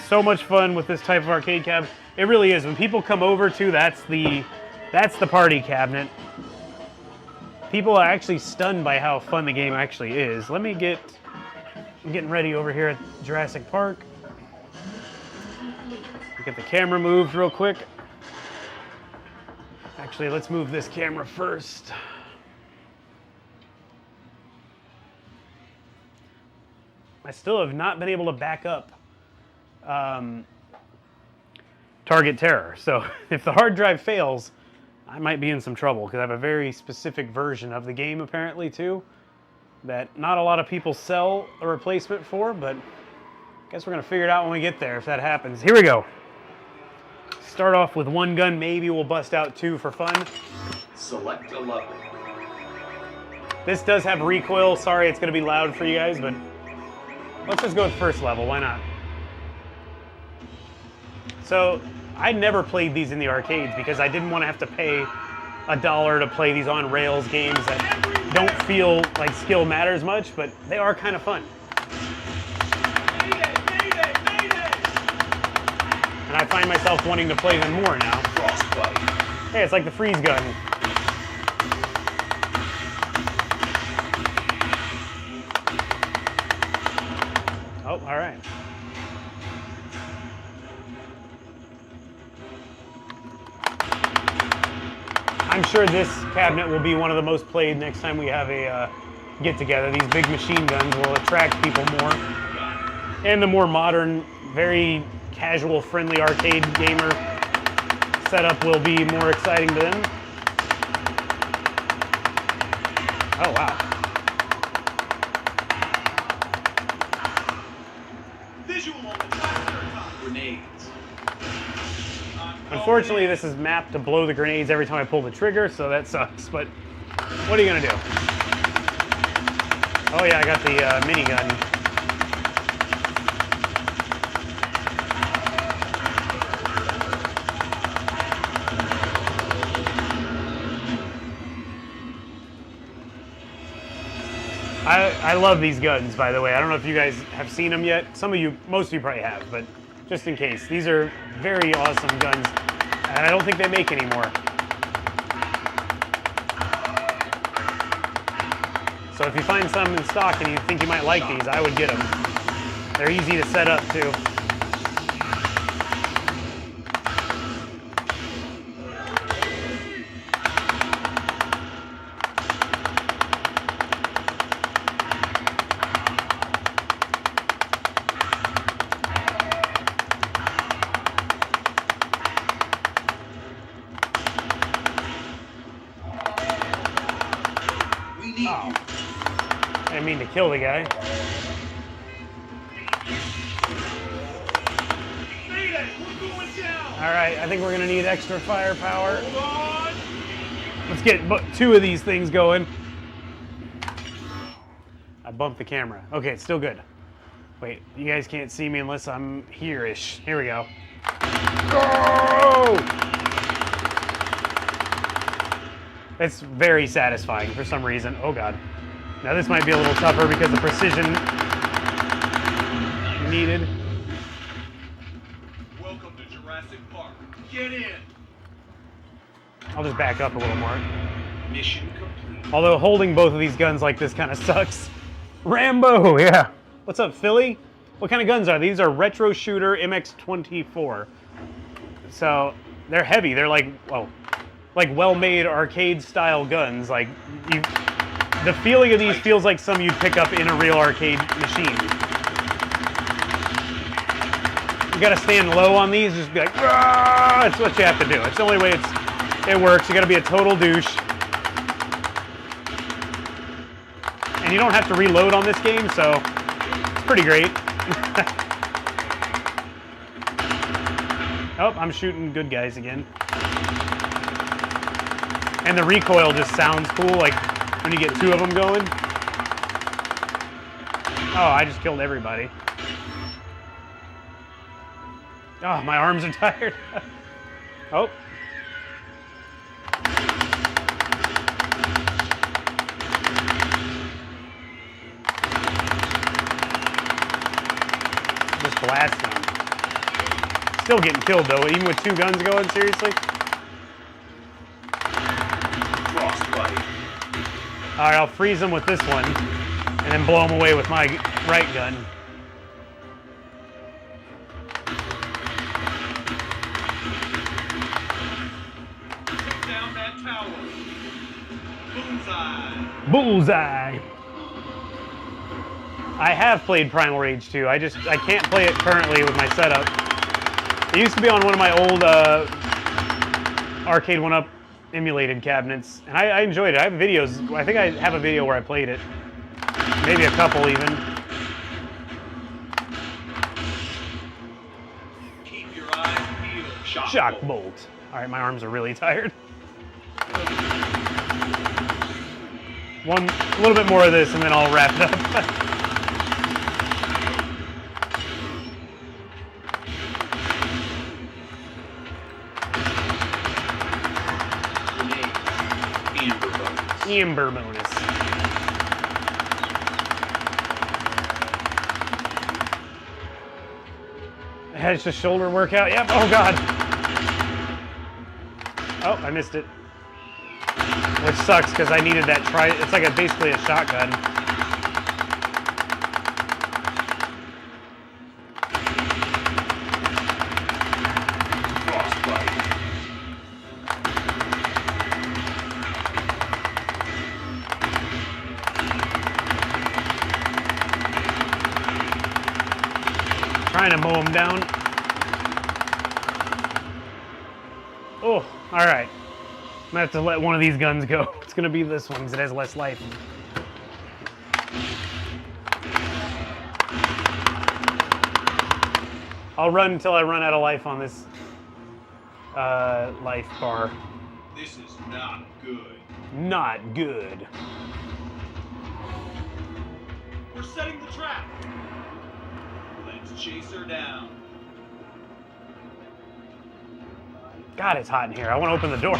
So much fun with this type of arcade cabinet. It really is. When people come over to, that's the party cabinet. People are actually stunned by how fun the game actually is. I'm getting ready over here at Jurassic Park. Get the camera moved real quick. Actually, let's move this camera first. I still have not been able to back up Target Terror. So if the hard drive fails, I might be in some trouble because I have a very specific version of the game apparently too that not a lot of people sell a replacement for, but I guess we're gonna figure it out when we get there if that happens. Here we go. Start off with one gun, maybe we'll bust out two for fun. Select a level. This does have recoil. Sorry, it's gonna be loud for you guys, but let's just go with first level, why not? So, I never played these in the arcades because I didn't want to have to pay $1 to play these on rails games that don't feel like skill matters much, but they are kind of fun. And I find myself wanting to play them more now. Frostbite. Hey, it's like the freeze gun. Oh, all right. I'm sure this cabinet will be one of the most played next time we have a get-together. These big machine guns will attract people more. And the more modern, very casual, friendly arcade gamer setup will be more exciting to them. Oh, wow. Visual on the top. Grenades. Unfortunately, this is mapped to blow the grenades every time I pull the trigger, so that sucks, but what are you gonna do? Oh yeah, I got the minigun. I love these guns, by the way. I don't know if you guys have seen them yet. Some of you, most of you probably have, but just in case. These are very awesome guns, and I don't think they make anymore. So if you find some in stock and you think you might like these, I would get them. They're easy to set up, too. Oh. I didn't mean to kill the guy. Alright, I think we're gonna need extra firepower. Let's get two of these things going. I bumped the camera. Okay, it's still good. Wait, you guys can't see me unless I'm here-ish. Here we go. Go! It's very satisfying for some reason. Oh god. Now this might be a little tougher because the precision needed. Welcome to Jurassic Park. Get in. I'll just back up a little more. Mission complete. Although holding both of these guns like this kind of sucks. Rambo, yeah. What's up, Philly? What kind of guns are these? Are retro shooter MX-24. So they're heavy. They're like, whoa. Like well-made arcade-style guns. Like the feeling of these feels like some you'd pick up in a real arcade machine. You gotta stand low on these, just be like, "Rah!" That's what you have to do. It's the only way it works. You gotta be a total douche. And you don't have to reload on this game, so it's pretty great. Oh, I'm shooting good guys again. And the recoil just sounds cool, like when you get two of them going. Oh, I just killed everybody. Oh, my arms are tired. Oh. blasting him. Still getting killed though, even with 2 guns going, seriously? Frostbite. Alright, I'll freeze him with this one, and then blow him away with my right gun. Take down that tower. Bullseye. Bullseye! I have played Primal Rage 2, I can't play it currently with my setup. It used to be on one of my old arcade 1-up emulated cabinets, and I enjoyed it. I have videos. I think I have a video where I played it. Maybe a couple even. Keep your eyes peeled. Shock bolt. All right, my arms are really tired. A little bit more of this, and then I'll wrap it up. Amber bonus. It's just shoulder workout. Yep. Oh god. Oh, I missed it. Which sucks because I needed that it's like basically a shotgun. Trying to mow him down. Oh, all right. I'm gonna have to let one of these guns go. It's gonna be this one because it has less life. I'll run until I run out of life on this life bar. This is not good. Not good. We're setting the trap. Let's chase her down. God, it's hot in here. I want to open the door.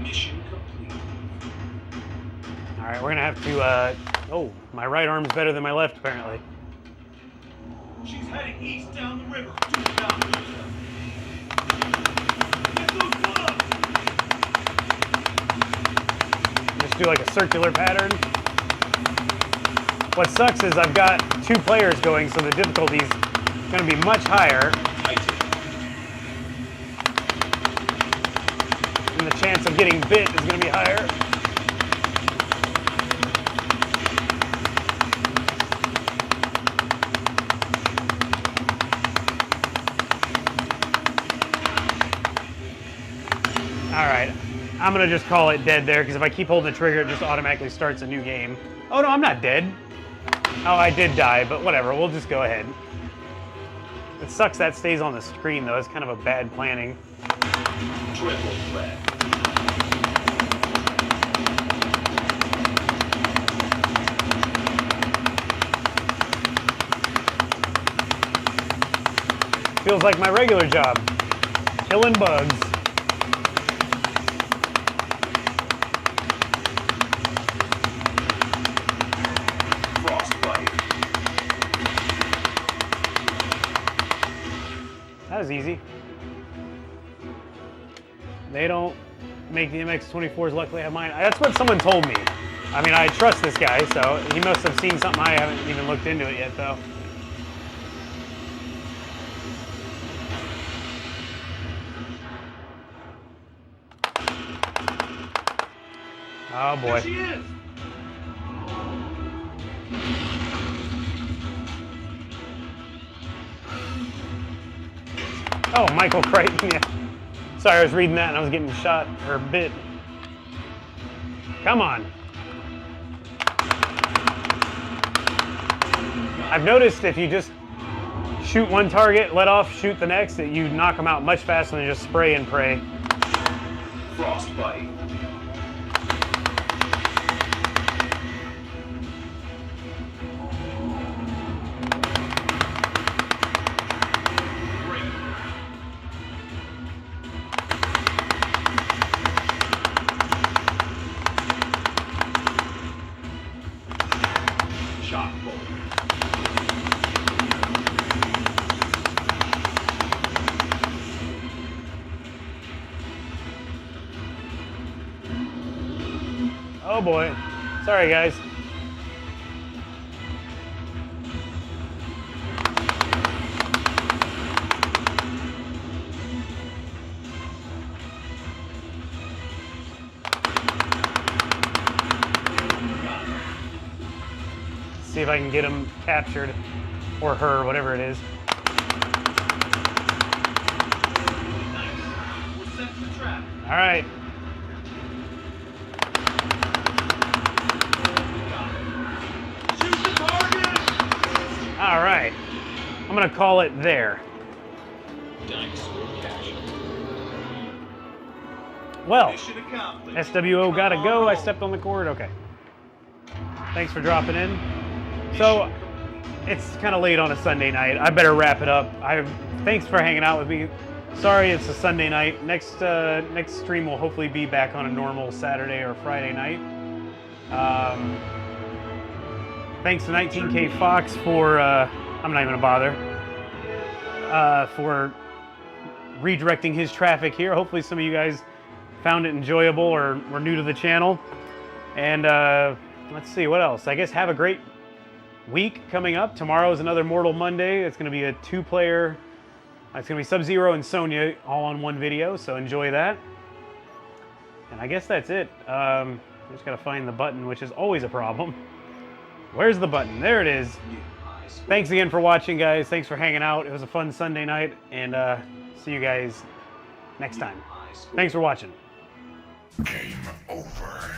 Mission complete. All right, we're gonna have to. Oh, my right arm's better than my left, apparently. She's heading east down the river to the doctor. Get those gloves. Just do like a circular pattern. What sucks is I've got 2 players going, so the difficulty's gonna be much higher. And the chance of getting bit is gonna be higher. All right, I'm gonna just call it dead there, because if I keep holding the trigger, it just automatically starts a new game. Oh no, I'm not dead. Oh, I did die, but whatever, we'll just go ahead. It sucks that stays on the screen, though. It's kind of a bad planning. Triple threat. Feels like my regular job. Killing bugs. Frostbite. That was easy. They don't make the MX-24s, luckily I have mine. That's what someone told me. I mean, I trust this guy, so he must have seen something I haven't even looked into it yet, though. Oh boy. There she is. Oh, Michael Crichton, yeah. Sorry, I was reading that and I was getting shot or bit. Come on. I've noticed if you just shoot one target, let off, shoot the next, that you knock them out much faster than just spray and pray. Frostbite. Oh boy. Sorry, guys. See if I can get him captured. Or her, whatever it is. Nice. We're set for the trap. All right. Shoot the target! All right. I'm going to call it there. Dinosaur catch. Well, Mission accomplished. SWO gotta Come go. on I home. stepped on the cord. Okay. Thanks for dropping in. So, it's kind of late on a Sunday night. I better wrap it up. Thanks for hanging out with me. Sorry, it's a Sunday night. Next stream will hopefully be back on a normal Saturday or Friday night. Thanks to 19K Fox for I'm not even gonna bother for redirecting his traffic here. Hopefully, some of you guys found it enjoyable or were new to the channel. And let's see what else. I guess have a great week coming up. Tomorrow is another Mortal Monday. It's going to be a 2-player. It's going to be Sub-Zero and Sonya all on one video, so enjoy that. And I guess that's it. I just got to find the button, which is always a problem. Where's the button? There it is. Thanks again for watching, guys. Thanks for hanging out. It was a fun Sunday night, and see you guys next time. Thanks for watching. Game over.